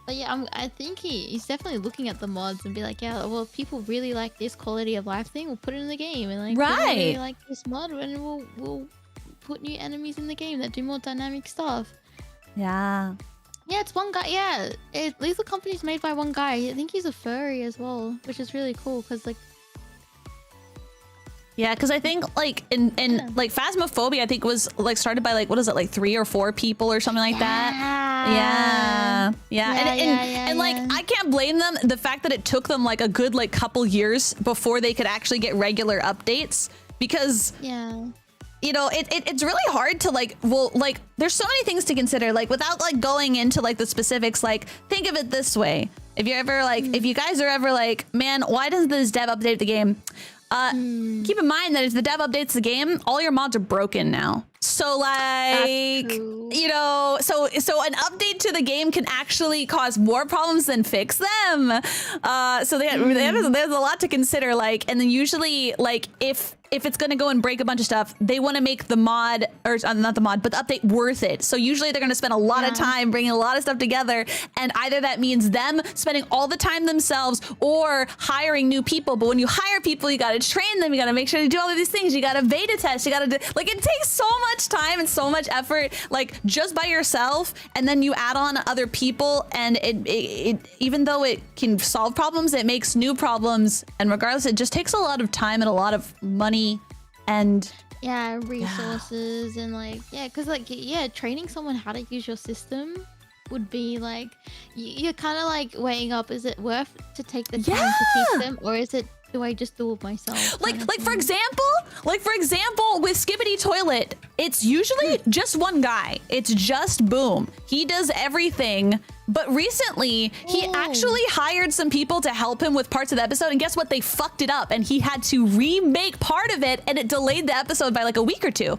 But yeah, I think he's definitely looking at the mods and be like, yeah, well, if people really like this quality of life thing, we'll put it in the game, and like, people really like this mod, and we'll put new enemies in the game that do more dynamic stuff. Yeah. Yeah, it's one guy. Yeah, Lethal Company's made by one guy. I think he's a furry as well, which is really cool because like. Yeah, because I think like in like Phasmophobia, I think was like started by like, what is it, like 3 or 4 people or something like that. Yeah. And like I can't blame them. The fact that it took them like a good like couple years before they could actually get regular updates, because you know, it's really hard to like, well, like there's so many things to consider, like without like going into like the specifics. Like think of it this way: if you're ever like, if you guys are ever like, man, why doesn't this dev update the game? Keep in mind that if the dev updates the game, all your mods are broken now. So like, you know, so an update to the game can actually cause more problems than fix them. So there's a lot to consider. Like, and then usually like if it's going to go and break a bunch of stuff, they want to make the mod, or not the mod, but the update worth it. So usually they're going to spend a lot of time bringing a lot of stuff together. And either that means them spending all the time themselves or hiring new people. But when you hire people, you got to train them. You got to make sure to do all of these things. You got to beta test. You got to do, like, it takes so much time and so much effort, like just by yourself. And then you add on other people, and it even though it can solve problems, it makes new problems. And regardless, it just takes a lot of time and a lot of money. And resources and like because like training someone how to use your system would be like you're kind of like weighing up, is it worth to take the time to teach them, or is it, do I just do it myself? Like for example with Skibidi Toilet, it's usually just one guy. It's just Boom. He does everything. But recently, he actually hired some people to help him with parts of the episode, and guess what? They fucked it up, and he had to remake part of it, and it delayed the episode by like a week or 2.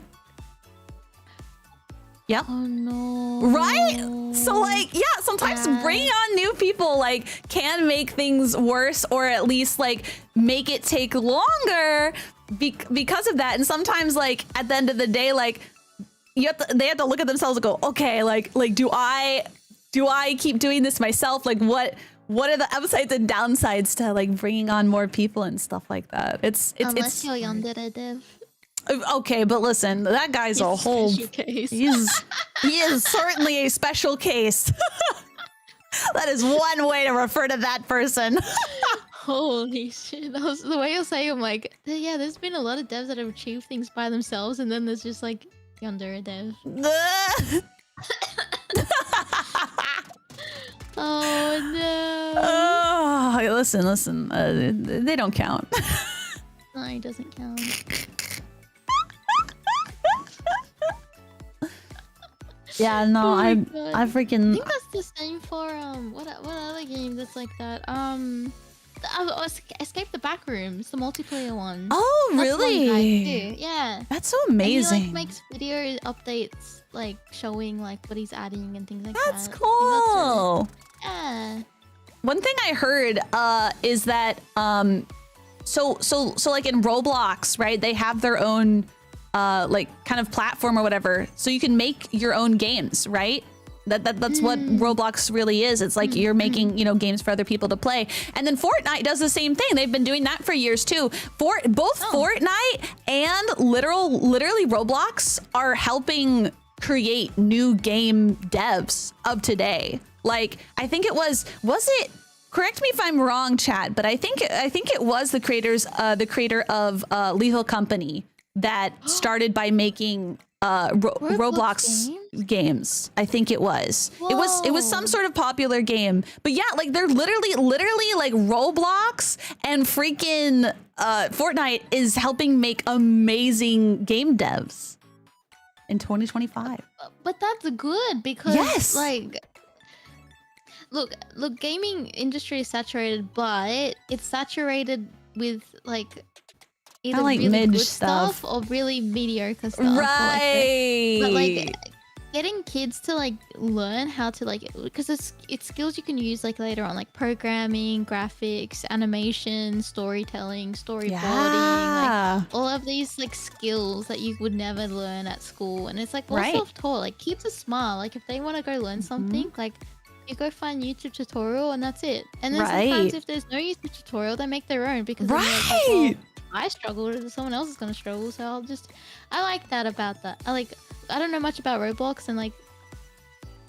Yep. Oh no. Right? So like, yeah, sometimes bringing on new people like can make things worse, or at least like make it take longer because of that. And sometimes like at the end of the day, like they have to look at themselves and go, okay, like do I keep doing this myself? Like what are the upsides and downsides to like bringing on more people and stuff like that? Unless you're yandere dev. Okay, but listen, that guy's a whole case. He is certainly a special case. That is one way to refer to that person. Holy shit! That was the way you're saying. I'm like, yeah. There's been a lot of devs that have achieved things by themselves, and then there's just like yonder a dev. Oh no! Oh, listen. They don't count. No, it doesn't count. Yeah, no, Oh my I God. I freaking. think that's the same for what other game that's like that? Escape the Backrooms, the multiplayer one. Oh, That's one guy really? too. Yeah. That's so And he amazing. like makes video updates, like showing like what he's adding and things like That's that. cool. Yeah. One thing I heard is that so like in Roblox, right? They have their own like kind of platform or whatever, so you can make your own games, right? That's what Roblox really is. It's like you're making, you know, games for other people to play. And then Fortnite does the same thing. They've been doing that for years too. Both Fortnite and literally Roblox are helping create new game devs of today. Like, I think it was it, correct me if I'm wrong, chat, but I think it was the creator of Lethal Company that started by making Roblox games. I think it was. Whoa. It was some sort of popular game. But yeah, like they're literally like Roblox and freaking Fortnite is helping make amazing game devs in 2025. But that's good because Yes. like look, gaming industry is saturated, but it's saturated with like either like really mid good stuff. stuff or really mediocre stuff. Right. But like getting kids to like learn how to like, because it's skills you can use like later on, like programming, graphics, animation, storytelling, storyboarding, Yeah. like all of these like skills that you would never learn at school. And it's like all Right. self-taught. Like kids are smart. Like if they want to go learn something, like you go find YouTube tutorial and that's it. And then Right. sometimes if there's no YouTube tutorial, they make their own because then they're like, well, Right. I struggled, someone else is gonna struggle, so I like that about that. I don't know much about Roblox, and like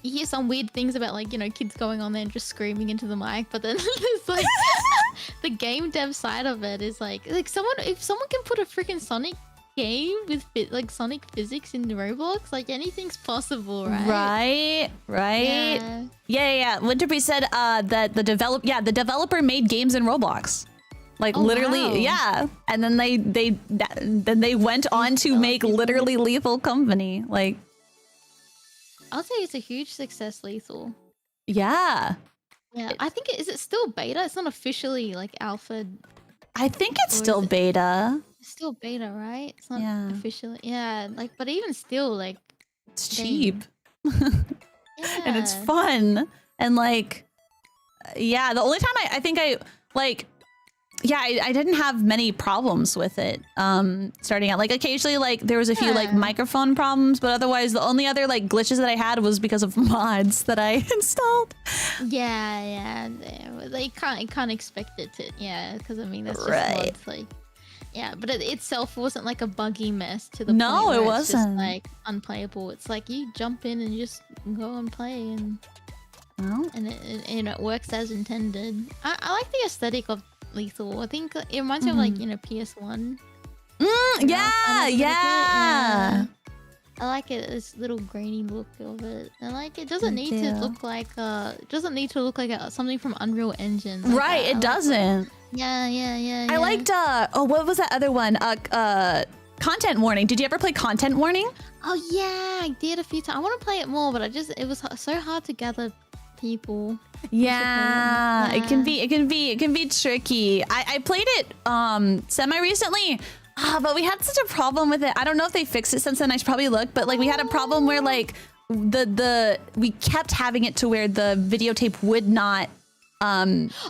you hear some weird things about like, you know, kids going on there and just screaming into the mic, but then there's like the game dev side of it is like if someone can put a freaking Sonic game with like Sonic physics in Roblox, like anything's possible, right? Right. Yeah. Winterby said that the developer made games in Roblox. Like literally, wow. yeah. And then they went on to make literally Lethal Company. Like, I'll say it's a huge success, Lethal. yeah. Yeah, I think is it still beta? It's not officially like alpha. I think it's still beta. It's still beta, right? It's not Yeah. officially. Yeah, like, but even still, like, It's dang. cheap. Yeah. And it's fun. And like, yeah, the only time I think I like, yeah, I didn't have many problems with it starting out. Like occasionally like there was a few like microphone problems, but otherwise the only other like glitches that I had was because of mods that I installed. Yeah. They can't expect it to. Yeah, because I mean that's just Right. mods, like. Yeah, but it itself wasn't like a buggy mess to the No, point it where it's just wasn't. like unplayable. It's like you jump in and you just go and play and Well, it works as intended. I like the aesthetic of Lethal. I think it reminds me of like, you know, PS1. yeah. I like it. This little grainy look of it. I like it. Doesn't Me need to too. look like something from Unreal Engine. Like Right, that. I it like doesn't. Yeah. I liked what was that other one? Content Warning. Did you ever play Content Warning? Oh yeah, I did a few times. I want to play it more, but it was so hard to gather people. Yeah, Yeah. it can be tricky. I played it semi recently, but we had such a problem with it. I don't know if they fixed it since then. I should probably look, but like we had a problem where like we kept having it to where the videotape would not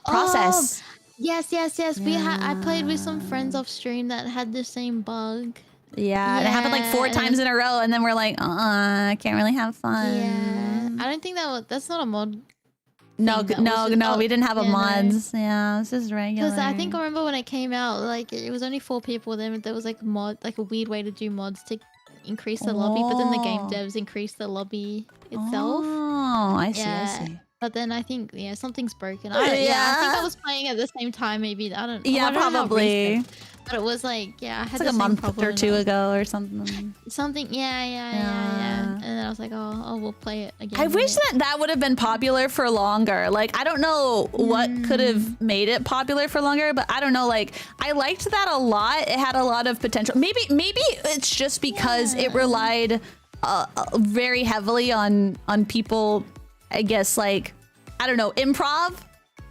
process. Yes. I played with some friends off stream that had the same bug. Yeah, and it happened like 4 times in a row, and then we're like, I can't really have fun. Yeah, I don't think that's not a mod. No, thing. That was just- we didn't have a yeah, no. mods. Yeah, this is regular. Because I think I remember when it came out, like it was only 4 people. Then there was like a weird way to do mods to increase the lobby, but then the game devs increased the lobby itself. Oh, I see. Yeah. But then I think something's broken. I think I was playing at the same time. Maybe I don't. Yeah, I don't know how probably. recent, but it was like I had It's the like a same month problem or two ago or something. Something. Yeah. And then I was like, oh, we'll play it again. I wish that would have been popular for longer. Like, I don't know what could have made it popular for longer, but I don't know. Like, I liked that a lot. It had a lot of potential. Maybe it's just because it relied very heavily on people, I guess, like, I don't know, improv.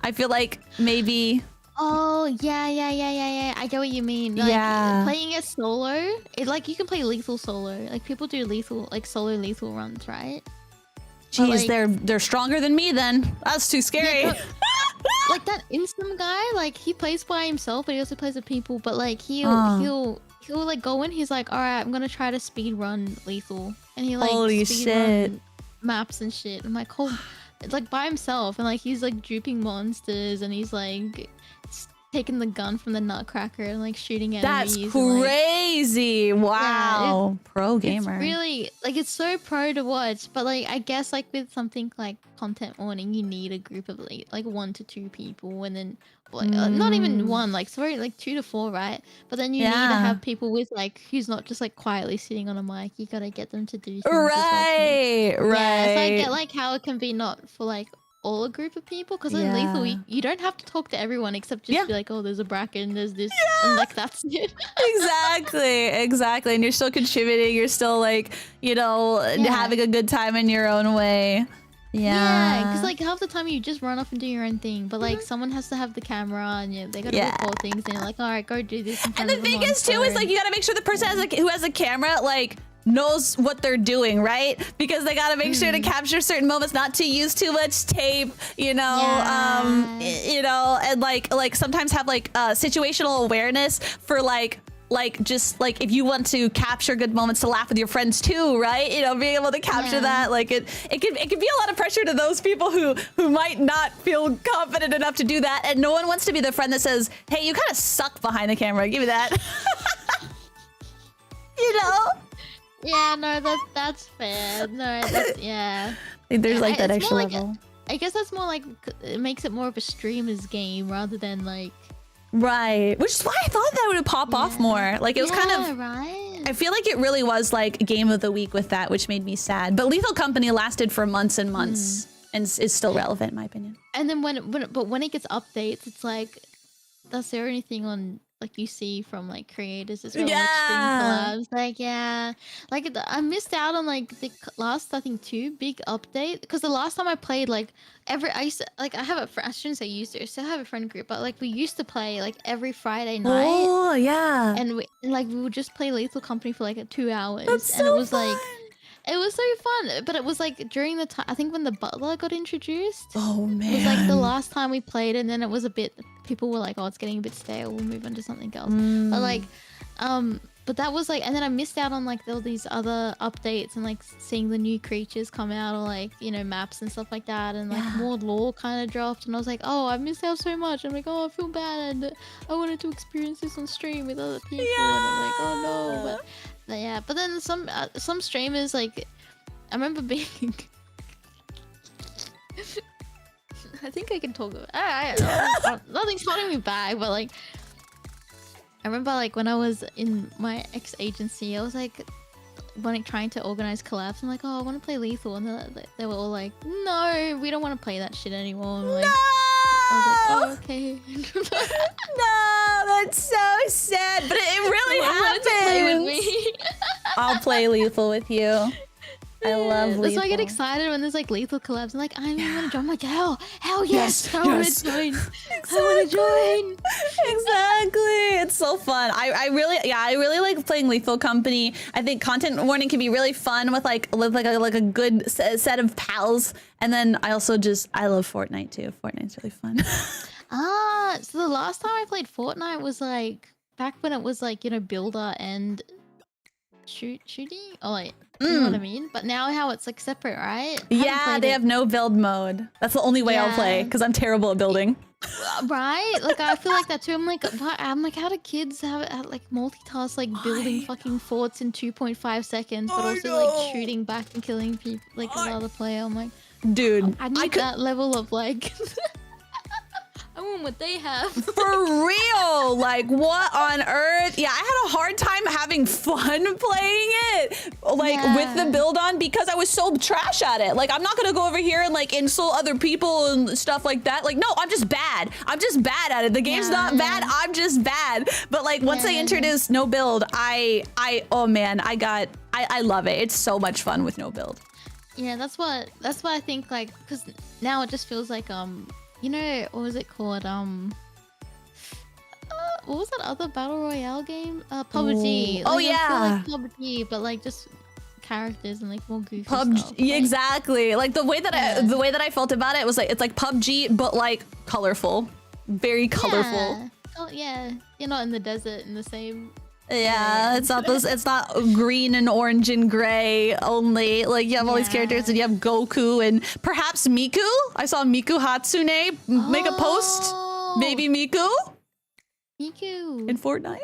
I feel like maybe. Oh, yeah. I get what you mean. Like, playing it solo, like, you can play lethal solo. Like, people do lethal, like, solo lethal runs, right? Jeez, like, they're stronger than me then. That's too scary. Yeah, like, that Instant guy, like, he plays by himself, but he also plays with people. But, like, he'll like, go in, he's like, all right, I'm gonna try to speed run lethal. And he, like, holy speed shit. run maps and shit. I'm like, like, by himself. And, like, he's, like, duping monsters, and he's, like... taking the gun from the nutcracker and like shooting enemies. That's crazy. And, like, wow. Pro gamer. It's really like it's so pro to watch, but like I guess like with something like content warning, you need a group of like 1 to 2 people, and then like, not even one, like sorry, like 2 to 4, right? But then you need to have people with like who's not just like quietly sitting on a mic. You gotta get them to do things. Right. Yeah, so I get like how it can be not for like all a group of people, because in lethal you don't have to talk to everyone except just be like, oh, there's a bracken, there's this, and like that's it. exactly, and you're still contributing, you're still like, you know, having a good time in your own way. Because like half the time you just run off and do your own thing, but like someone has to have the camera and they gotta record things, and you're like, all right, go do this. And the thing is too is like you gotta make sure the person has like who has a camera like knows what they're doing, right? Because they gotta make sure to capture certain moments, not to use too much tape, you know, you know, and like sometimes have like situational awareness for like just like if you want to capture good moments to laugh with your friends too, right? You know, being able to capture that, like it can be a lot of pressure to those people who might not feel confident enough to do that, and no one wants to be the friend that says, hey, you kind of suck behind the camera, give me that. You know? Yeah, no, that's fair. No, that's, I think there's like that extra level. I guess that's more like, it makes it more of a streamer's game rather than like... Right, which is why I thought that would pop off more. Like it was kind of... right. I feel like it really was like game of the week with that, which made me sad. But Lethal Company lasted for months and months and is still relevant in my opinion. And then when it gets updates, it's like, that's the only thing on... like you see from like creators as well, like stream collabs, like I missed out on like the last I think 2 big update, because the last time I played like I used to, like I have a friend, I shouldn't say used to, I still have a friend group, but like we used to play like every Friday night. Oh yeah. And we would just play Lethal Company for like 2 hours. That's so and it was fun. like it was so fun, but it was like during the time, I think when the butler got introduced. Oh man. It was like the last time we played, and then it was a bit, people were like, oh, it's getting a bit stale, we'll move on to something else. But like, but that was like, and then I missed out on like all these other updates and like seeing the new creatures come out, or like, you know, maps and stuff like that, and like more lore kind of dropped, and I was like, oh, I missed out so much. I'm like, oh, I feel bad, and I wanted to experience this on stream with other people, and I'm like, oh no. But yeah, but then some streamers, like, I remember being I think I can talk about nothing's holding me back, but like I remember like when I was in my ex-agency, I was like trying to organize collabs. I'm like, oh, I want to play Lethal, and they were all like, no, we don't want to play that shit anymore. I'm like, I was like, oh, okay. No, that's so sad, but it really happened. Play with me. I'll play Lethal with you. I love Lethal. That's why I get excited when there's like Lethal collabs. I'm like, I'm gonna join. I'm like, hell yes, I want to join. I want to join. Exactly. It's so fun. I really like playing Lethal Company. I think content warning can be really fun with like a good set of pals. And then I also I love Fortnite too. Fortnite's really fun. So the last time I played Fortnite was like back when it was like, you know, builder and shooting, or like, you know what I mean? But now how it's like separate, right? Yeah, they have no build mode. That's the only way I'll play, because I'm terrible at building. Right? Like I feel like that too. I'm like, how do kids have like multitask, like building fucking forts in 2.5 seconds, but also like shooting back and killing people, like another player? I'm like, Dude, I need that level of like. I want what they have. For real. Like, what on earth? Yeah, I had a hard time having fun playing it, like with the build on, because I was so trash at it. Like, I'm not gonna go over here and like insult other people and stuff like that. Like, no, I'm just bad. I'm just bad at it. The game's not bad. I'm just bad. But like, once I introduced no build, oh man, I love it. It's so much fun with no build. Yeah, that's what I think. Like, because now it just feels like you know, what was it called? What was that other battle royale game? PUBG. Oh like, yeah. Like PUBG, but like just characters and like more goofy PUBG, stuff. yeah, exactly. Like the way that I felt about it was like it's like PUBG, but like colorful, very colorful. Yeah. Oh yeah, you're not in the desert in the same. Yeah, it's not those. It's not green and orange and gray only. Like you have all these characters, and you have Goku and perhaps Miku. I saw Miku Hatsune make a post. Maybe Miku. Miku in Fortnite.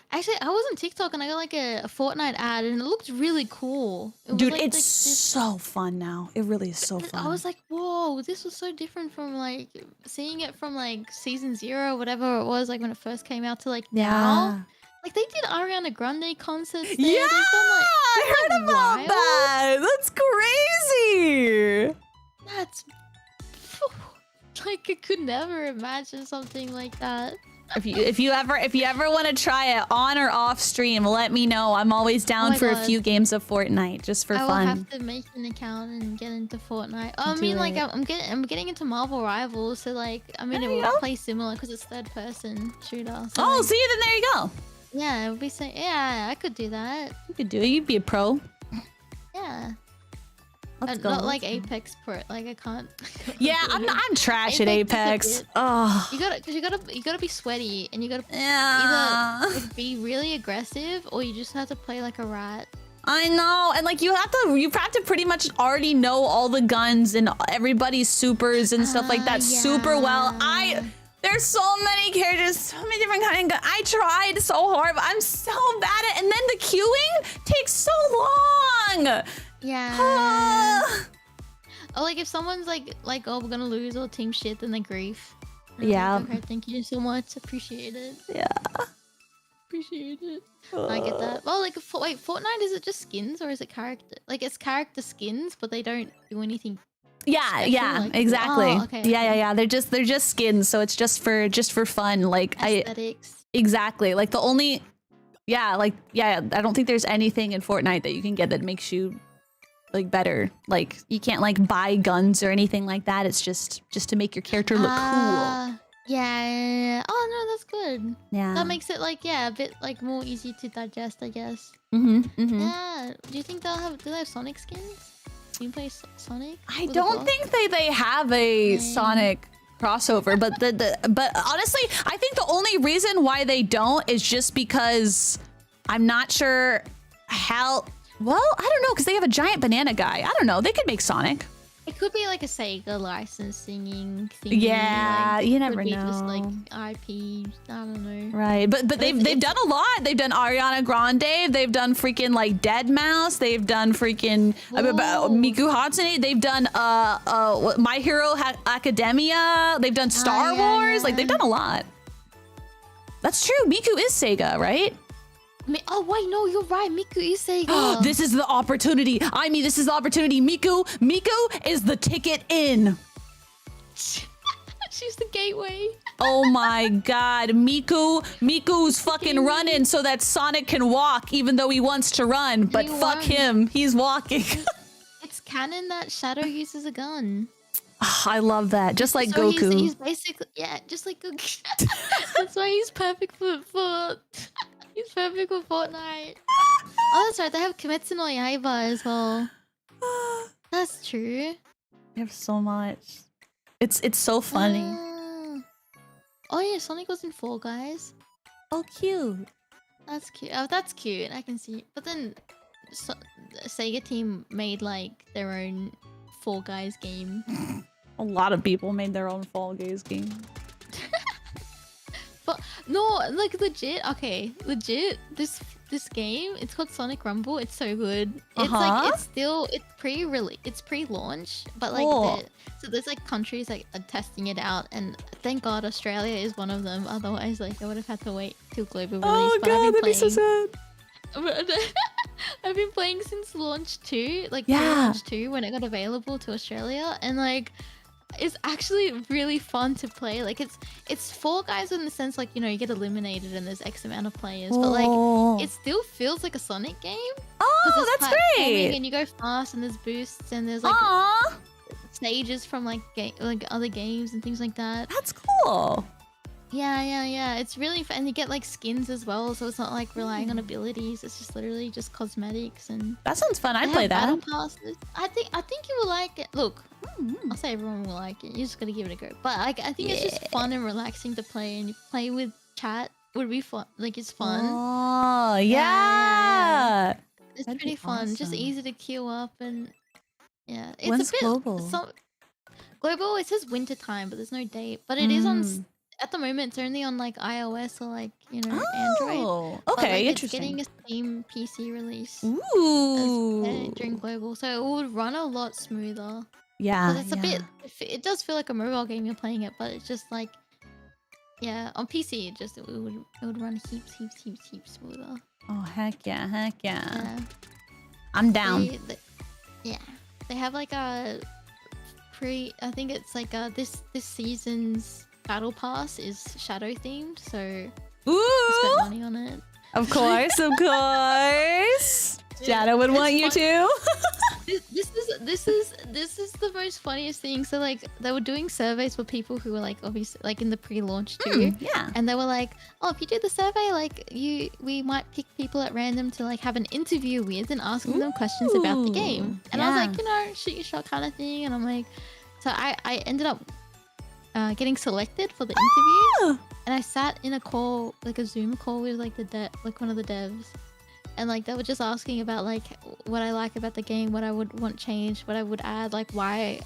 Actually, I was on TikTok and I got like a Fortnite ad, and it looked really cool. Dude, like, it's so fun now. It really is so fun. I was like, whoa, this was so different from like seeing it from like season 0 or whatever it was, like when it first came out, to like now. Like, they did Ariana Grande concerts there. Yeah! Done, like, I heard about that! That's crazy! That's... Like, I could never imagine something like that. If you ever want to try it on or off stream, let me know. I'm always down for a few games of Fortnite, just for fun. I will have to make an account and get into Fortnite. I mean, like, I'm getting into Marvel Rivals, so like, I mean, it will play similar because it's third-person shooter. So, oh, like, see, then there you go. Yeah, it would be so. Yeah, I could do that. You could do it. You'd be a pro. Yeah. Let's go. Not like Apex Pro. Like I can't. Yeah, I'm trash at Apex. Oh. You gotta be sweaty, and you gotta either like, be really aggressive, or you just have to play like a rat. I know, and like you have to pretty much already know all the guns and everybody's supers and stuff like that super well. There's so many characters, so many different kinds of guns. I tried so hard, but I'm so bad at it. And then the queuing takes so long. Yeah. Oh, like if someone's like, oh, we're gonna lose, or team shit, then they grief. Yeah. Like, okay, thank you so much. Appreciate it. Yeah. Appreciate it. I get that. Well, like, wait, Fortnite, is it just skins or is it character? Like, it's character skins, but they don't do anything. Yeah, special, like, exactly. Oh, okay, yeah. They're just skins, so it's just for fun. Like aesthetics. Exactly. Like the only, I don't think there's anything in Fortnite that you can get that makes you like better. Like you can't like buy guns or anything like that. It's just to make your character look cool. Yeah. Oh no, that's good. Yeah. That makes it like a bit like more easy to digest, I guess. Yeah. Do you think do they have Sonic skins? Do you play Sonic? I don't think they have a Sonic crossover, but but honestly, I think the only reason why they don't is just because I'm not sure how. Well, I don't know, because they have a giant banana guy. I don't know. They could make Sonic. It could be like a Sega licensing thing. Yeah, like, you never know. Just like IP, I don't know. Right, but they've done a lot. They've done Ariana Grande. They've done freaking like Deadmau5. They've done freaking Miku Hatsune. They've done My Hero Academia. They've done Star Wars. Like they've done a lot. That's true. Miku is Sega, right? Oh wait, no, you're right. Miku is Sega. This is the opportunity. This is the opportunity. Miku is the ticket in. She's the gateway. Oh my god, Miku's fucking running so that Sonic can walk, even though he wants to run. But fuck him, he's walking. It's canon that Shadow uses a gun. I love that. Just like so Goku. He's basically just like Goku. That's why he's perfect for. He's perfect for Fortnite. Oh, that's right. They have Kimetsu no Yaiba as well. That's true. They have so much. It's so funny. Oh yeah, Sonic was in Fall Guys. Oh, cute. That's cute. Oh, that's cute. I can see. But then, the Sega team made like their own Fall Guys game. A lot of people made their own Fall Guys game. No, like legit. Okay, legit. This game, it's called Sonic Rumble. It's so good. It's like it's pre-launch, but like Cool. so there's like countries like are testing it out, and thank God Australia is one of them. Otherwise, like I would have had to wait till global release. Oh but god, that'd be so sad. I've been playing since launch 2, like Yeah. launch 2 when it got available to Australia, and like it's actually really fun to play. Like it's Fall Guys in the sense like, you know, you get eliminated and there's X amount of players, but like it still feels like a Sonic game. Oh, that's great. And you go fast and there's boosts and there's like Aw, stages from like other games and things like that. that's cool. Yeah. It's really fun. And you get like skins as well, so it's not like relying on abilities. It's just literally just cosmetics and That sounds fun. I'd they play have that. battle passes. I think you will like it. Look, I'll say everyone will like it. You just gotta give it a go. But like, I think it's just fun and relaxing to play, and you play with chat would be fun. Like it's fun. Oh, Yeah. yeah. It's That'd be pretty fun. Just awesome. easy to queue up and yeah. It's When's a bit global? global. It says winter time, but there's no date. But it is on. Mm. At the moment, it's only on like iOS or like Android. Oh, But, okay, like, interesting. It's getting a Steam PC release Ooh. during global, so it would run a lot smoother. Yeah, Because it's a bit. It does feel like a mobile game you're playing it, but it's just like, yeah, on PC it would run heaps smoother. Oh, heck yeah. Yeah. I'm down. Yeah, they have like a I think it's like this season's battle pass is shadow themed, so I spent Ooh. money on it. Of course. Shadow would want you to. This is the most funniest thing. So like they were doing surveys for people who were like obviously like in the pre-launch too. Yeah. And they were like, oh, if you do the survey, like we might pick people at random to like have an interview with and asking them questions about the game. And I was like, you know, shoot your shot kind of thing. And I'm like, so I ended up getting selected for the interview. And I sat in a call, like a Zoom call with like one of the devs. And like they were just asking about like what I like about the game, what I would want changed, what I would add, like why,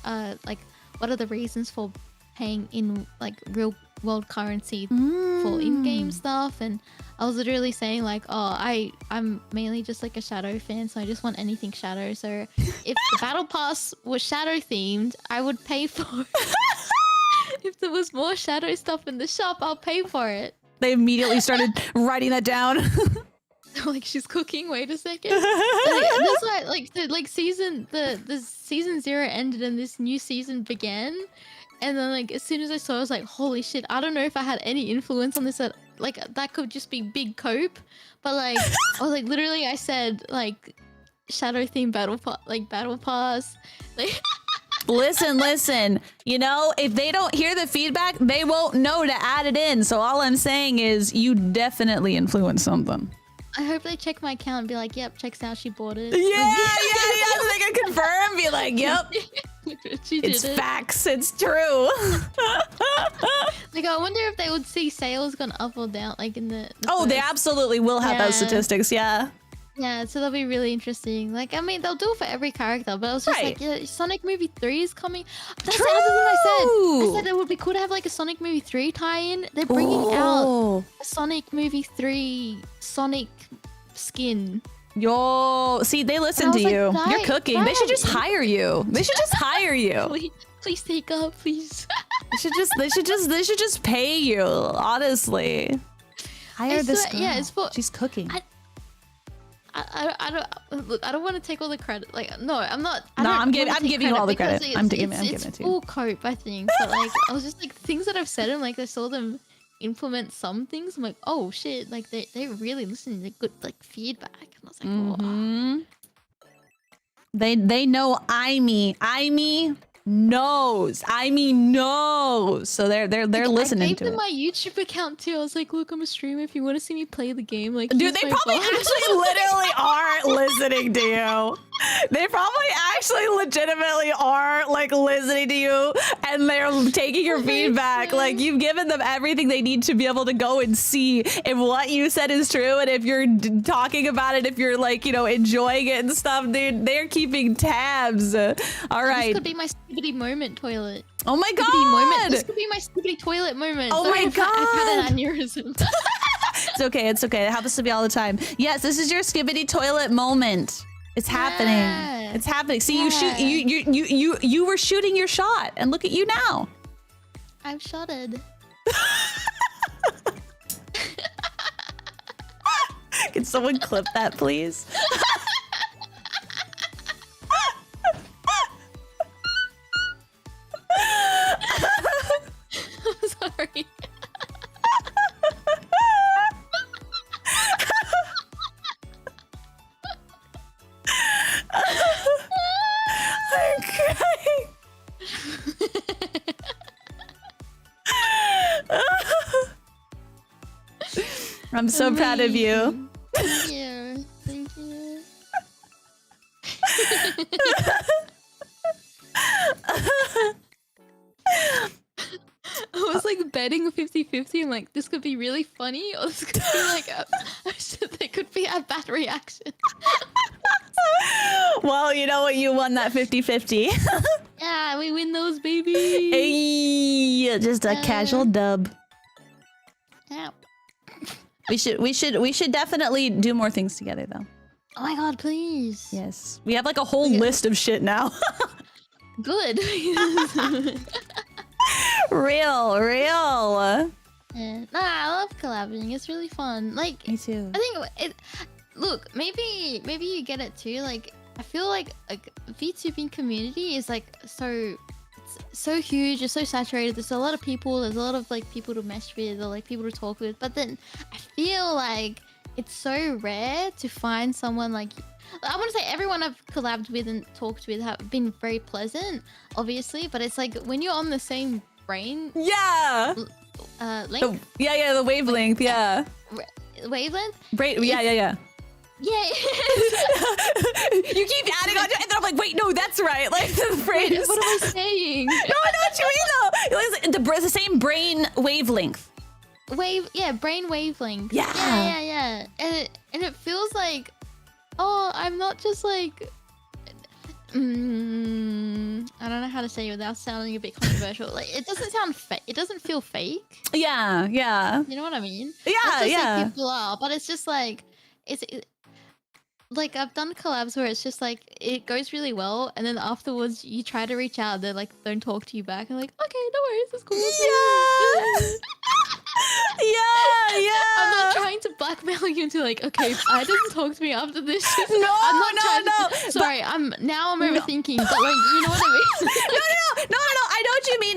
like what are the reasons for paying in like real world currency for in-game stuff. And I was literally saying like, oh, I'm mainly just like a Shadow fan, so I just want anything Shadow. So if the battle pass was Shadow themed, I would pay for it. If there was more Shadow stuff in the shop, I'll pay for it. They immediately started writing that down. Like she's cooking. Wait a second. That's why, like, the season 0 ended and this new season began. And then, like, as soon as I saw, it, I was like, "Holy shit!" I don't know if I had any influence on this. Like, that could just be big cope. But like, I was like, literally, I said like, Shadow theme battle pass. Like, Listen. You know, if they don't hear the feedback, they won't know to add it in. So all I'm saying is, you definitely influence something. I hope they check my account and be like, "Yep, checks out. She bought it." Yeah. So they can confirm. Be like, "Yep, she did it's it. facts. It's true." Like, I wonder if they would see sales gone up or down, like in the Oh, they first- absolutely will have those Yeah. statistics. Yeah. Yeah, so that'll be really interesting. Like, I mean, they'll do it for every character, but I was just like, yeah, Sonic Movie 3 is coming. That's the other thing I said. I said it would be cool to have like a Sonic Movie 3 tie-in. They're bringing out a Sonic Movie 3 Sonic skin. Yo, see, they listen And to I was you. like, You're cooking. They should just hire you. They should just hire you. Please take up, please. They should just pay you. Honestly, hire this girl. Yeah, it's for. She's cooking. I don't look. I don't want to take all the credit. Like, no, I'm not. I'm giving you all the credit. I'm giving it to It's you. full cope, I think. But like, I was just like things that I've said, and like I saw them implement some things. I'm like, oh shit! Like they really listen to good like feedback, and I was like, oh. They know Aimee knows. So they're listening I gave to them it. my YouTube account too. I was like, look, I'm a streamer. If you want to see me play the game, like, Dude, here's they my probably phone. actually literally aren't listening to you. They probably actually legitimately are like listening to you and they're taking your feedback. Like you've given them everything they need to be able to go and see if what you said is true and if you're talking about it, if you're like, you know, enjoying it and stuff, dude, they're keeping tabs. All right. This could be my Skibidi moment toilet. Oh my Skibidi moment. God. This could be my Skibidi toilet moment. Oh Sorry, my God. I've had an aneurysm. It's okay. It's okay. It happens to me all the time. Yes, this is your Skibidi toilet moment. It's happening. Yeah. It's happening. See, you were shooting your shot, and look at you now. I'm shotted. Can someone clip that, please? I'm sorry. I'm crying. I'm so proud of you. Thank you. Thank you. I was like betting 50-50. I'm like, this could be really funny, or this could be like there could be a bad reaction. Well, you know what? You won that 50-50. Yeah, we win those, baby. Hey, just a casual dub. Yeah. We should definitely do more things together, though. Oh my God, please. Yes, we have like a whole list of shit now. Good. Real. Yeah. Nah, I love collabing. It's really fun. Like, Me too. I think it. Look, maybe you get it too. Like, I feel like VTubing community is like so huge. It's so saturated. There's a lot of people. There's a lot of like people to mesh with or like people to talk with. But then I feel like it's so rare to find someone like. I want to say everyone I've collabed with and talked with have been very pleasant, obviously. But it's like when you're on the same brain. Yeah. Length. The wavelength. Yeah. Wavelength. Yeah. Yeah. You keep adding on to it, and then I'm like, wait, no, that's right. Like the phrase. What am I saying? No, I know what you mean though. It's the same brain wavelength. Brain wavelength. Yeah. Yeah. And it feels like, oh, I'm not just like, I don't know how to say it without sounding a bit controversial. Like it doesn't sound fake. It doesn't feel fake. Yeah. You know what I mean? Yeah. That's just like people are, but it's just like like I've done collabs where it's just like it goes really well, and then afterwards you try to reach out, they're like don't talk to you back. I'm like, okay, no worries, it's cool. Yeah. I'm not trying to blackmail you into like, okay, if I doesn't talk to me after this shit. No. Sorry, I'm overthinking, but like, you know what I mean? No.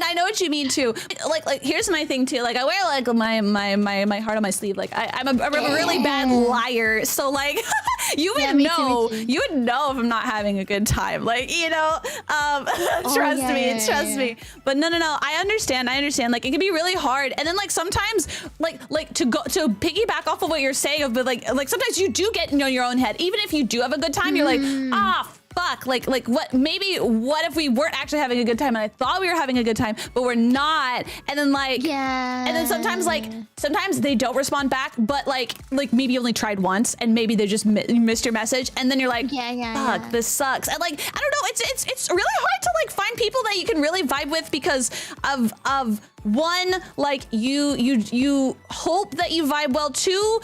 I know what you mean too. Like here's my thing too. Like I wear like my heart on my sleeve. Like I'm a really bad liar. So like you would know if I'm not having a good time. Like, you know, trust me. But no. I understand. Like it can be really hard. And then like sometimes like to piggyback off of what you're saying, but like sometimes you do get in your own head. Even if you do have a good time, you're like, fuck, like what if we weren't actually having a good time and I thought we were having a good time, but we're not. And then like, and then sometimes they don't respond back, but like maybe you only tried once and maybe they just missed your message. And then you're like, fuck, this sucks. And like, I don't know, it's really hard to like find people that you can really vibe with because of one, like you hope that you vibe well. Two,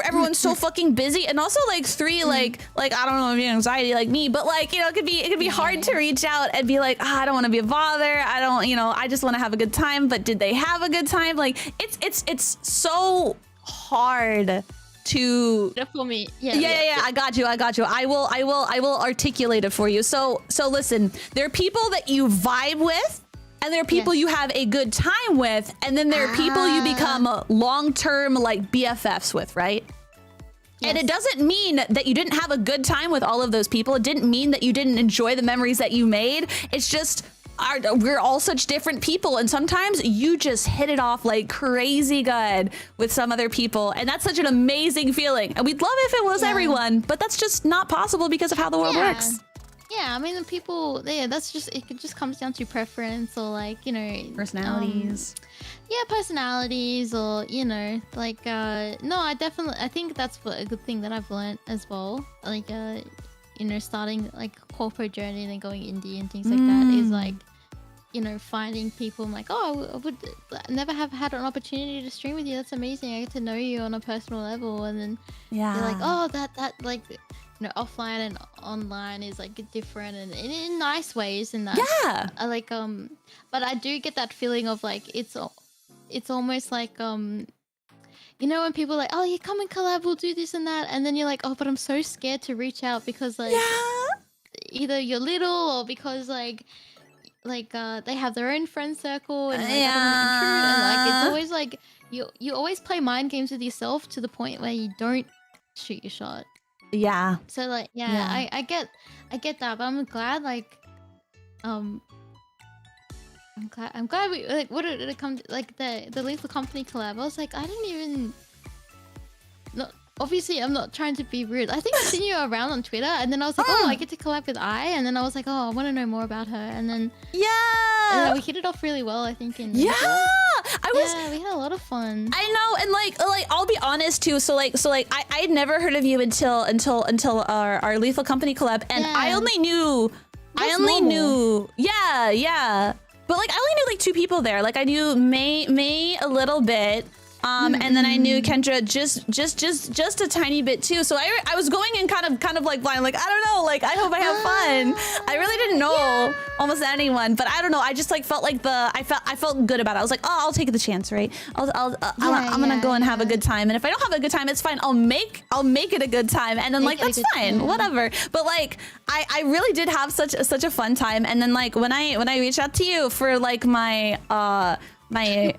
everyone's so fucking busy, and also like three, like I don't know if you have anxiety like me, but like, you know, it could be hard to reach out and be like, I don't want to be a bother. I don't, you know, I just want to have a good time. But did they have a good time? Like it's so hard to for me. Yeah. I got you. I will articulate it for you. So listen, there are people that you vibe with. And there are people you have a good time with, and then there are people you become long-term like BFFs with, right? Yes. And it doesn't mean that you didn't have a good time with all of those people. It didn't mean that you didn't enjoy the memories that you made. It's just we're all such different people, and sometimes you just hit it off like crazy good with some other people, and that's such an amazing feeling. And we'd love if it was everyone, but that's just not possible because of how the world works. Yeah, I mean, the people, that's just, it just comes down to preference or like, you know, Personalities. Yeah, personalities or, you know, like, no, I think that's a good thing that I've learned as well. Like, you know, starting like a corporate journey and then going indie and things like that is like, you know, finding people. I'm like, oh, I would never have had an opportunity to stream with you. That's amazing. I get to know you on a personal level. And then they're like, oh, that like, you know, offline and online is like different and in nice ways. And that, I like, but I do get that feeling of like, it's almost like, you know, when people are like, oh, you come and collab, we'll do this and that. And then you're like, oh, but I'm so scared to reach out because like, either you're little or because like they have their own friend circle and like, I don't want to intrude. And like, it's always like, you always play mind games with yourself to the point where you don't shoot your shot. Yeah. So like, I get that, but I'm glad like, I'm glad we like. What did it come to, like the Lethal Company collab? I was like, I didn't even. No, obviously, I'm not trying to be rude. I think I've seen you around on Twitter, and then I was like, oh, I get to collab with Ai, and then I was like, oh, I want to know more about her, and then and then we hit it off really well. I think in we had a lot of fun. I know, and like I'll be honest too. So like I'd never heard of you until our Lethal Company collab, and I only knew. But like I only knew like 2 people there. Like I knew May a little bit. And then I knew Kendra just a tiny bit too. So I was going in kind of like blind, like I don't know, like I hope I have fun. I really didn't know almost anyone, but I don't know. I just like felt like I felt good about it. I was like, oh, I'll take the chance, right? I'm gonna go and have a good time. And if I don't have a good time, it's fine. I'll make it a good time. And then like that's fine, whatever. But like I really did have such a fun time. And then like when I reached out to you for like my birthday.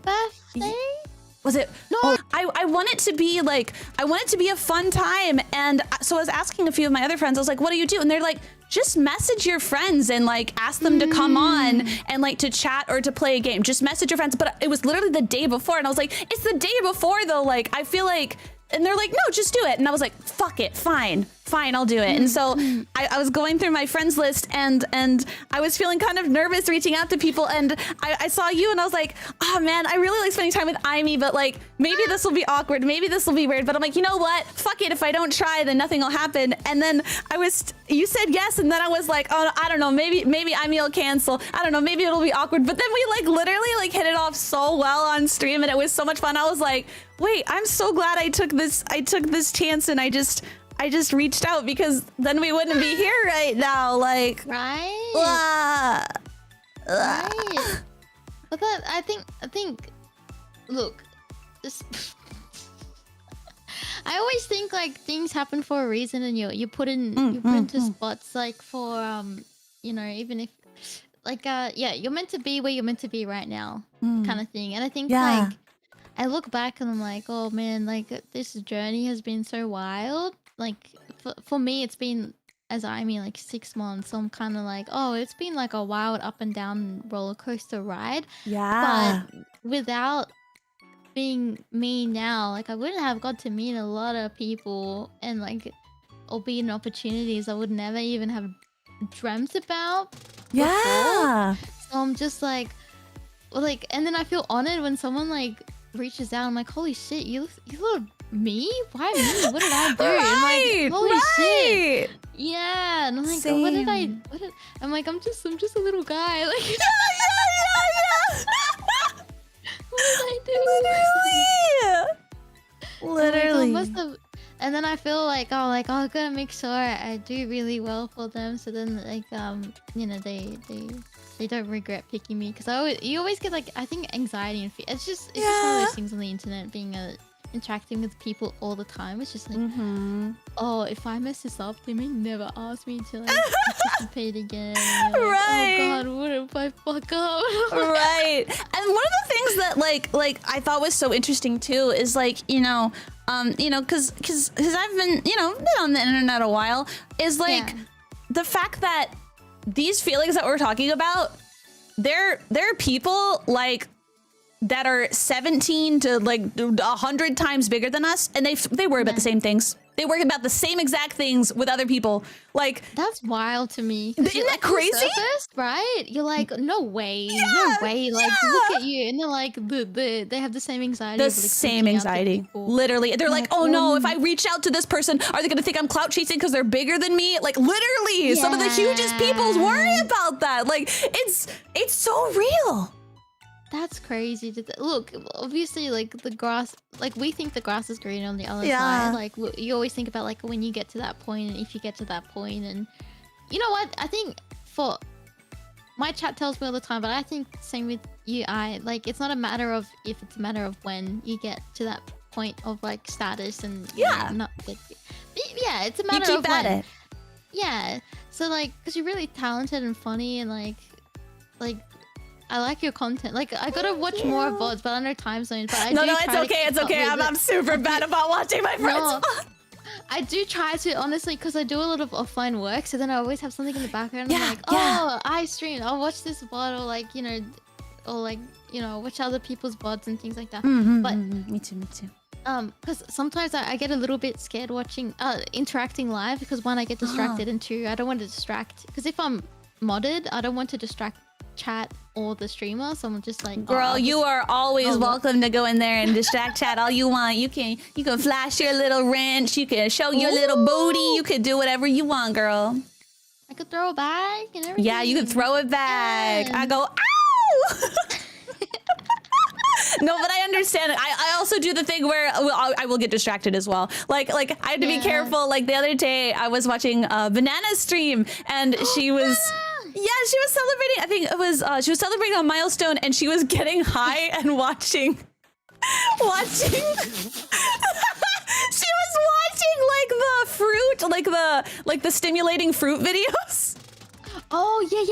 Was it? No. Oh, I want it to be like, I want it to be a fun time. And so I was asking a few of my other friends, I was like, what do you do? And they're like, just message your friends and like ask them to come on and like to chat or to play a game. Just message your friends. But it was literally the day before. And I was like, it's the day before though. Like, I feel like, and they're like, no, just do it. And I was like, fuck it, fine, I'll do it. And so I was going through my friends list and I was feeling kind of nervous reaching out to people. And I saw you and I was like, oh man, I really like spending time with Aimee, but like, maybe this will be awkward. Maybe this will be weird. But I'm like, you know what? Fuck it. If I don't try, then nothing will happen. And then you said yes. And then I was like, oh, I don't know. Maybe Aimee will cancel. I don't know. Maybe it'll be awkward. But then we like literally like hit it off so well on stream and it was so much fun. I was like, wait, I'm so glad I took this chance and I just reached out because then we wouldn't be here right now. Like, right. But that I think look, this I always think like things happen for a reason and you put into spots like for you know, even if like you're meant to be where you're meant to be right now kind of thing. And I think like I look back and I'm like, oh man, like this journey has been so wild. Like for me, it's been, as Aimee, like 6 months. So I'm kind of like, oh, it's been like a wild up and down roller coaster ride. Yeah. But without being me now, like I wouldn't have got to meet a lot of people and like, or be in opportunities I would never even have dreamt about. Yeah. Before. So I'm just like, and then I feel honored when someone like reaches out. I'm like, holy shit, you thought of me? Why me? What did I do? I'm like, holy shit. Yeah. And I'm like, oh, what did I'm like, I'm just a little guy. Like, yeah. What did I do? Literally. Like, and then I feel like, oh, I gotta make sure I do really well for them. So then, like, you know, they don't regret picking me because you always get like, I think anxiety and fear. It's just one of those things on the internet, being interacting with people all the time. It's just like, oh, if I mess this up, they may never ask me to like participate again. Like, right. Oh God, what if I fuck up? Right. And one of the things that like I thought was so interesting too is like, you know, because I've been on the internet a while, is like the fact that these feelings that we're talking about, there are people like that are 17 to like 100 times bigger than us, and they worry about the same things. They worry about the same exact things with other people. Like, that's wild to me. Isn't that like, crazy? Surface, right? You're like, no way, no way. Like, look at you, and they're like, they have the same anxiety. The same anxiety. Literally, they're like, oh no, if I reach out to this person, are they gonna think I'm clout chasing because they're bigger than me? Like, literally, some of the hugest peoples worry about that. Like, it's so real. That's crazy. Look, obviously, like the grass, like we think the grass is green on the other side. Like you always think about like when you get to that point, and if you get to that point, and you know what? I think for my chat tells me all the time, but I think same with you. Like it's not a matter of if, it's a matter of when you get to that point of like status and not like, it's a matter of when. It. Yeah. So like, because you're really talented and funny and like. I like your content. Like, I gotta watch more VODs, but I know time zones. But no, it's okay. It's okay. I'm super bad about watching my friends. No, I do try to, honestly, because I do a lot of offline work. So then I always have something in the background. I'm like, oh, I stream. I'll watch this VOD, or like, you know, watch other people's VODs and things like that. But me too. Because sometimes I get a little bit scared watching, interacting live, because one, I get distracted, and two, I don't want to distract. Because if I'm modded, I don't want to distract chat or the streamer, so I'm just like, girl, you are always welcome to go in there and distract chat all you want. You can flash your little wrench, you can show your little booty, you can do whatever you want, girl. I could throw it back and everything. Yeah, you can throw it back. I go, ow! No, but I understand it. I also do the thing where I will get distracted as well. Like I have to be careful. Like the other day, I was watching Banana's stream, and she was. Yeah, she was celebrating. I think it was she was celebrating a milestone, and she was getting high and watching. She was watching like the fruit, like the stimulating fruit videos. Oh yeah.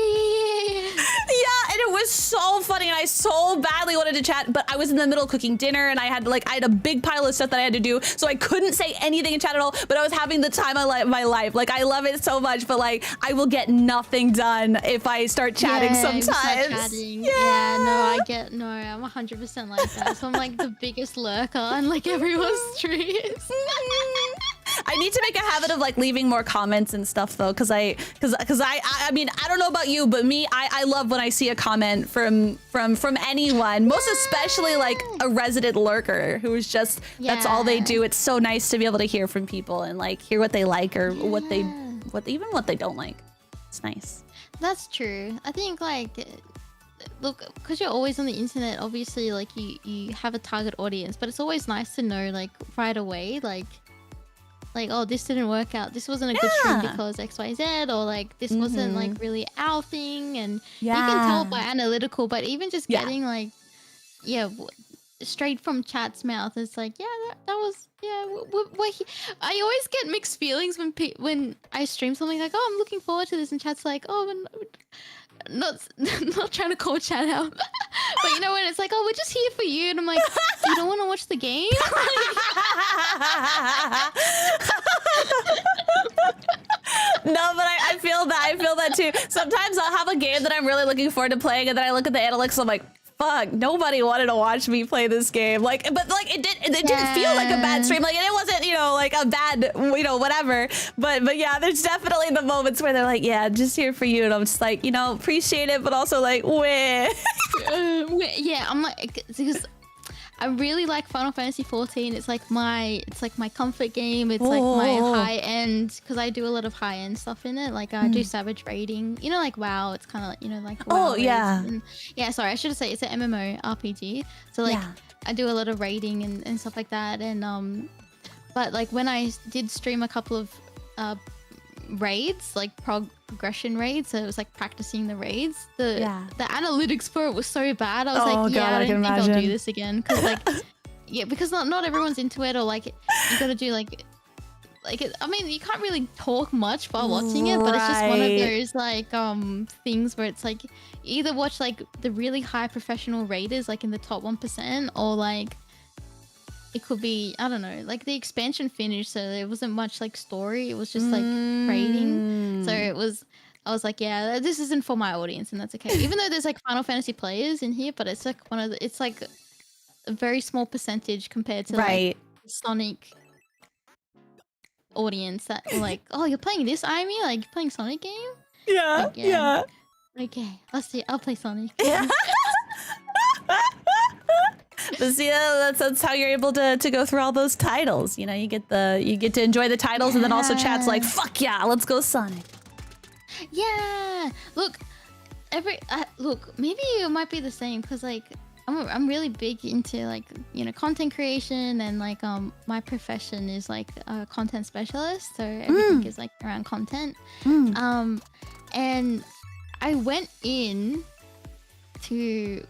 Yeah, and it was so funny, and I so badly wanted to chat, but I was in the middle of cooking dinner, and I had a big pile of stuff that I had to do, so I couldn't say anything in chat at all. But I was having the time of my life. Like, I love it so much, but like I will get nothing done if I start chatting sometimes. I'm 100% like that. So I'm like the biggest lurker on like everyone's streams. I need to make a habit of like leaving more comments and stuff though, because I mean, I don't know about you, but me, I love when I see a comment from anyone, most especially like a resident lurker who is just that's all they do. It's so nice to be able to hear from people and like hear what they like or what they don't like. It's nice. That's true. I think like, look, because you're always on the internet, obviously like you have a target audience, but it's always nice to know like right away, like, oh, this didn't work out. This wasn't a good stream because XYZ, or like this wasn't like really our thing. And you can tell by analytical, but even just getting like, straight from chat's mouth, it's like, that was, I always get mixed feelings when I stream something like, oh, I'm looking forward to this, and chat's like, oh, not trying to call chat out, but you know, when it's like, oh, we're just here for you, and I'm like, you don't want to watch the game? No, but I feel that too. Sometimes I'll have a game that I'm really looking forward to playing, and then I look at the analytics and I'm like, fuck, nobody wanted to watch me play this game. Like, but like it didn't feel like a bad stream. Like, and it wasn't, like a bad, whatever. But yeah, there's definitely the moments where they're like, yeah, just here for you. And I'm just like, appreciate it, but also like, weh. I'm like, because I really like Final Fantasy 14. It's like my comfort game. It's like my high end, because I do a lot of high end stuff in it. Like I do Savage raiding. Like WoW. It's kind of like like WoW sorry, I should have said it's an MMO RPG. So like I do a lot of raiding and stuff like that. And but like when I did stream a couple of raids, like progression raids, so it was like practicing the raids, the analytics for it was so bad. I was like, I don't think I'll do this again, because like because not everyone's into it, or like you gotta do like I mean, you can't really talk much while watching it, but it's just one of those like things where it's like you either watch like the really high professional raiders like in the top 1%, or like it could be, I don't know, like the expansion finished, so there wasn't much like story. It was just like raiding. So it was, I was like, yeah, this isn't for my audience, and that's okay. Even though there's like Final Fantasy players in here, but it's like it's like a very small percentage compared to like Sonic audience that were like, oh, you're playing this, Aimee? Like, you're playing Sonic game? Yeah, like, yeah. Okay, I'll play Sonic. Yeah. But see, that's how you're able to go through all those titles. You know, you get to enjoy the titles, and then also chat's like, fuck yeah, let's go Sonic. Yeah. Look, look, maybe it might be the same because like I'm really big into like, you know, content creation, and like my profession is like a content specialist, so everything is like around content. And I went in to,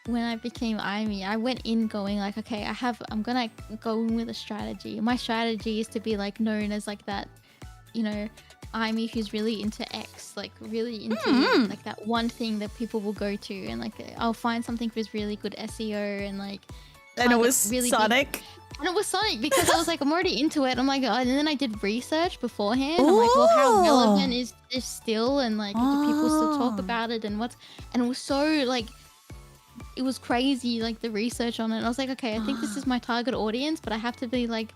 when I became Aimee, I went in going like, okay, I'm gonna go in with a strategy. My strategy is to be like known as like that, you know, Aimee who's really into X, like really into like that one thing that people will go to, and like I'll find something with really good SEO and like. And it was really Sonic. And it was Sonic because I was like, I'm already into it. I'm like, oh, and then I did research beforehand. I'm like, well, how relevant is this still? And like, do people still talk about it? And and it was so like, it was crazy, like the research on it. And I was like, okay, I think this is my target audience, but I have to be like,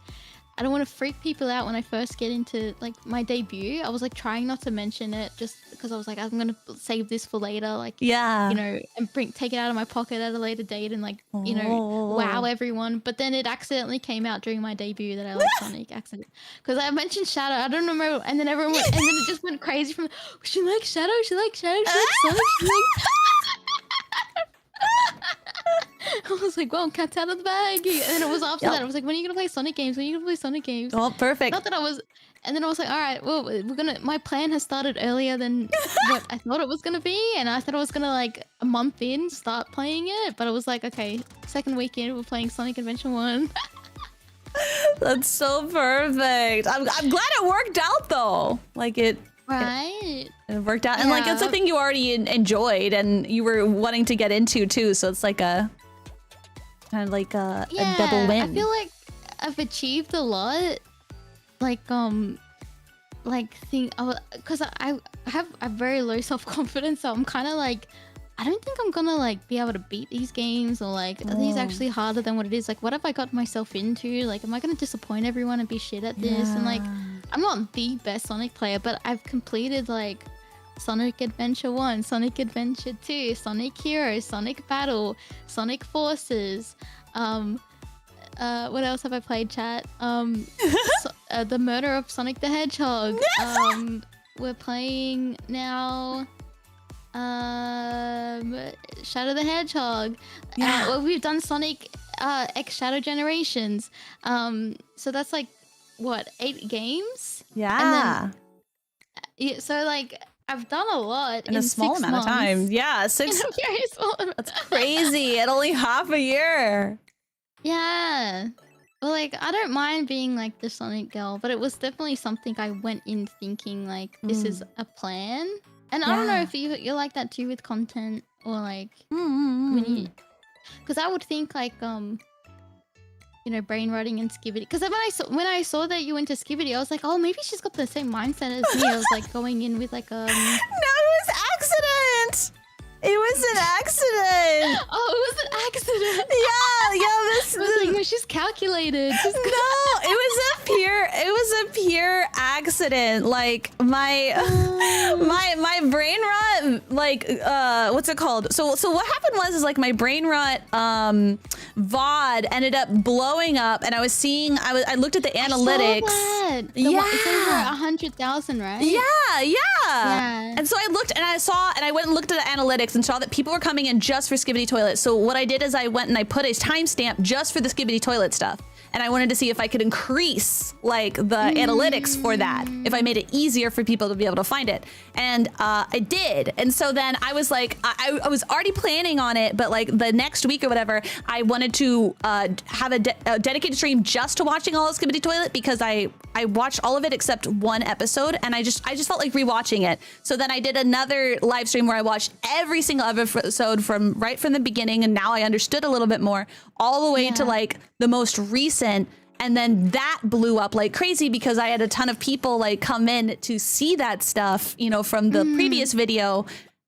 I don't want to freak people out when I first get into like my debut. I was like trying not to mention it just because I was like, I'm going to save this for later. Like, yeah, you know, and take it out of my pocket at a later date and like, you know, wow everyone. But then it accidentally came out during my debut that I like Sonic accident. Because I mentioned Shadow. I don't remember. And then everyone went, and then it just went crazy from, she likes Shadow, she likes Shadow, she likes Sonic, she likes... I was like, well, cat's out of the bag. And then it was after that, I was like, when are you gonna play Sonic games? When are you gonna play Sonic games? Oh, perfect. Not that I was, and then I was like, all right, well, my plan has started earlier than what I thought it was gonna be, and I thought I was gonna like a month in start playing it, but it was like, okay, second weekend we're playing Sonic Adventure 1. That's so perfect. I'm glad it worked out though. Like it. Right. It worked out, and like it's a thing you already enjoyed and you were wanting to get into too. So it's like a kind of like a double win. I feel like I've achieved a lot. Like because I have a very low self-confidence, so I'm kind of like, I don't think I'm gonna like be able to beat these games, or like are these actually harder than what it is? Like, what have I got myself into? Like, am I gonna disappoint everyone and be shit at this? And like, I'm not the best Sonic player, but I've completed like Sonic Adventure 1, Sonic Adventure 2, Sonic Heroes, Sonic Battle, Sonic Forces. What else have I played, chat? The Murder of Sonic the Hedgehog. We're playing now Shadow the Hedgehog. Well, we've done Sonic X Shadow Generations. So that's like what, 8 games? Yeah. And then, so like I've done a lot in a small amount of time. Yeah, 6. In a very small amount. That's crazy. At only half a year. Yeah. Well, like, I don't mind being like the Sonic girl, but it was definitely something I went in thinking like, this is a plan. And I don't know if you're like that too with content, or like when you, because I would think like you know, brain rotting and Skibidi. Because when I saw that you went to Skibidi, I was like, oh, maybe she's got the same mindset as me. I was like going in with like No, it was accident. It was an accident. Oh, it was an accident. Yeah. Like, she's calculated. No, it was a pure accident. Like my brain rot, like what's it called? So what happened was like my brain rot VOD ended up blowing up, and I was seeing, I looked at the analytics. It's over 100,000, right? Yeah. And so I looked and I went and looked at the analytics and saw that people were coming in just for Skibidi Toilet. So what I did is I went and I put a timestamp just for the Skibidi Toilet stuff. And I wanted to see if I could increase like the analytics for that, if I made it easier for people to be able to find it. And I did. And so then I was like, I was already planning on it, but like the next week or whatever, I wanted to have a dedicated stream just to watching all of Skibidi Toilet, because I watched all of it except one episode, and I just felt like rewatching it. So then I did another live stream where I watched every single episode from right from the beginning, and now I understood a little bit more, all the way to like the most recent. and then that blew up like crazy because I had a ton of people like come in to see that stuff, you know, from the previous video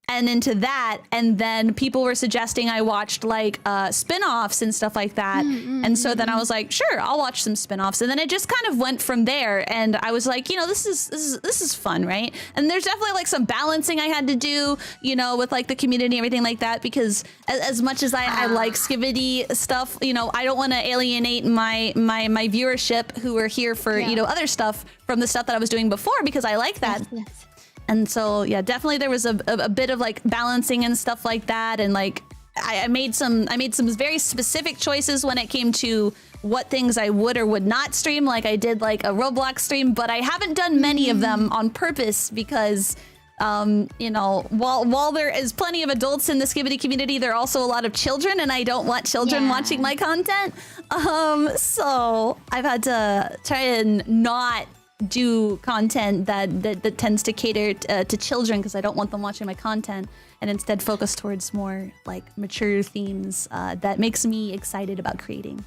and into that. And then people were suggesting I watched like spin-offs and stuff like that. And so then I was like, sure, I'll watch some spin-offs. And then it just kind of went from there. And I was like, you know, this is fun, right? And there's definitely like some balancing I had to do, you know, with like the community and everything like that, because as much as I like Skibidi stuff, you know, I don't want to alienate my viewership who are here for, you know, other stuff from the stuff that I was doing before, because I like that. Yes. And so, yeah, definitely there was a bit of like balancing and stuff like that. And like, I made some very specific choices when it came to what things I would or would not stream. Like I did like a Roblox stream, but I haven't done many of them on purpose because, you know, while there is plenty of adults in the Skibidi community, there are also a lot of children, and I don't want children watching my content. So I've had to try and not do content that tends to cater to children, because I don't want them watching my content, and instead focus towards more like mature themes that makes me excited about creating.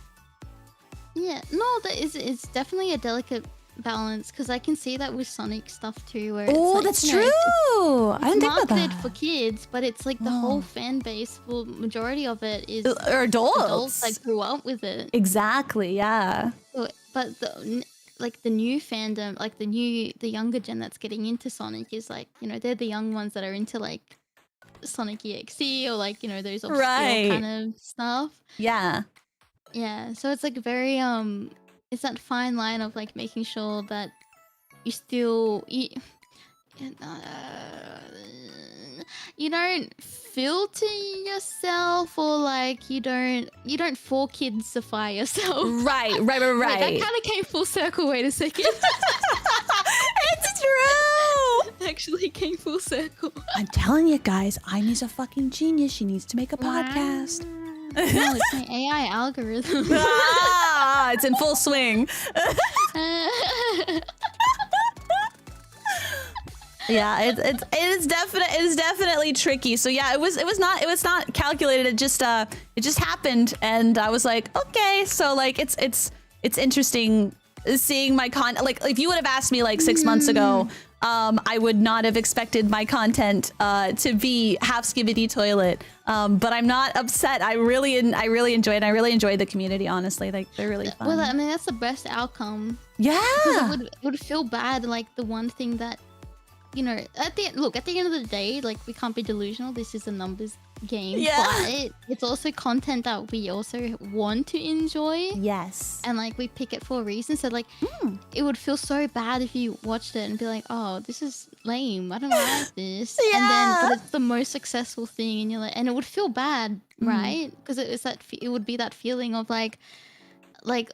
Yeah, no, it's definitely a delicate balance, because I can see that with Sonic stuff too, where Oh, it's like, that's you know, true. I didn't think about marketed that. for kids, but it's like the whole fan base, well, majority of it is Or adults. adults that grew up with it. Exactly. Yeah. So, but the new fandom, like the younger gen that's getting into Sonic is like, you know, they're the young ones that are into like Sonic EXE or like, you know, those obscure kind of stuff. Yeah. Yeah, so it's like very it's that fine line of like making sure that you still you don't filter yourself, or like you don't 4Kidsify yourself. Right. Wait, that kind of came full circle. Wait a second. It's true. Actually came full circle. I'm telling you guys, Aimie's a fucking genius. She needs to make a podcast. No, it's my AI algorithm. It's in full swing. Yeah, it is definitely tricky. So yeah, it was not calculated. It just happened, and I was like, okay. So like it's interesting seeing my content. Like if you would have asked me like 6 months ago, I would not have expected my content to be half Skibidi toilet. But I'm not upset. I really enjoy it. I really enjoy the community. Honestly, like they're really fun. Well, I mean that's the best outcome. Yeah, because it would feel bad. Like the one thing that, you know, at the end of the day, like we can't be delusional. This is a numbers game, but it's also content that we also want to enjoy. Yes, and like we pick it for a reason. So like, it would feel so bad if you watched it and be like, "Oh, this is lame. I don't like this." Yeah. And then, but it's the most successful thing, and you're like, and it would feel bad, right? Because it would be that feeling of like,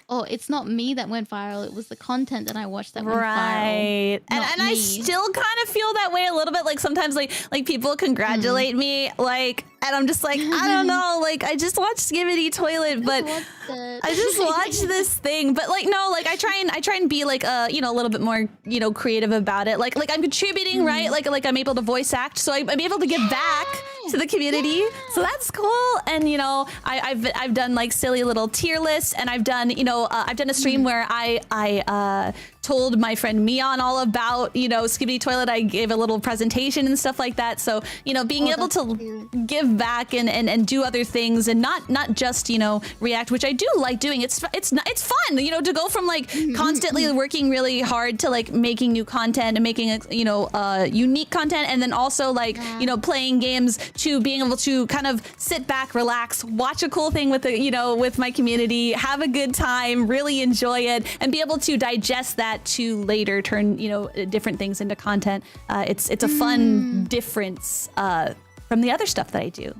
oh, it's not me that went viral, it was the content that I watched that went viral. Right. And I still kind of feel that way a little bit. Like sometimes like people congratulate me, like, and I'm just like, I don't know, like I just watched Skibidi Toilet, but I just watched this thing. But like no, like I try and be like you know, a little bit more, you know, creative about it. Like I'm contributing, right? Like I'm able to voice act, so I'm able to give back to the community. So that's cool. And you know, I've done like silly little tier lists, and I've done, you know, I've done a stream where I told my friend Mion all about, you know, Skibidi Toilet. I gave a little presentation and stuff like that. So, you know, being able to give back and do other things, and not just, you know, react, which I do like doing. It's fun, you know, to go from like constantly working really hard to like making new content and making, you know, unique content, and then also like, you know, playing games, to being able to kind of sit back, relax, watch a cool thing with the, you know, with my community, have a good time, really enjoy it, and be able to digest that to later turn, you know, different things into content. It's a fun difference from the other stuff that I do.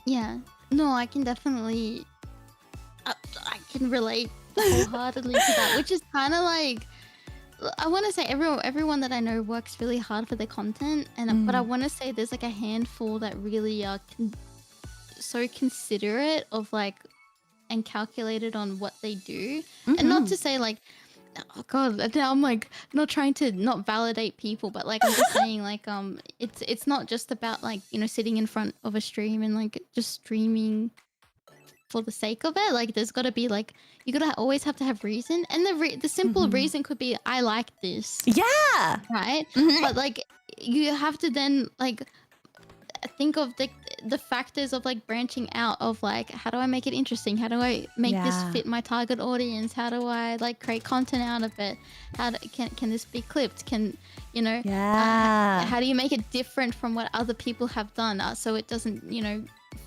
Yeah, no, I can definitely, I can relate wholeheartedly to that, which is kind of like, I want to say everyone that I know works really hard for their content, and but I want to say there's like a handful that really are so considerate of like, and calculated on what they do, and not to say like, oh god, now I'm like not trying to not validate people, but like I'm just saying like it's not just about like, you know, sitting in front of a stream and like just streaming for the sake of it. Like there's got to be like you gotta always have to have reason, and the simple reason could be I like this, Yeah. right? But like you have to then like think of the factors of like branching out of like how do I make it interesting, how do I make this fit my target audience, how do I like create content out of it, can this be clipped, can you know how do you make it different from what other people have done, so it doesn't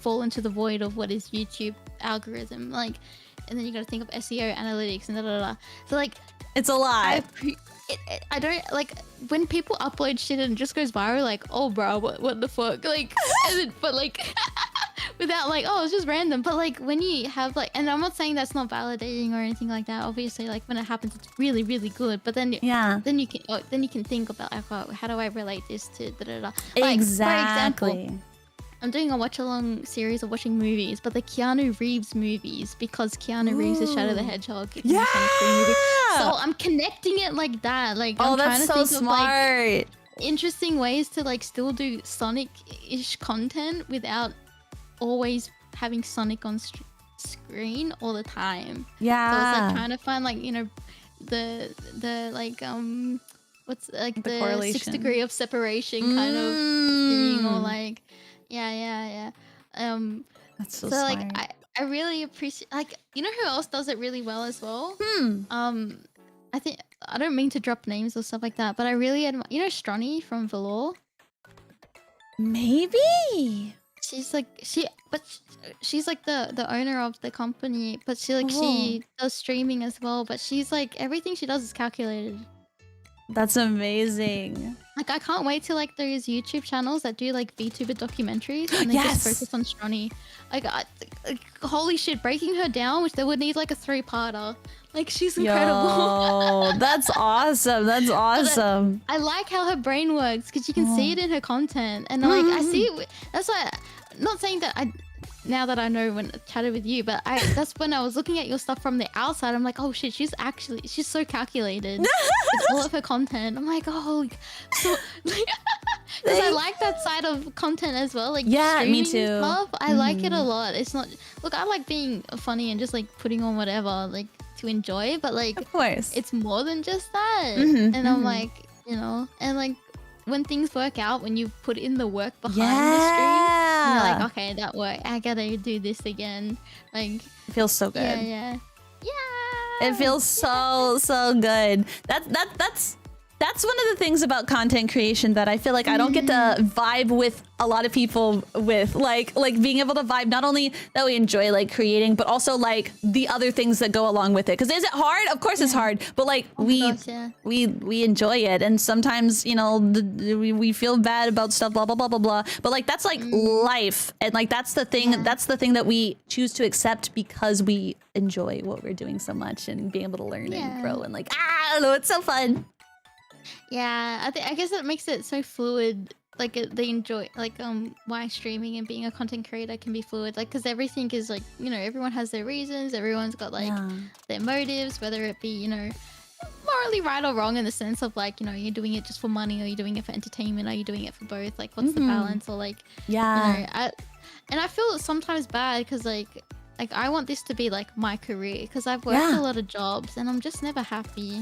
fall into the void of what is YouTube algorithm, like, and then you got to think of SEO analytics and so like it's a lot. I don't like when people upload shit and it just goes viral, like, oh bro, what the fuck, like but like without like, oh, it's just random. But like when you have like, and I'm not saying that's not validating or anything like that, obviously, like when it happens it's really really good, but then then you can think about like, oh, how do I relate this to like, exactly. For example, I'm doing a watch-along series of watching movies, but the Keanu Reeves movies, because Keanu Reeves is Shadow the Hedgehog. Yeah! So I'm connecting it like that. Like, I'm trying to think smart. Of, like, interesting ways to like still do Sonic-ish content without always having Sonic on screen all the time. Yeah. So it's like trying to find like, the like what's like the 6 degree of separation kind of thing, or like that's so smart. Like I really appreciate, like, who else does it really well as well? I think, I don't mean to drop names or stuff like that, but I really admire, Stronny from Valor? Maybe she's like she's like the owner of the company, but she like she does streaming as well, but she's like everything she does is calculated. That's amazing. Like, I can't wait till like those YouTube channels that do like VTuber documentaries and they just focus on Stronny. Like, holy shit, breaking her down, which they would need like a 3-parter. Like, she's incredible. That's awesome. That's awesome. I like how her brain works because you can see it in her content, and like I see it. That's why. Not saying that now that I know when I chatted with you, but that's when I was looking at your stuff from the outside. I'm like, oh shit, she's so calculated with all of her content. I'm like, oh, so because I like that side of content as well, like me too. And stuff. I like it a lot. It's not, look, I like being funny and just like putting on whatever like to enjoy, but like of course it's more than just that. And I'm like, and like when things work out, when you put in the work behind the stream, you're like, okay, that worked. I gotta do this again. Like, it feels so good. Yeah. It feels so good. That's one of the things about content creation that I feel like I don't get to vibe with a lot of people with, like being able to vibe not only that we enjoy like creating, but also like the other things that go along with it. Because is it hard? Of course it's hard, but like we enjoy it, and sometimes we feel bad about stuff, blah blah blah blah blah. But like that's like life, and like that's the thing. That's the thing that we choose to accept because we enjoy what we're doing so much and being able to learn and grow and like I don't know, it's so fun. Yeah, I guess that makes it so fluid. Like they enjoy like why streaming and being a content creator can be fluid. Like, because everything is like everyone has their reasons. Everyone's got like their motives, whether it be morally right or wrong in the sense of like you're doing it just for money, or you're doing it for entertainment, or you're doing it for both. Like, what's the balance? Or like and I feel sometimes bad because like I want this to be like my career, because I've worked a lot of jobs and I'm just never happy.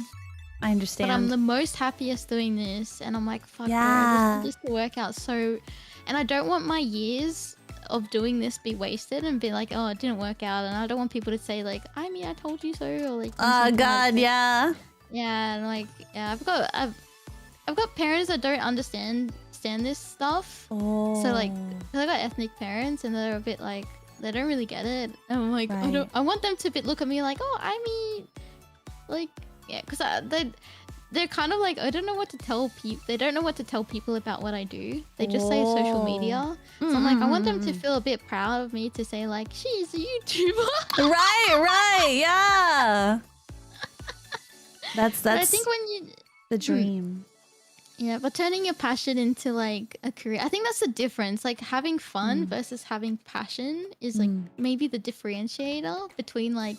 I understand. But I'm the most happiest doing this, and I'm like, fuck, bro, this will work out so. And I don't want my years of doing this be wasted and be like, oh, it didn't work out. And I don't want people to say like, I mean, I told you so, or like, oh god, and like, I've got parents that don't understand this stuff. So like, I got ethnic parents, and they're a bit like, they don't really get it. And I'm like, I want them to look at me like, oh, I mean, like. Yeah, because they're kind of like, I don't know what to tell people. They don't know what to tell people about what I do. They just say social media. So I'm like, I want them to feel a bit proud of me to say like, she's a YouTuber. right, yeah. That's I think when you the dream. Yeah, but turning your passion into like a career, I think that's the difference. Like, having fun versus having passion is like maybe the differentiator between like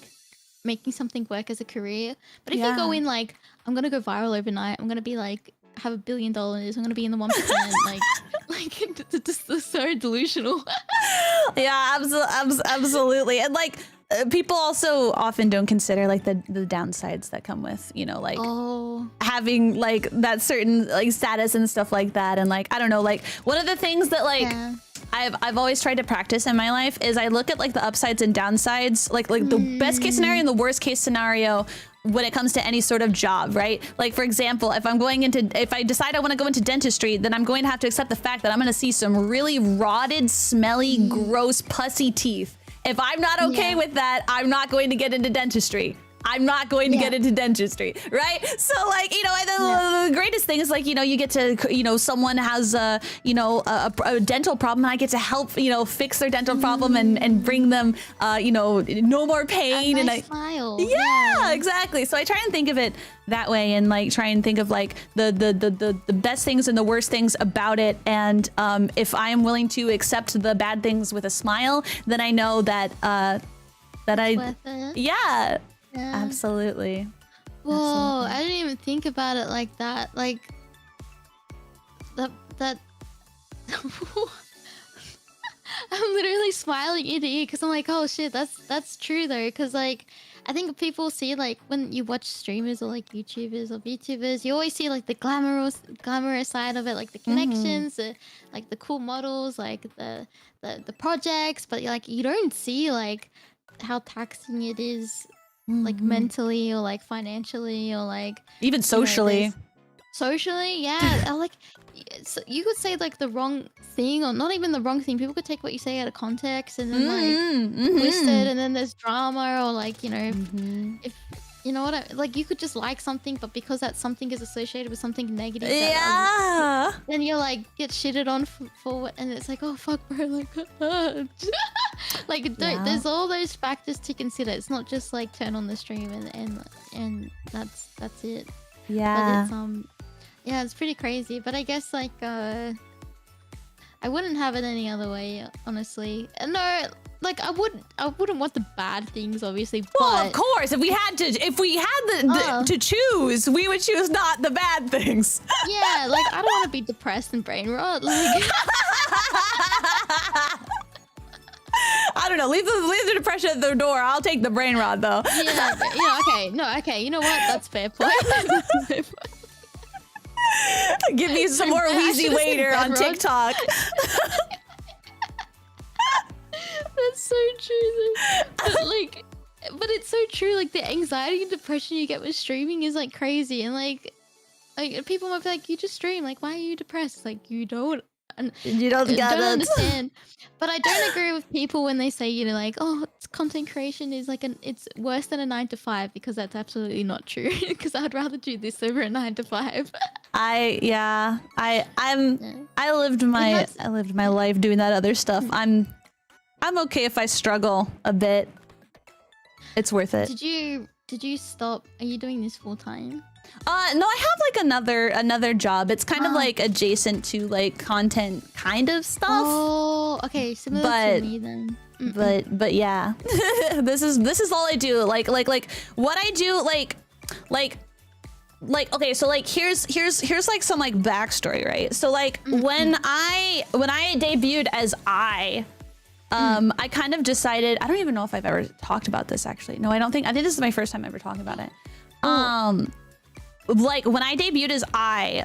making something work as a career. But if you go in like, I'm gonna go viral overnight, I'm gonna be like, have $1 billion, I'm gonna be in the 1%, like Like, it's so delusional. Yeah, absolutely. And like people also often don't consider like the downsides that come with, you know, like having like that certain like status and stuff like that. And like, I don't know, like one of the things that like I've always tried to practice in my life is I look at like the upsides and downsides, like the best case scenario and the worst case scenario when it comes to any sort of job, right? Like for example, if I decide I want to go into dentistry, then I'm going to have to accept the fact that I'm going to see some really rotted, smelly, gross, pussy teeth. If I'm not okay with that, I'm not going to get into dentistry. I'm not going to get into dentistry, right? So like, you know, and the greatest thing is like, you know, you get to, you know, someone has a, you know, a dental problem and I get to help, you know, fix their dental problem and bring them, you know, no more pain. And I smile. Yeah, exactly. So I try and think of it that way and like try and think of like the best things and the worst things about it. And if I am willing to accept the bad things with a smile, then I know that, yeah. Absolutely. Whoa, I didn't even think about it like that. Like that I'm literally smiling ear to ear because I'm like, oh shit, that's true though. Because like I think people see like when you watch streamers or like YouTubers or VTubers, you always see like the glamorous side of it, like the connections, like the cool models, like the projects, but like you don't see like how taxing it is. Like mentally or like financially or like even socially. You know, socially, yeah. Like so you could say like the wrong thing or not even the wrong thing. People could take what you say out of context and then like twist it, and then there's drama or like, you know, if you know what like you could just like something, but because that something is associated with something negative, then you're like get shitted on for what, and it's like, oh fuck bro, like like there's all those factors to consider. It's not just like turn on the stream and that's it. Yeah. But it's yeah, it's pretty crazy. But I guess like I wouldn't have it any other way, honestly. No, like I wouldn't want the bad things, obviously. Well, but of course, if we had to choose, we would choose not the bad things. Yeah, like I don't want to be depressed and brain rot. Like I don't know. Leave the depression at the door. I'll take the brain rot though. Yeah. Okay. No. Okay. You know what? That's fair point. Give me some more Wheezy Waiter on TikTok. That's so true. But it's so true. Like the anxiety and depression you get with streaming is like crazy, and like people might be like, "You just stream. Like, why are you depressed? Like, you don't." You don't understand. But I don't agree with people when they say, you know, like, oh, content creation is like it's worse than a 9-to-5, because that's absolutely not true. Because I'd rather do this over a 9-to-5. I lived my life doing that other stuff. I'm okay if I struggle a bit. It's worth it. Did you stop? Are you doing this full time? No, I have like another job. It's kind of like adjacent to like content kind of stuff. Oh, okay, similar to me then. But yeah, this is all I do. Like what I do. Like okay, so like here's like some like backstory, right? So like when I debuted as I kind of decided, I don't even know if I've ever talked about this actually. No, I think this is my first time ever talking about it. Like when I debuted as I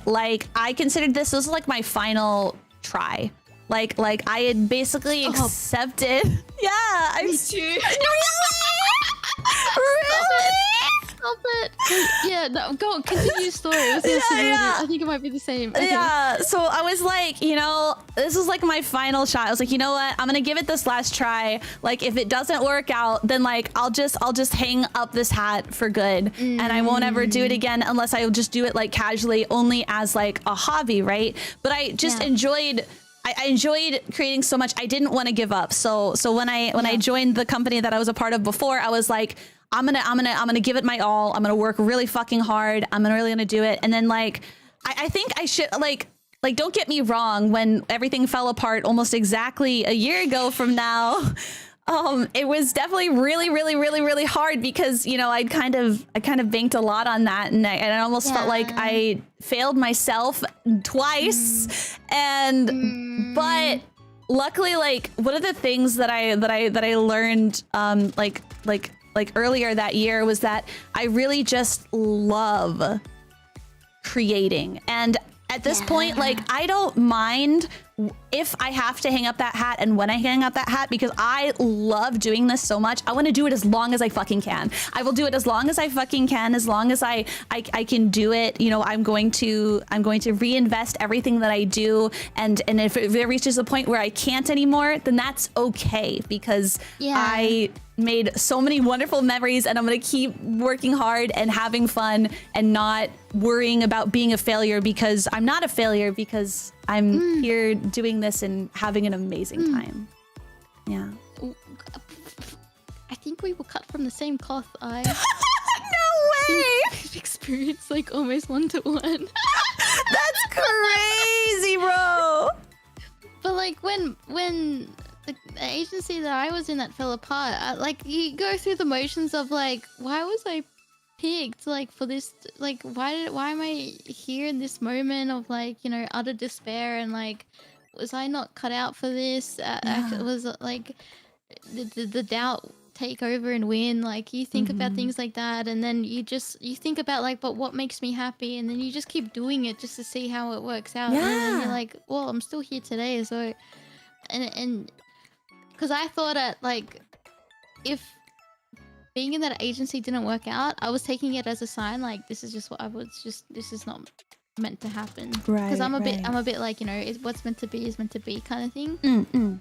considered this was like my final try. Like I had basically accepted. Yeah, Me too. Really? Stop it. Yeah, no, go on, continue your story. I think it might be the same. Okay. Yeah, so I was like, you know, this was like my final shot. I was like, you know what? I'm gonna give it this last try. Like, if it doesn't work out, then like I'll just hang up this hat for good, and I won't ever do it again unless I just do it like casually, only as like a hobby, right? But I just enjoyed. I enjoyed creating so much. I didn't want to give up. So when I joined the company that I was a part of before, I was like, I'm gonna give it my all. I'm gonna work really fucking hard. I'm really gonna do it. And then like, I think I should like don't get me wrong. When everything fell apart almost exactly a year ago from now, It was definitely really hard because, you know, I kind of banked a lot on that, and I almost felt like I failed myself twice. But luckily, like, one of the things that I learned like earlier that year was that I really just love creating. And at this point, like, I don't mind if I have to hang up that hat and when I hang up that hat, because I love doing this so much. I want to do it as long as I fucking can. I will do it as long as I fucking can, as long as I can do it. You know, I'm going to reinvest everything that I do, and if it reaches a point where I can't anymore, then that's okay, because I made so many wonderful memories, and I'm gonna keep working hard and having fun and not worrying about being a failure, because I'm not a failure, because I'm here doing this and having an amazing time. Yeah. I think we were cut from the same cloth. No way! We've experienced like almost 1-to-1. That's crazy, bro. But like when the agency that I was in that fell apart, like you go through the motions of like, why was I picked, like, for this, like, why am I here in this moment of like, you know, utter despair, and like, was I not cut out for this? Was like the doubt take over and win? Like, you think about things like that, and then you think about like, but what makes me happy, and then you just keep doing it just to see how it works out. And then you're like, well, I'm still here today, so and because I thought at like, if being in that agency didn't work out, I was taking it as a sign, like, this is just what this is not meant to happen. Right. Because I'm a bit like, you know, what's meant to be is meant to be kind of thing.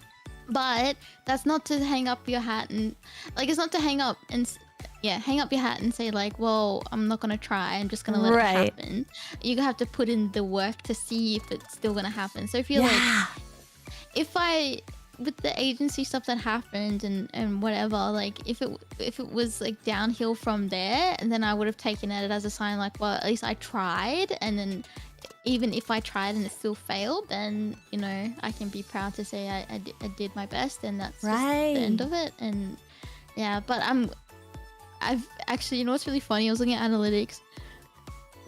But that's not to hang up your hat and, like, it's not to hang up your hat and say like, well, I'm not gonna try, I'm just gonna let it happen. You have to put in the work to see if it's still gonna happen. So if you're like, with the agency stuff that happened and whatever, like, if it was like downhill from there, and then I would have taken it as a sign like, well, at least I tried, and then even if I tried and it still failed, then, you know, I can be proud to say I did my best, and that's just the end of it. And yeah, but I've actually, you know what's really funny, I was looking at analytics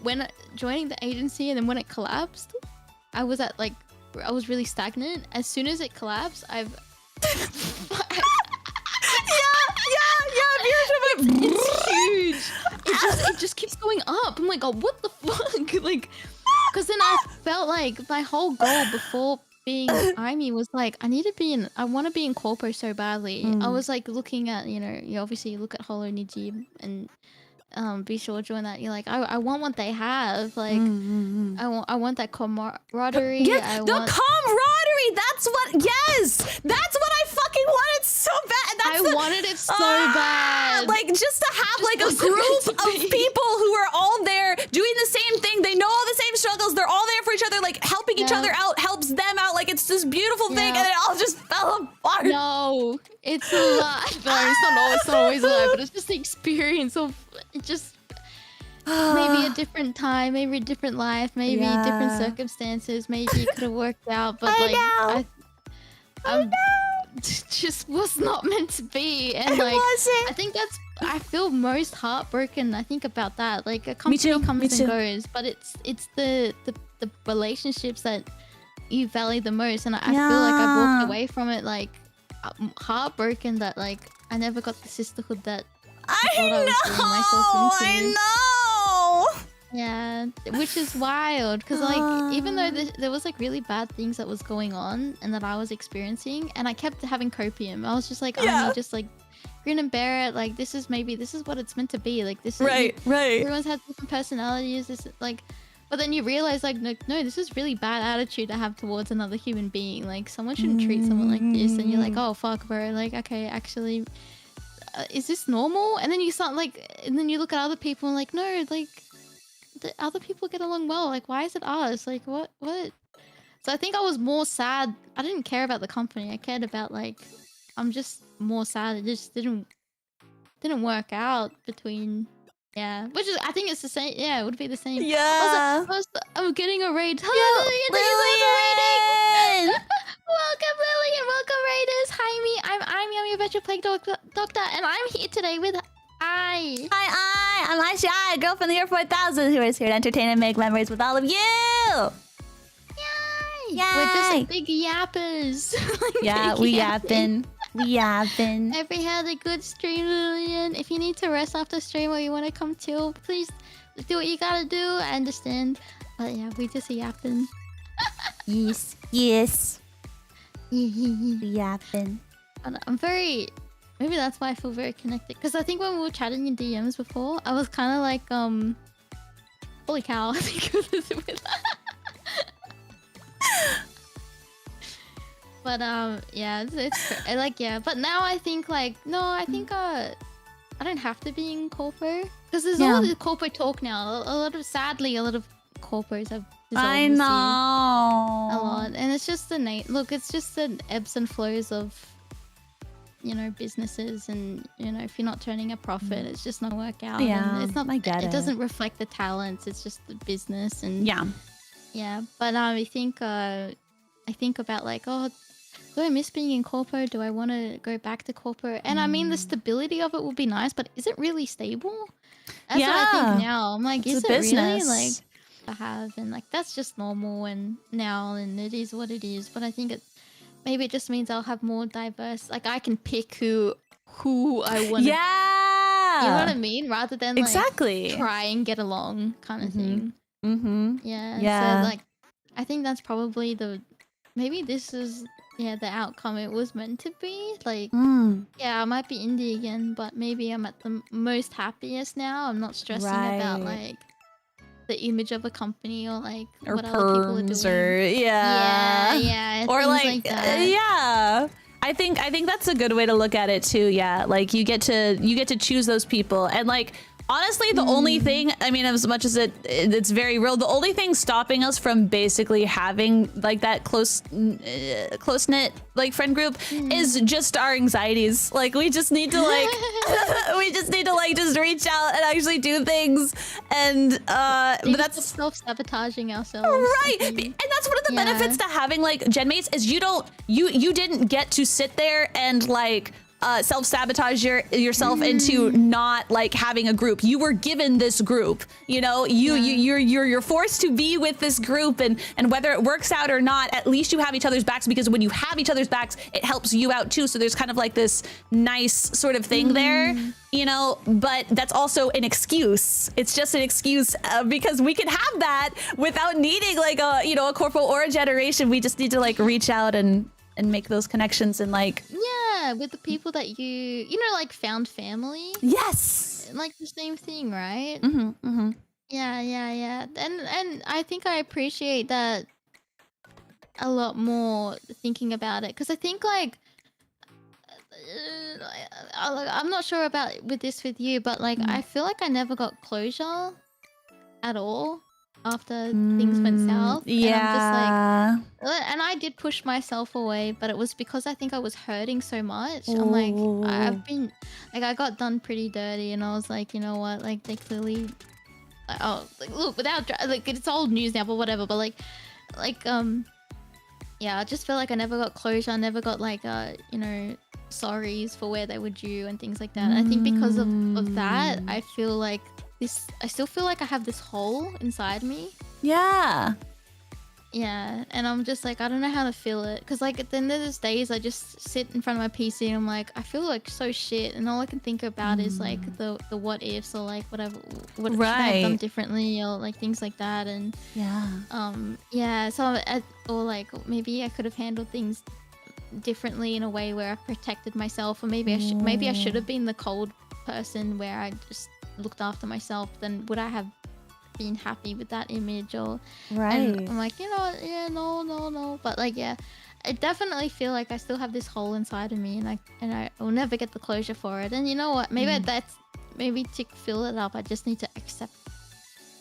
when joining the agency, and then when it collapsed, I was really stagnant. As soon as it collapsed, it's huge. It just keeps going up. I'm like, oh, what the fuck? Like, because then I felt like my whole goal before being Aimee was like, I want to be in corpo so badly. I was like looking at, you know, you obviously look at Holo Niji and be sure join that. You're like, I want what they have. Like, I want that camaraderie. Yeah, the camaraderie. That's what I fucking wanted so bad. I wanted it so bad. Like, just to have like a group of people who are all there doing the same thing. They know all the same struggles. They're all there for each other. Like, helping each other out helps them out. Like, it's this beautiful thing, and it all just fell apart. No, it's a lie. No, it's not always a lie, but it's just the experience of it. Just maybe a different time, maybe a different life, maybe different circumstances, maybe it could have worked out, but I just was not meant to be. And like, I think I feel most heartbroken, I think, about that. Like, a company comes and goes, but it's the relationships that you value the most, and I feel like I walked away from it like heartbroken that like I never got the sisterhood that I know. Yeah, which is wild, because like, even though there was like really bad things that was going on and that I was experiencing, and I kept having copium, I was just like, just like grin and bear it. Like, this is what it's meant to be. Like, this is right. Everyone's had different personalities. This is like, but then you realize like, no, this is really bad attitude to have towards another human being. Like, someone shouldn't treat someone like this. And you're like, oh fuck, bro. Like, okay, actually. Is this normal? And then you start like, and then you look at other people and like, no, like, the other people get along well. Like, why is it us? Like, what? So I think I was more sad. I didn't care about the company. I cared about like, I'm just more sad. It just didn't work out between. Yeah, which is, I think it's the same. Yeah, it would be the same. Yeah. I'm getting a raid. Hello, Lillian! Welcome, Lily, and welcome, Raiders. Hi, me. I'm Yummy Virtual Plague Doctor, and I'm here today with I. Hi, I'm Aishii Ai, girl from the year 4000, who is here to entertain and make memories with all of you. Yay! Yay! We're just big yappers. Yeah, we yapping. We yapping. Hope you had a good stream, Lillian. If you need to rest after stream or you want to come chill, please do what you gotta do. I understand. But yeah, we just yapping. Yes. Yes. Yapping. I'm very... Maybe that's why I feel very connected. Because I think when we were chatting in DMs before, I was kind of like, holy cow, I think it was with But yeah, it's like, yeah. But now I think like, no, I think I don't have to be in corpo. Because there's all this corpo talk now. Sadly, a lot of corpos have dissolved I this know. year. A lot. And it's just it's just the ebbs and flows of, you know, businesses, and you know, if you're not turning a profit, it's just not work out. Yeah, and it's not. I get it doesn't reflect the talents. It's just the business, and yeah. But I think about like, oh, do I miss being in corpo? Do I want to go back to corpo? And I mean, the stability of it would be nice, but is it really stable? That's what I think now. I'm like, is it really like to have? And like, that's just normal and now, and it is what it is. But I think maybe it just means I'll have more diverse. Like I can pick who I want. Yeah, you know what I mean, rather than like exactly try and get along kind of thing. Yeah. So like, I think that's probably maybe this is the outcome it was meant to be. Like yeah, I might be indie again, but maybe I'm at the most happiest now. I'm not stressing about like the image of a company or like or what other people are doing. Or yeah, or like that. Yeah. I think that's a good way to look at it too. Yeah, like you get to choose those people, and like honestly, the only thing, I mean, as much as it's very real, the only thing stopping us from basically having like that close-knit like friend group is just our anxieties. Like we just need to like just reach out and actually do things, and but that's self-sabotaging ourselves, right? And that's one of the benefits to having like gen mates is you didn't get to sit there and like self-sabotage yourself into not like having a group. You were given this group, you know, you're forced to be with this group, and whether it works out or not, at least you have each other's backs, because when you have each other's backs, it helps you out too. So there's kind of like this nice sort of thing there, you know, but that's also an excuse. It's just an excuse because we can have that without needing like a, you know, a corpo or a generation. We just need to like reach out and make those connections, and like with the people that you know, like found family. Yes, like the same thing, right? Yeah. And I think I appreciate that a lot more thinking about it, because I think like I'm not sure about with you, but like I feel like I never got closure at all after things went south. And I'm just like, and I did push myself away, but it was because I think I was hurting so much. I'm like, I've been like, I got done pretty dirty, and I was like, you know what, like they clearly like, look, without like, it's old news now, but whatever. But like yeah, I just feel like I never got closure. I never got like you know, sorries for where they were due and things like that. And I think because of that, I feel like I still feel like I have this hole inside me. Yeah, and I'm just like, I don't know how to feel it, because like at the end of those days I just sit in front of my PC and I'm like, I feel like so shit, and all I can think about is like the what ifs, or like what should I have done differently, or like things like that. And so or like maybe I could have handled things differently in a way where I protected myself, or maybe I should have been the cold person where I just looked after myself. Then would I have been happy with that image? Or and I'm like, you know, no, but like, yeah, I definitely feel like I still have this hole inside of me, and I will never get the closure for it. And you know what, maybe maybe to fill it up, I just need to accept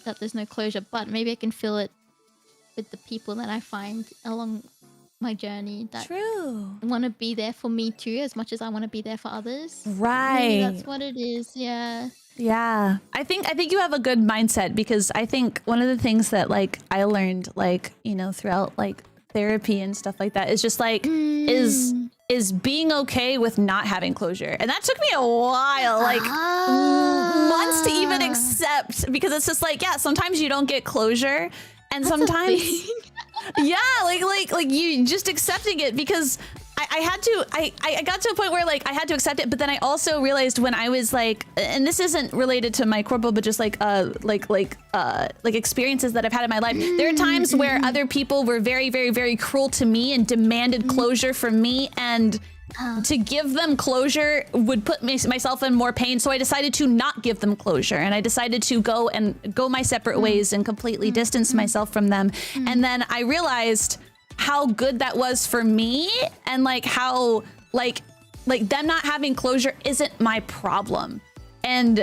that there's no closure, but maybe I can fill it with the people that I find along my journey that want to be there for me too, as much as I want to be there for others. Maybe that's what it is. Yeah, I think you have a good mindset, because I think one of the things that like I learned, like, you know, throughout like therapy and stuff like that is just like is being okay with not having closure. And that took me a while, like months to even accept, because it's just like, yeah, sometimes you don't get closure, and sometimes yeah, like you just accepting it, because I had to, I got to a point where like I had to accept it, but then I also realized when I was like, and this isn't related to my corpo, but just like experiences that I've had in my life. There are times where other people were very, very, very cruel to me and demanded closure from me, and to give them closure would put myself in more pain. So I decided to not give them closure, and I decided to go my separate ways and completely distance myself from them. And then I realized how good that was for me, and like how like them not having closure isn't my problem. And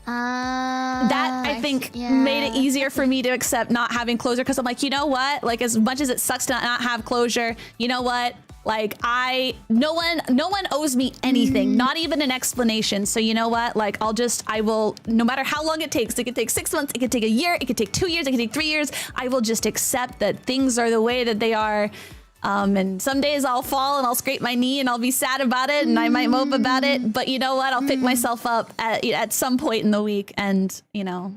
that I think made it easier for me to accept not having closure, because I'm like, you know what, like as much as it sucks to not have closure, you know what, like no one owes me anything, not even an explanation. So you know what, like I will, no matter how long it takes, it could take 6 months, it could take a year, it could take 2 years, it could take 3 years, I will just accept that things are the way that they are. And some days I'll fall and I'll scrape my knee and I'll be sad about it and I might mope about it, but you know what, I'll pick myself up at some point in the week, and you know,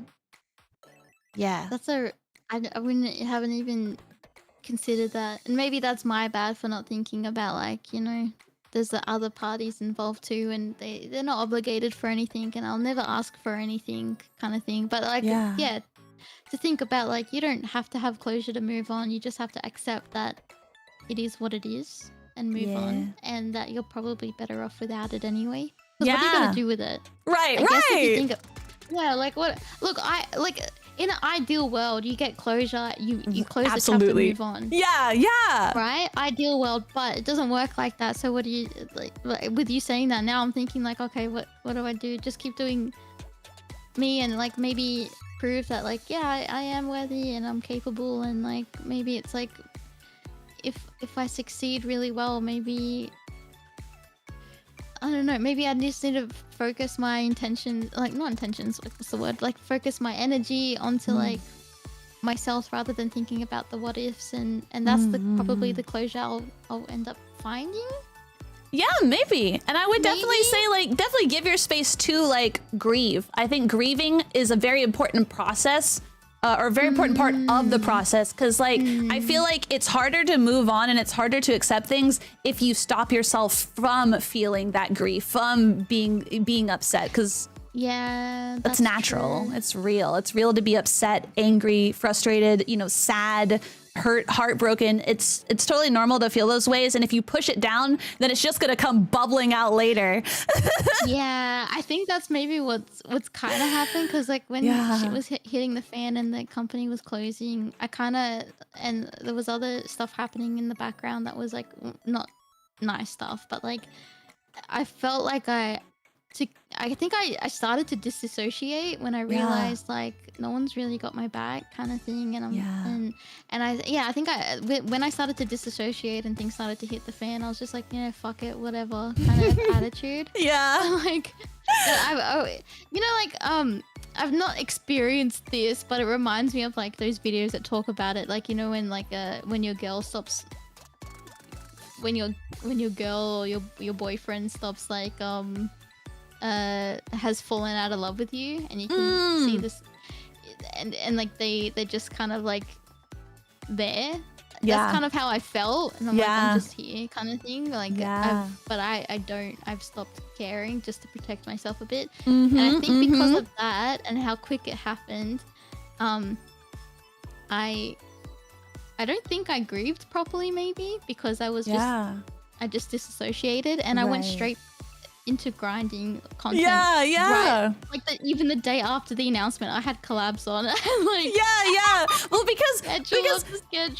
yeah. I haven't even considered that, and maybe that's my bad for not thinking about, like, you know, there's the other parties involved too, and they're not obligated for anything, and I'll never ask for anything, kind of thing. But like, yeah, to think about, like, you don't have to have closure to move on, you just have to accept that it is what it is and move on, and that you're probably better off without it anyway. Because what are you gonna do with it? Right, I guess if you right. think like what? Look, in an ideal world, you get closure, you close the chapter, move on. Yeah, yeah. Right? Ideal world, but it doesn't work like that. So what do you, like with you saying that, now I'm thinking like, okay, what do I do? Just keep doing me, and like maybe prove that, like, yeah, I am worthy and I'm capable, and like maybe it's like if I succeed really well, maybe I don't know, maybe I just need to focus my intention, like not intentions, what's the word, like focus my energy onto like myself rather than thinking about the what ifs, and that's probably the closure I'll end up finding. Yeah, maybe. And I would definitely say, like, definitely give your space to like grieve. I think grieving is a very important process. Or a very important part of the process, because like I feel like it's harder to move on and it's harder to accept things if you stop yourself from feeling that grief, from being upset, because that's natural. True. It's real. It's real to be upset, angry, frustrated, you know, sad, hurt, heartbroken. It's totally normal to feel those ways, and if you push it down, then it's just gonna come bubbling out later. Yeah, I think that's maybe what's kind of happened, because like when shit was hitting the fan and the company was closing, and there was other stuff happening in the background that was like not nice stuff, but like I felt like I think I started to disassociate when I realized like no one's really got my back, kind of thing, and I think when I started to disassociate and things started to hit the fan, I was just like, you know, fuck it, whatever kind of attitude. Like I've not experienced this, but it reminds me of like those videos that talk about it, like, you know, when like when your girl stops, when your girl or your boyfriend stops like has fallen out of love with you, and you can see this, and like they're just kind of like there. That's kind of how I felt, and I'm like, I'm just here, kind of thing. Like, I've stopped caring just to protect myself a bit. And I think because of that and how quick it happened, I don't think I grieved properly, maybe because I was I just dissociated, and I went straight into grinding content. Right? Like even the day after the announcement, I had collabs on. Like Well, because schedule.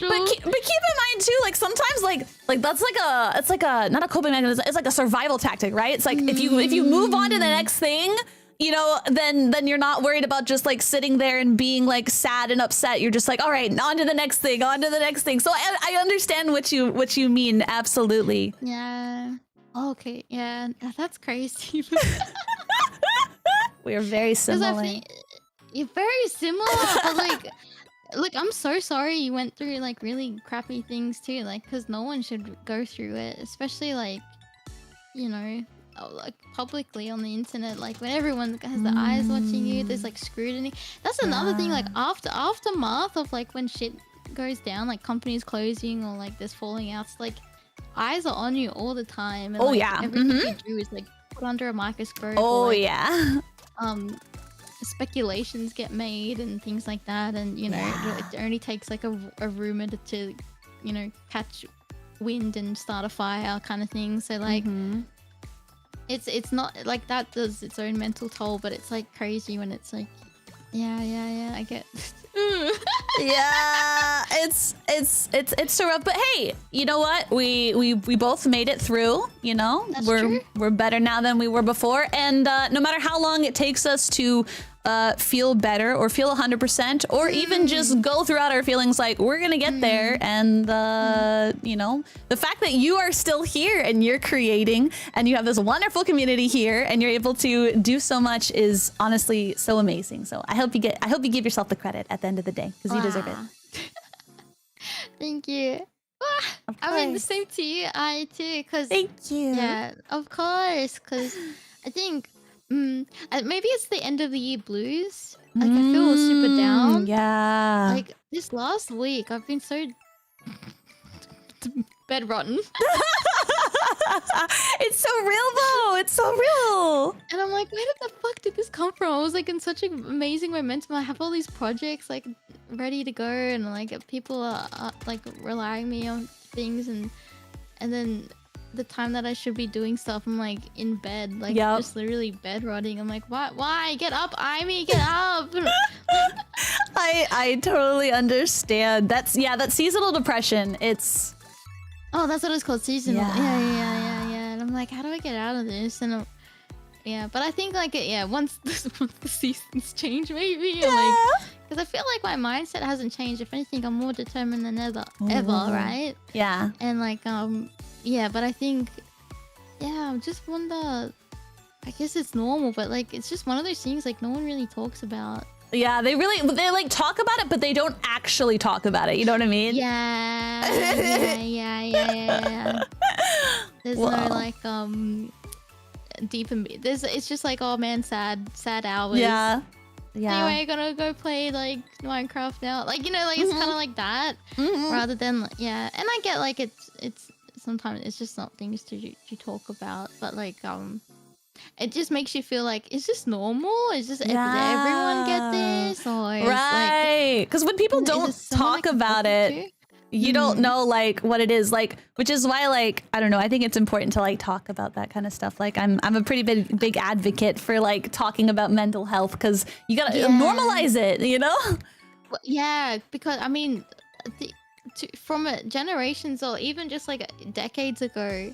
But keep in mind too, like sometimes like that's like it's like a not a coping mechanism. It's like a survival tactic, right? It's like if you move on to the next thing, you know, then you're not worried about just like sitting there and being like sad and upset. You're just like, all right, on to the next thing, on to the next thing. So I understand what you mean. Absolutely. Yeah. Okay, yeah, that's crazy. We are very similar. You're very similar, but like, Like, I'm so sorry you went through like really crappy things too. Like, because no one should go through it, especially like, you know, like publicly on the internet. Like when everyone has the eyes watching you, there's like scrutiny. That's another thing. Like aftermath of like when shit goes down, like companies closing or like there's falling outs. Like eyes are on you all the time. And, Oh like, yeah. everything you do is like put under a microscope. Oh or, like, yeah. Speculations get made and things like that, and you know it only takes like a rumor to you know catch wind and start a fire kind of thing. So like it's not like that does its own mental toll, but it's like crazy when it's like yeah I get Yeah, it's so rough, but hey, you know what? We both made it through. You know, That's true. we're better now than we were before, and no matter how long it takes us to feel better or feel 100%, or even just go throughout our feelings, like we're gonna get there. And you know, the fact that you are still here and you're creating and you have this wonderful community here and you're able to do so much is honestly so amazing. So I hope you give yourself the credit at the end of the day, because you deserve it. Thank you. I mean, the same to you, I too, because Thank you. yeah, of course, because I think maybe it's the end of the year blues. Like I feel super down. Yeah. Like this last week, I've been so bed rotten, It's so real though. It's so real. and I'm like, where did the fuck did this come from? I was like in such an amazing momentum. I have all these projects like ready to go, and like people are like relying me on things, and then the time that I should be doing stuff, I'm like in bed, like just literally bed rotting. I'm like, why? Get up, Amy, get up. I totally understand. That's that seasonal depression. It's that's what it's called, seasonal. Yeah. Yeah. And I'm like, how do I get out of this? And but I think like once the seasons change, maybe like, because I feel like my mindset hasn't changed. If anything, I'm more determined than ever, right? Yeah. And like but I think I just wonder, I guess it's normal, but like it's just one of those things like no one really talks about. Yeah, they like talk about it, but they don't actually talk about it. You know what I mean? Yeah. There's no like deep and it's just like, oh man, sad hours. Yeah. Anyway, gonna go play like Minecraft now. Like, you know, like it's kind of like that rather than and I get like it's sometimes it's just not things to talk about, but like it just makes you feel like it's just normal. It's just does everyone get this, or right? Because when people don't talk about it, you don't know like what it is like, which is why like I don't know. I think it's important to like talk about that kind of stuff. Like I'm a pretty big advocate for like talking about mental health, because you gotta normalize it. You know? Yeah, because I mean, from generations or even just like decades ago,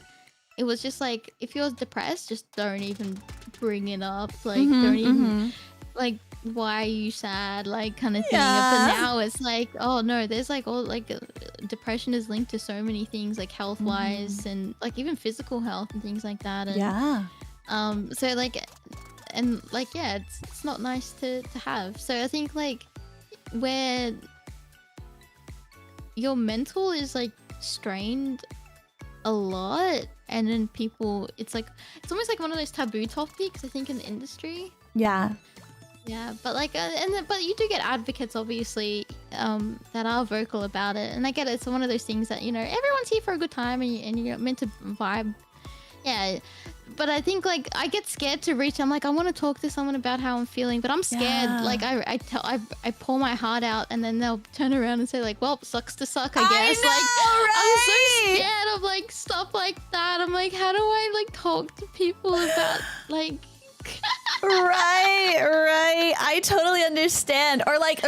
it was just like, if you're depressed, just don't even bring it up. Like, don't even, like, why are you sad? Like, kind of thing. But now it's like, oh no, there's like all like depression is linked to so many things, like health wise and like even physical health and things like that. And, so like, and like, it's not nice to have. So I think like where your mental is like strained a lot, and then people, it's almost like one of those taboo topics, I think, in the industry. Yeah, but like but you do get advocates, obviously, that are vocal about it, and I get it. It's one of those things that, you know, everyone's here for a good time, and you're meant to vibe. But I think like I get scared to reach. I'm like, I want to talk to someone about how I'm feeling, but I'm scared. Like I pour my heart out, and then they'll turn around and say like, well, sucks to suck, I guess. I know, I'm so scared of like stuff like that. I'm like, how do I like talk to people about like right. I totally understand. Or like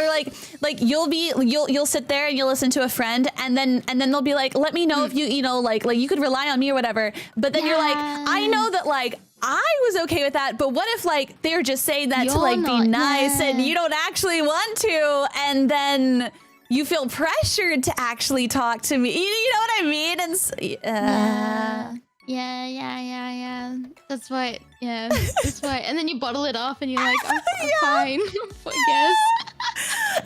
you'll sit there and you'll listen to a friend, and then they'll be like, let me know if you know like you could rely on me or whatever. But then you're like, I know that like I was okay with that, but what if like they're just saying that to like be nice and you don't actually want to, and then you feel pressured to actually talk to me. You know what I mean? And yeah. That's why. That's why. And then you bottle it up, and you're like, I'm fine, I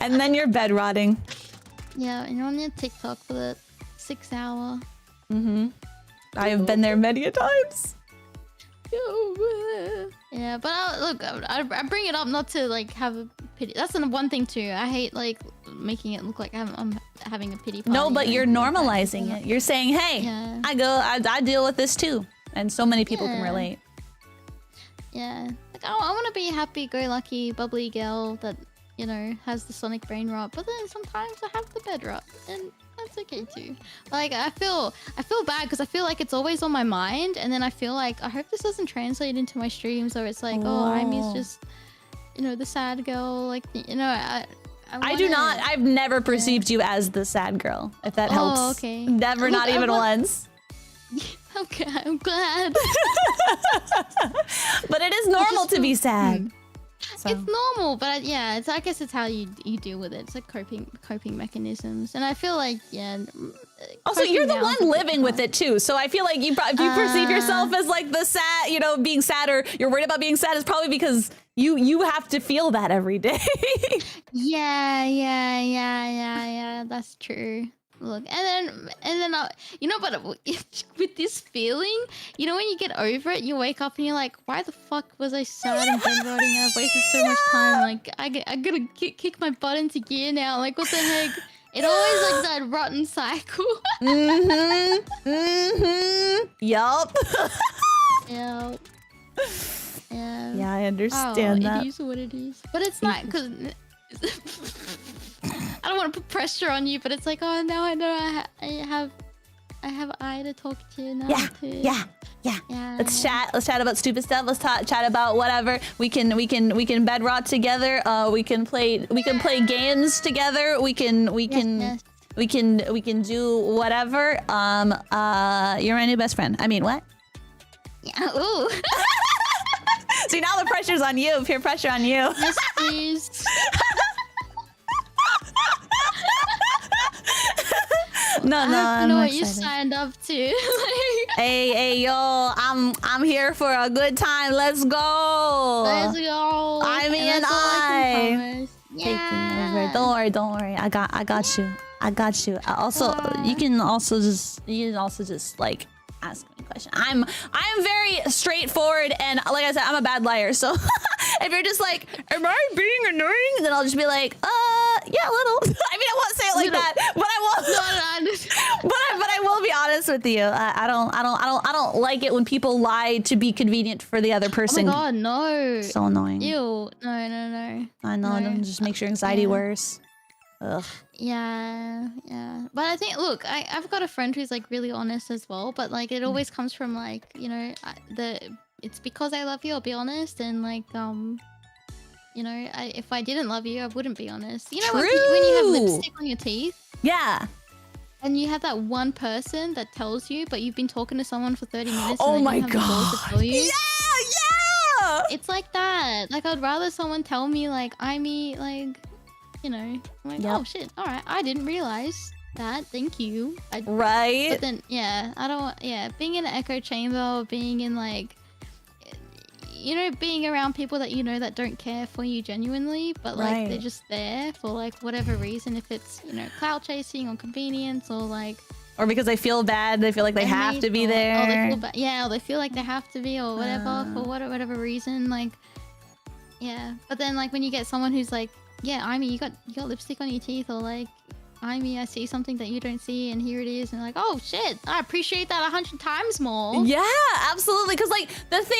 guess. And then you're bed rotting. Yeah, and you're on your TikTok for the 6 hour. Mm-hmm. I have been there many a times. Yeah, but I bring it up not to like have a pity. That's the one thing too. I hate like making it look like I'm having a pity party. No, but you're normalizing it. You're saying, hey, yeah. I deal with this too. And so many people can relate. Yeah. Like, I want to be a happy-go-lucky, bubbly girl that, you know, has the sonic brain rot. But then sometimes I have the bed rot. And that's okay too. Like, I feel bad because I feel like it's always on my mind. And then I feel like, I hope this doesn't translate into my streams. Or it's like, oh, Aimi's just, you know, the sad girl. Like, you know, I do not. I've never perceived you as the sad girl, if that helps. Oh, okay. Never, not even once. Okay, I'm glad. But it is normal to be sad. So. It's normal, but yeah, I guess it's how you deal with it. It's like coping mechanisms, and I feel like Also, you're the one living with it too, so I feel like if you perceive yourself as like the sad, you know, being sad, or you're worried about being sad, is probably because you have to feel that every day. Yeah. That's true. Look, and then you know, but with this feeling, you know, when you get over it, you wake up and you're like, why the fuck was I sad and bed rotting? I've wasted so much time. Like, I gotta kick my butt into gear now. Like, what the heck? It always like that rotten cycle. Yup. Yeah. Yeah, I understand that. It is what it is, but it's not because. I don't want to put pressure on you, but it's like, oh, now I know I have Ai to talk to now. Yeah. Let's chat about stupid stuff. Let's chat about whatever. We can bed rot together. We can play games together. We can do whatever. You're my new best friend. I mean, what? Yeah. Ooh. See, now the pressure's on you. Peer pressure on you. Yes, please. No, I have to know what you signed up to. hey, yo, I'm here for a good time. Let's go. Aimee and I. Yeah. Don't worry. I got you. You can also just like ask me a question. I'm very straightforward, and like I said, I'm a bad liar. So if you're just like, am I being annoying? Then I'll just be like, yeah, a little. I mean, I won't say it like that, but I will. But I will be honest with you. I don't like it when people lie to be convenient for the other person. Oh my god, no. So annoying. Ew. No. I know. No. It just makes your anxiety worse. Ugh. Yeah. But I think, look, I've got a friend who's like really honest as well, but like it always comes from like, you know, it's because I love you, I'll be honest, and like you know, if I didn't love you, I wouldn't be honest. You know, when you have lipstick on your teeth? Yeah. And you have that one person that tells you, but you've been talking to someone for 30 minutes and they don't have the balls to tell you. Yeah! It's like that. Like, I'd rather someone tell me like, Aimee, like, you know, I'm like, oh shit, all right, I didn't realize that, thank you. Right. But then, being in an echo chamber, or being in like, you know, being around people that you know that don't care for you genuinely, but like they're just there for like whatever reason, if it's, you know, cloud chasing or convenience, or like, or because they feel bad, they feel like they have to be there. Or they feel bad, or they feel like they have to be, or whatever, for whatever reason, like, but then like when you get someone who's like, Aimee, you got lipstick on your teeth, or like, Aimee, I see something that you don't see, and here it is, and like, oh shit, I appreciate that 100 times more. Yeah, absolutely. Because like the thing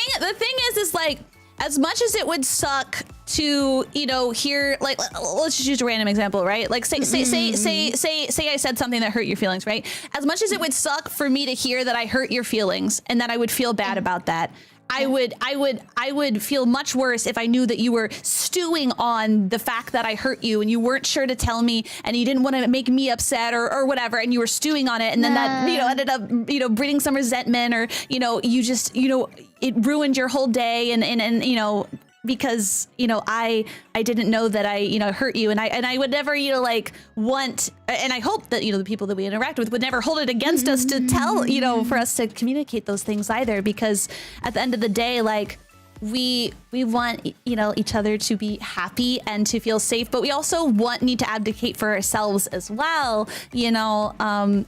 is like, as much as it would suck to, you know, hear, like, let's just use a random example, right? Like say I said something that hurt your feelings, right? As much as it would suck for me to hear that I hurt your feelings and that I would feel bad about that, I would feel much worse if I knew that you were stewing on the fact that I hurt you and you weren't sure to tell me and you didn't want to make me upset or whatever, and you were stewing on it, and then that, you know, ended up, you know, breeding some resentment, or, you know, you just, you know, it ruined your whole day, and you know, because, you know, I didn't know that I, you know, hurt you, and I would never, you know, like, want, and I hope that, you know, the people that we interact with would never hold it against us to tell, you know, for us to communicate those things either, because at the end of the day, like, we want, you know, each other to be happy and to feel safe, but we also need to advocate for ourselves as well, you know,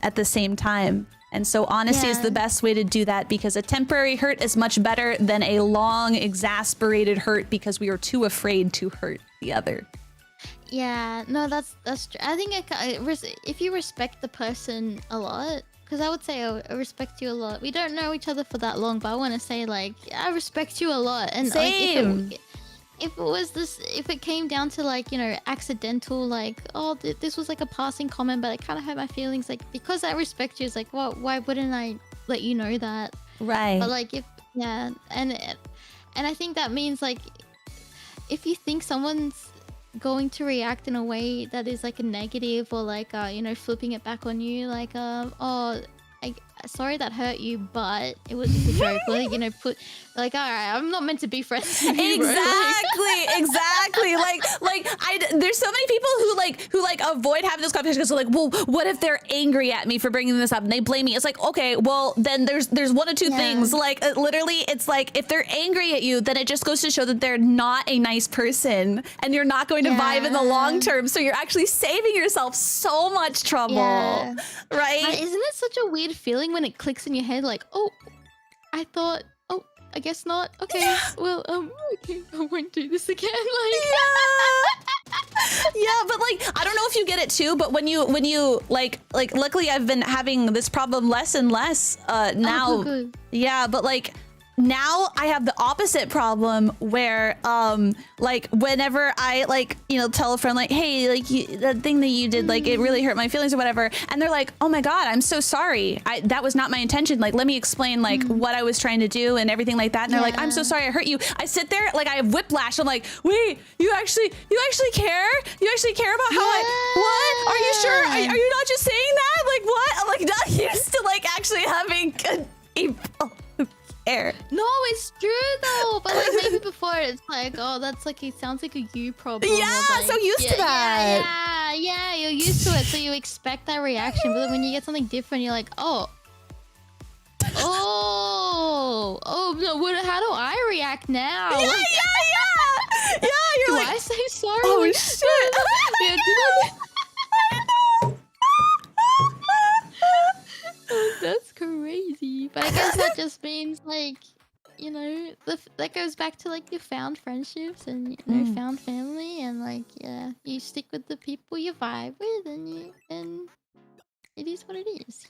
at the same time. And so honesty is the best way to do that, because a temporary hurt is much better than a long, exasperated hurt because we are too afraid to hurt the other. Yeah, no, that's true. I think if you respect the person a lot, because I would say I respect you a lot. We don't know each other for that long, but I want to say, like, I respect you a lot. And same. Like, if it came down to, like, you know, accidental, like, oh, this was like a passing comment, but it kind of hurt my feelings, like, because I respect you, it's like, well, why wouldn't I let you know that? Right. But like, and I think that means, like, if you think someone's going to react in a way that is like a negative, or like you know, flipping it back on you, like oh, sorry that hurt you, but it was just a joke. Like, you know, like, all right, I'm not meant to be friends with you, bro. Exactly. Like there's so many people who avoid having this conversation because they're like, well, what if they're angry at me for bringing this up and they blame me? It's like, okay, well, then there's one of two things. Like, literally, it's like, if they're angry at you, then it just goes to show that they're not a nice person and you're not going to vibe in the long term. So you're actually saving yourself so much trouble, right? Isn't it such a weird feeling when it clicks in your head, like, oh, I thought, oh, I guess not. Okay, well, okay, I won't do this again. Like, yeah, but like, I don't know if you get it too, but when you like, luckily I've been having this problem less and less now. Oh, good. Yeah, but like, now I have the opposite problem where like, whenever I, like, you know, tell a friend, like, hey, like, that thing that you did, like, it really hurt my feelings or whatever, and they're like, oh my god, I'm so sorry, that was not my intention, like, let me explain, like, what I was trying to do and everything like that. And they're like, I'm so sorry I hurt you. I sit there, like, I have whiplash. I'm like, wait, you actually care? You actually care about how what? Are you sure? Are you not just saying that? Like, what? I'm like, not used to, like, actually having good people. No, it's true though. But like, maybe before it's like, oh, that's like, it sounds like a you problem. Yeah, like, so used to that. Yeah, you're used to it, so you expect that reaction. But then when you get something different, you're like, oh, no, how do I react now? Yeah, like, yeah. You're do like, I say sorry? oh shit. That's crazy. But I guess that just means, like, you know, that goes back to, like, your found friendships and, you know, found family, and, like, yeah, you stick with the people you vibe with, and it is what it is.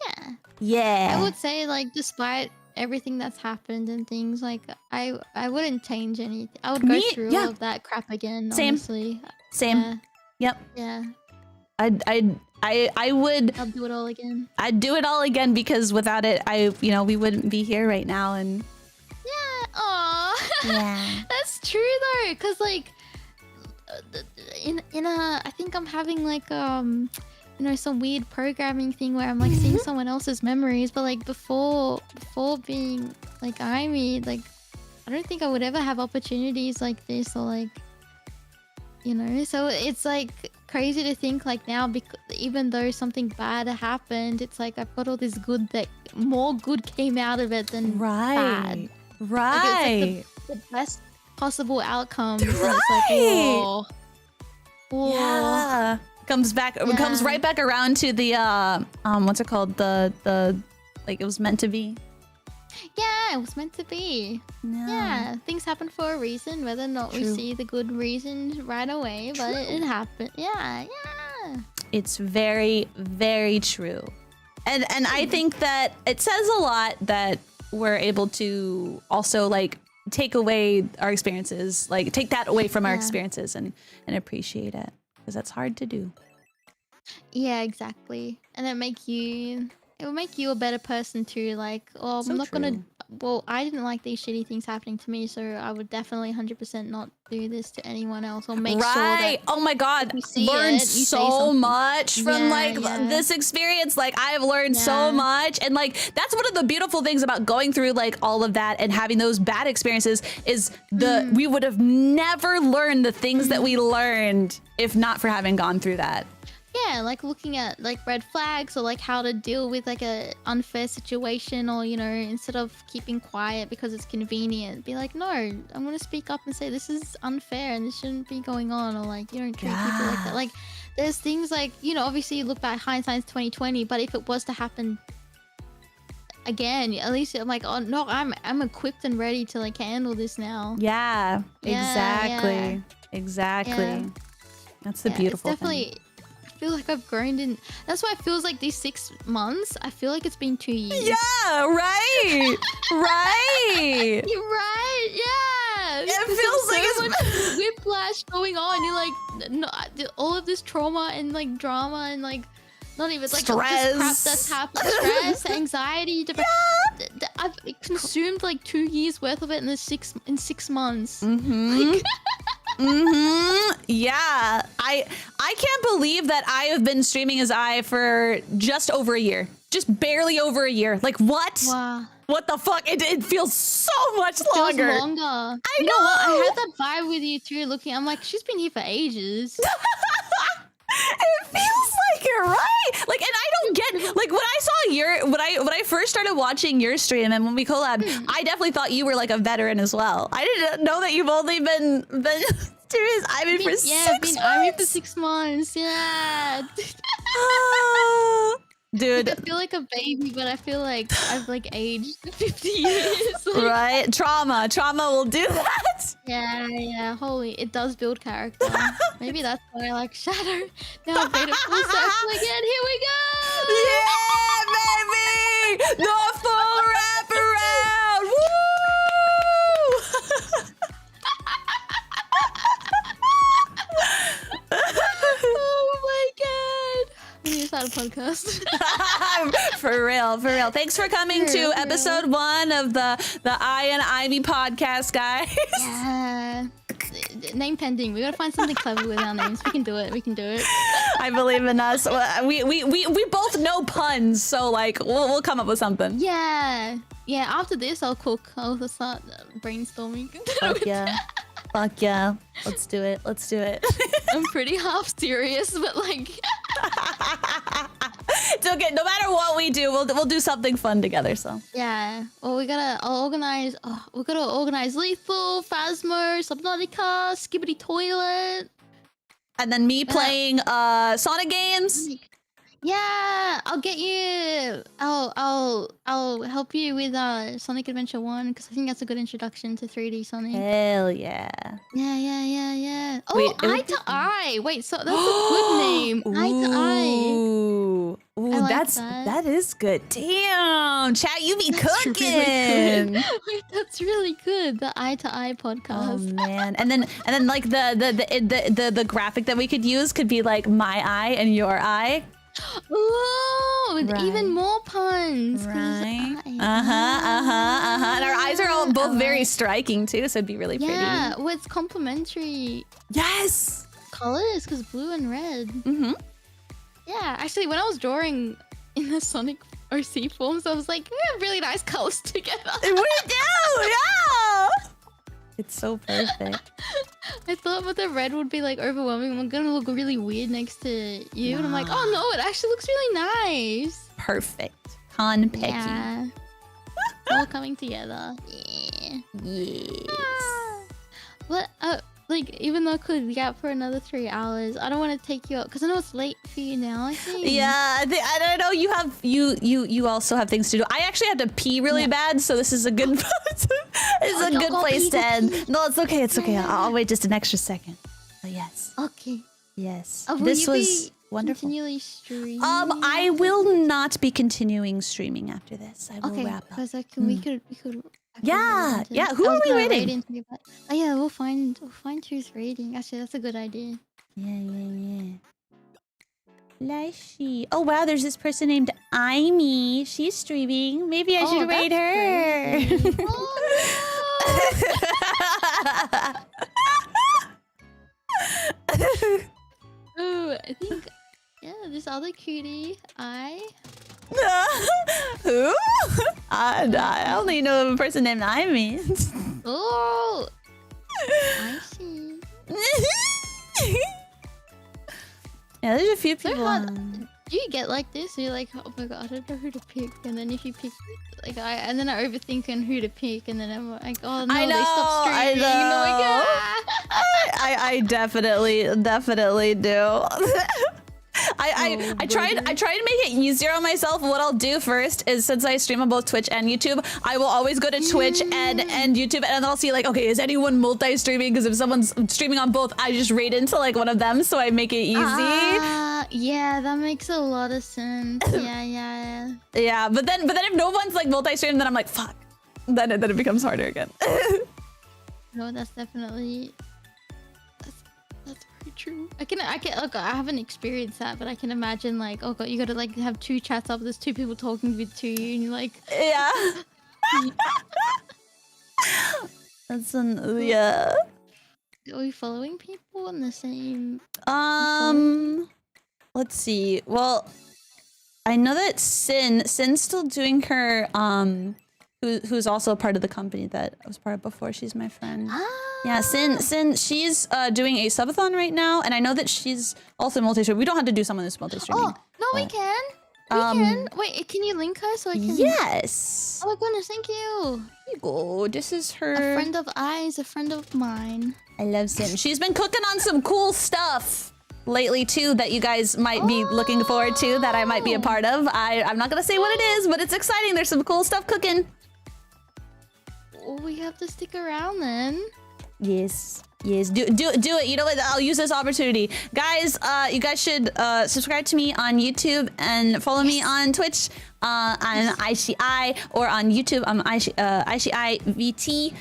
I would say, like, despite everything that's happened and things, like, I wouldn't change anything. I would go through all of that crap again. Honestly. Same. Yep. Yeah. I would. I'll do it all again. I'd do it all again, because without it, you know, we wouldn't be here right now. And yeah, that's true though, because like, I think I'm having like you know, some weird programming thing where I'm like seeing someone else's memories, but like before being like Aimee, like, I don't think I would ever have opportunities like this, or like, you know, so it's like crazy to think, like, now, because even though something bad happened, it's like I've got all this good, that more good came out of it than bad. Like, it's like the best possible outcome. So it's like, whoa. Yeah, comes right back around to the what's it called, the like, it was meant to be. Yeah, it was meant to be. Yeah, things happen for a reason, whether or not we see the good reasons right away, but it happened. Yeah. It's very, very true. And I think that it says a lot that we're able to also, like, take away our experiences, like, take that away from our experiences and appreciate it, because that's hard to do. Yeah, exactly. And it will make you a better person too. Like, oh, I'm not gonna. Well, I didn't like these shitty things happening to me, so I would definitely 100% not do this to anyone else, or make sure that. Oh my god, learned so much from this experience. Like, I've learned so much, and like, that's one of the beautiful things about going through, like, all of that and having those bad experiences, is we would have never learned the things that we learned if not for having gone through that. yeah, like looking at like red flags or like how to deal with like a unfair situation, or you know, instead of keeping quiet because it's convenient, be like, no, I'm gonna speak up and say this is unfair and this shouldn't be going on, or like you don't treat people like that. Like there's things like, you know, obviously you look back, hindsight's 2020, but if it was to happen again, at least I'm like, oh no, I'm equipped and ready to like handle this now. Yeah, exactly. Yeah. Exactly. Yeah. That's the beautiful it's definitely, thing. I feel like I've grown in. That's why it feels like these 6 months. I feel like it's been 2 years. Yeah, right. Right. You're right. Yeah. It feels like so it's much whiplash going on. You're like, no, all of this trauma and like drama and like not even like stress. This crap that's happened. Stress, anxiety, depression. Yeah. I've consumed like 2 years worth of it in 6 months. Mm-hmm. Yeah. I can't believe that I have been streaming as I for just over a year. Just barely over a year. Like what? Wow. What the fuck? It feels so much longer. Feels longer. I know know. what? I had that vibe with you too. Looking, I'm like, she's been here for ages. It feels like you're right. Like, and I don't get like when I saw when I first started watching your stream and when we collabed, I definitely thought you were like a veteran as well. I didn't know that you've only been serious. I've been for 6 months. I've been Ivy for 6 months. Yeah. Dude, I feel like a baby, but I feel like I've like aged 50 years. Like, right? Trauma will do that. Yeah. Holy, it does build character. Maybe that's why I like Shadow. Now I've made it full circle again. Here we go. Yeah, baby! The full wraparound. Woo! Oh my god. We need to start a podcast. For real. Thanks for coming to episode 1 of the I and Ivy podcast, guys. Yeah. Name pending. We gotta find something clever with our names. We can do it. I believe in us. We both know puns, so like we'll come up with something. Yeah. After this, I'll cook. I'll start brainstorming. Fuck yeah. Let's do it. I'm pretty half serious, but like. It's okay. No matter what we do, we'll do something fun together. So Yeah. Well, we gotta organize Lethal, Phasmo, Subnautica, Skibidi Toilet, and then me playing Sonic games. Yeah, I'll get you. I'll help you with Sonic Adventure 1 because I think that's a good introduction to 3D Sonic. Hell yeah. Yeah. Oh, Wait, Eye to Eye. Wait, so that's a good name. Eye to Eye. Ooh, like that is good. Damn, chat, you be That's cooking. really good. Wait, that's really good. The Eye to Eye podcast. Oh man, and then like the graphic that we could use could be like my eye and your eye. Ooh, with Right. even more puns. Right. And our eyes are all both very striking too, so it'd be really pretty. Yeah, well, it's complementary Yes. colors because blue and red. Mm-hmm. Yeah, actually, when I was drawing in the Sonic OC forms, I was like, we have really nice colors together. We do, yeah. It's so perfect. I thought but the red would be like overwhelming. I'm gonna look really weird next to you, and I'm like, oh no, it actually looks really nice. Perfect. Con Pecky. Yeah. All coming together. Yeah. Yes. But like, even though I could be out for another 3 hours, I don't want to take you out because I know it's late for you now. I think. Yeah, I don't know. You also have things to do. I actually have to pee really bad, so this is a good good place to end. No, it's okay. It's okay. I'll wait just an extra second. But yes. Okay. Yes. Will This you was be wonderful. Continually streaming. I will not be continuing streaming after this. I will wrap up. Because we could. Yeah. Who are we waiting? Oh yeah, we'll find who's rating. Actually, that's a good idea. Yeah. Aishii. Oh wow, there's this person named Aimee. She's streaming. Maybe I should rate her. Oh, I think this other cutie, Who? I only know a person named Aimee. Oh, I see. Yeah, there's a few So people. hard. Do you get like this? You're like, oh my god, I don't know who to pick, and then if you pick, like and then I overthink on who to pick, and then I'm like, oh no, I know, they stopped streaming. I know. Like, ah. I definitely do. I tried to make it easier on myself. What I'll do first is, since I stream on both Twitch and YouTube, I will always go to Twitch and YouTube, and then I'll see like, okay, is anyone multi-streaming? Because if someone's streaming on both, I just raid into like one of them, so I make it easy. Yeah, that makes a lot of sense. Yeah. Yeah, but then if no one's like multi-streaming, then I'm like, fuck. Then it becomes harder again. No, that's definitely that's very true. I look, I haven't experienced that, but I can imagine like, oh god, you gotta like have two chats up. There's two people talking to you, and you're like, yeah. That's yeah. Are we following people in the same? Let's see. Well, I know that Sin's still doing her who's also a part of the company that I was part of before. She's my friend. Yeah, Sin, she's doing a subathon right now, and I know that she's also multi-streaming. We don't have to do someone who's multi-streaming. Oh no, we can. We can. Wait, can you link her so I can? Yes. Oh my goodness, thank you. Here you go. This is her. A friend of Ai's, a friend of mine. I love Sin. She's been cooking on some cool stuff lately too that you guys might be looking forward to, that I might be a part of. I'm not gonna say what it is, but it's exciting. There's some cool stuff cooking. Well, we have to stick around then. Yes. Do it. You know what? I'll use this opportunity, guys. You guys should subscribe to me on YouTube and follow me on Twitch. On Aishii Ai, or on YouTube. I'm Aishii Ai VT.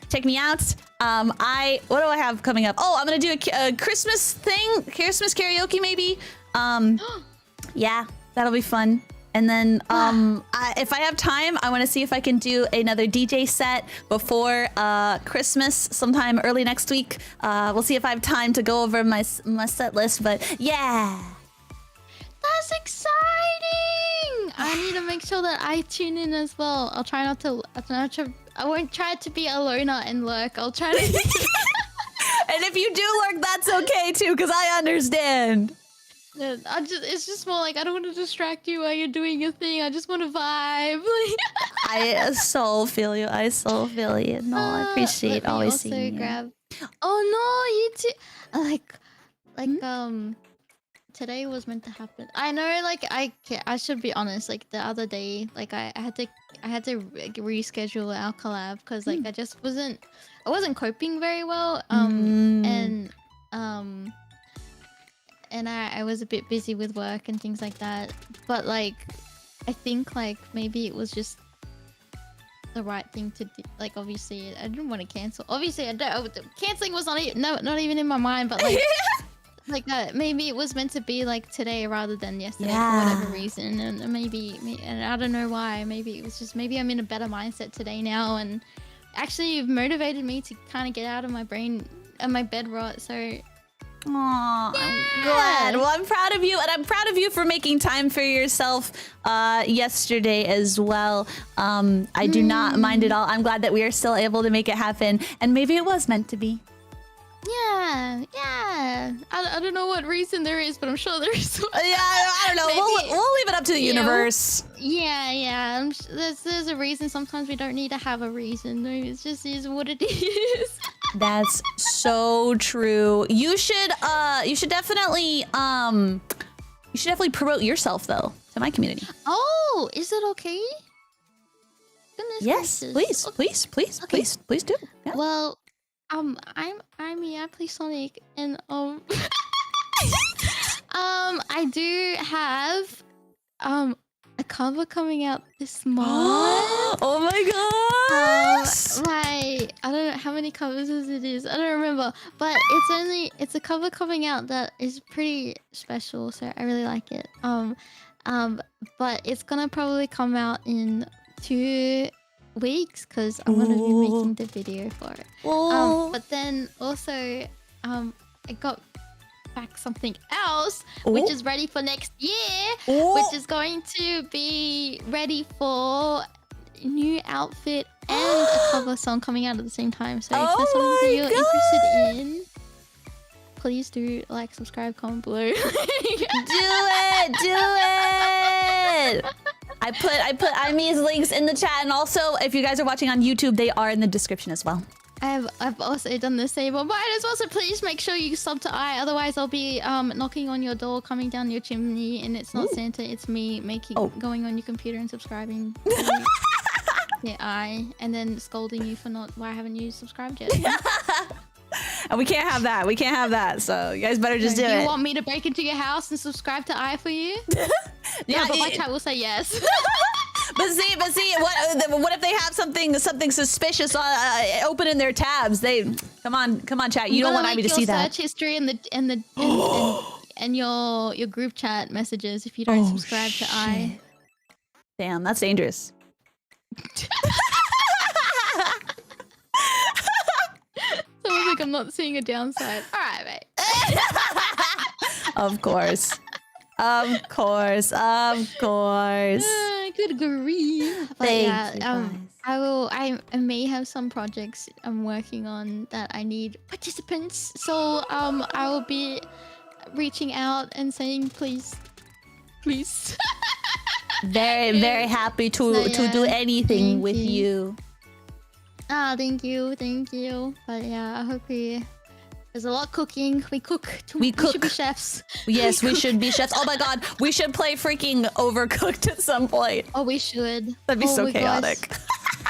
Check me out. What do I have coming up? Oh, I'm gonna do a Christmas thing, Christmas karaoke maybe. Yeah, that'll be fun. And then if I have time, I want to see if I can do another DJ set before Christmas, sometime early next week. We'll see if I have time to go over my set list, but yeah. That's exciting! I need to make sure that I tune in as well. I'll try not to. I won't try to be a loner and lurk. I'll try to. And if you do lurk, that's okay too, because I understand. It's just more like, I don't want to distract you while you're doing your thing. I just want to vibe. I so feel you. No, I appreciate always seeing you. Grab. Oh no, you too. Today was meant to happen. I know, like I should be honest. Like the other day, like I had to like, reschedule our collab because like I wasn't coping very well. And I was a bit busy with work and things like that. But like, I think like maybe it was just the right thing to do. Like obviously, I didn't want to cancel. Obviously, canceling was not even in my mind. But like, maybe it was meant to be like today rather than yesterday for whatever reason. And maybe and I don't know why. Maybe it was just I'm in a better mindset today now. And actually, you've motivated me to kind of get out of my brain and my bed rot. So. Aw, yeah. I'm glad. Well, I'm proud of you, and I'm proud of you for making time for yourself yesterday as well. I do not mind at all. I'm glad that we are still able to make it happen, and maybe it was meant to be. Yeah. I don't know what reason there is, but I'm sure there is one. Yeah, I don't know. We'll leave it up to the universe. Yeah. There's a reason. Sometimes we don't need to have a reason. It just is what it is. That's so true. You should definitely promote yourself though to my community. Oh, is it okay? Goodness yes, gracious. Please, Okay. please do. Yeah. Well, I'm I play Sonic, and I do have a cover coming out this month. Oh my gosh! I don't know how many covers it is. I don't remember, but it's a cover coming out that is pretty special, so I really like it. But it's gonna probably come out in 2 weeks because I'm gonna be making the video for it. But then also I got back something else which is ready for next year, which is going to be ready for a new outfit and a cover song coming out at the same time. So if there's something that you're interested in, please do like, subscribe, comment below. Do it! I put Aimi's links in the chat, and also if you guys are watching on YouTube, they are in the description as well. I've also done the same on mine as well, so please make sure you sub to I, otherwise I'll be knocking on your door, coming down your chimney, and it's not Santa, it's me going on your computer and subscribing to yeah, I, and then scolding you for why haven't you subscribed yet? And we can't have that. We can't have that. So you guys better just do it. You want me to break into your house and subscribe to I for you? Yeah, but my chat will say yes. But see, what if they have something suspicious open in their tabs? Come on, chat. You don't want me to see that. Search history and your group chat messages if you don't subscribe to I. Damn, that's dangerous. Sounds like I'm not seeing a downside. All right, mate. Of course. Of course. Good grief. But Thank you, guys. I may have some projects I'm working on that I need participants. So I will be reaching out and saying please. Very happy to do anything with you. Thank you. But yeah, I hope there's a lot of cooking. We cook. We should be chefs. Yes, we should be chefs. Oh my god, we should play freaking Overcooked at some point. Oh, we should. That'd be so chaotic.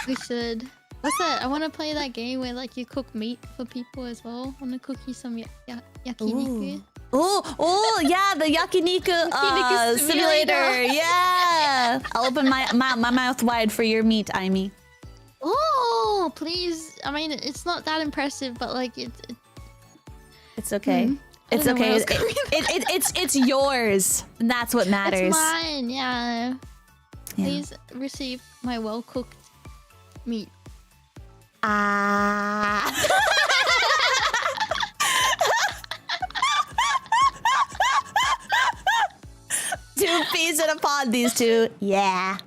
We should. What's that? I want to play that game where like you cook meat for people as well. I want to cook you some yakiniku. Oh, yeah, the yakiniku simulator. Yeah. I'll open my mouth wide for your meat, Aimi. Oh, please. I mean, it's not that impressive, but like it's okay. It's okay. It's yours. And that's what matters. It's mine, yeah. Please receive my well-cooked meat. Two peas in a pod, these two. Yeah.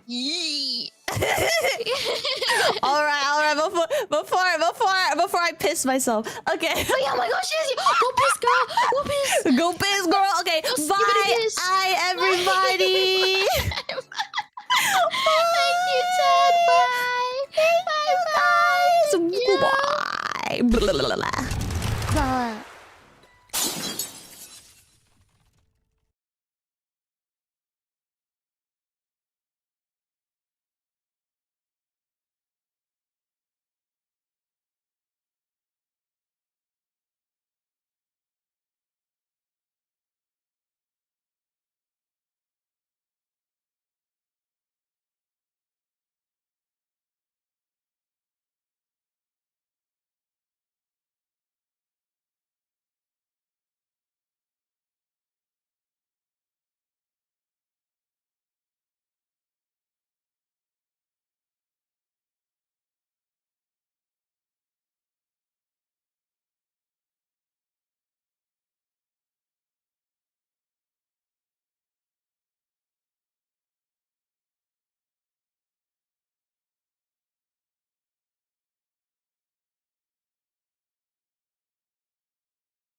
All right. Before I piss myself. Okay. Oh my gosh, go piss, girl. Go piss, girl. Okay. Bye, everybody.